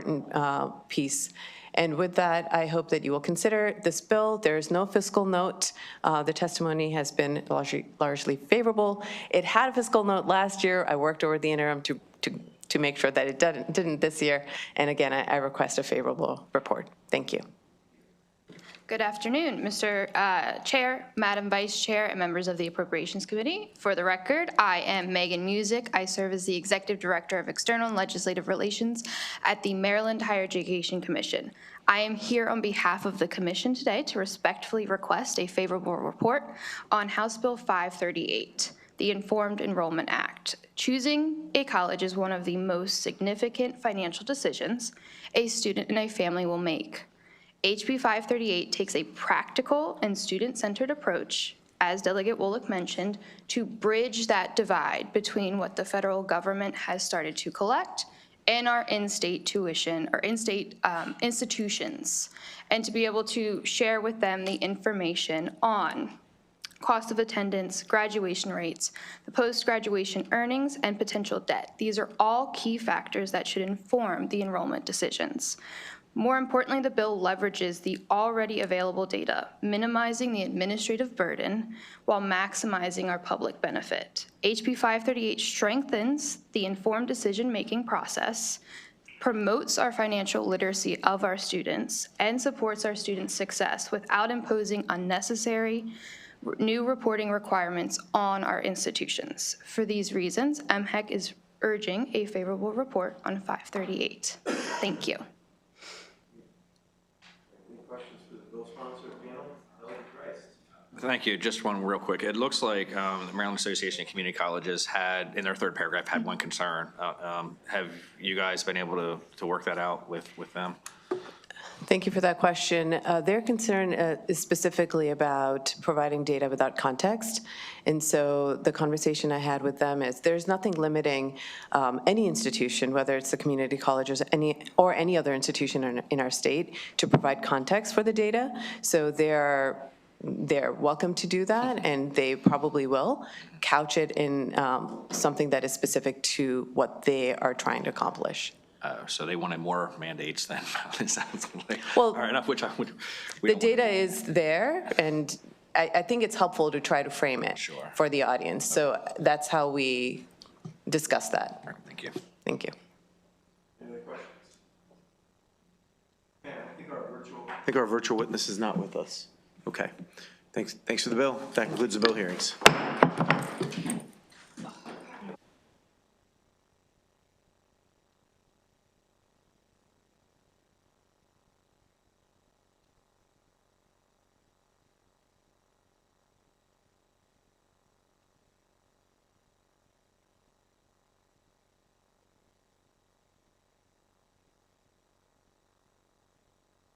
piece. And with that, I hope that you will consider this bill. There is no fiscal note. The testimony has been largely favorable. It had a fiscal note last year. I worked over the interim to make sure that it didn't this year. And again, I request a favorable report. Thank you. Good afternoon, Mr. Chair, Madam Vice Chair, and members of the Appropriations Committee. For the record, I am Megan Music. I serve as the Executive Director of External and Legislative Relations at the Maryland Higher Education Commission. I am here on behalf of the Commission today to respectfully request a favorable report on House Bill 538. the Informed Enrollment Act. Choosing a college is one of the most significant financial decisions a student and a family will make. HB 538 takes a practical and student-centered approach, as Delegate Wolk mentioned, to bridge that divide between what the federal government has started to collect and our in-state tuition or in-state institutions, and to be able to share with them the information on cost of attendance, graduation rates, the post-graduation earnings, and potential debt. These are all key factors that should inform the enrollment decisions. More importantly, the bill leverages the already available data, minimizing the administrative burden while maximizing our public benefit. HB 538 strengthens the informed decision-making process, promotes our financial literacy of our students, and supports our students' success without imposing unnecessary new reporting requirements on our institutions. For these reasons, MHEC is urging a favorable report on 538. Thank you. Thank you. Just one real quick. It looks like the Maryland Association of Community Colleges had, in their third paragraph, had one concern. Have you guys been able to work that out with them? Thank you for that question. Their concern is specifically about providing data without context. And so the conversation I had with them is there's nothing limiting any institution, whether it's the community colleges or any other institution in our state, to provide context for the data. So they're welcome to do that, and they probably will couch it in something that is specific to what they are trying to accomplish. So they wanted more mandates than it sounds like. Well, All right, enough, which I would. The data is there, and I think it's helpful to try to frame it for the audience. So that's how we discuss that. All right, thank you. Thank you. Any other questions? I think our virtual witness is not with us. Okay. Thanks for the bill. That concludes the bill hearings.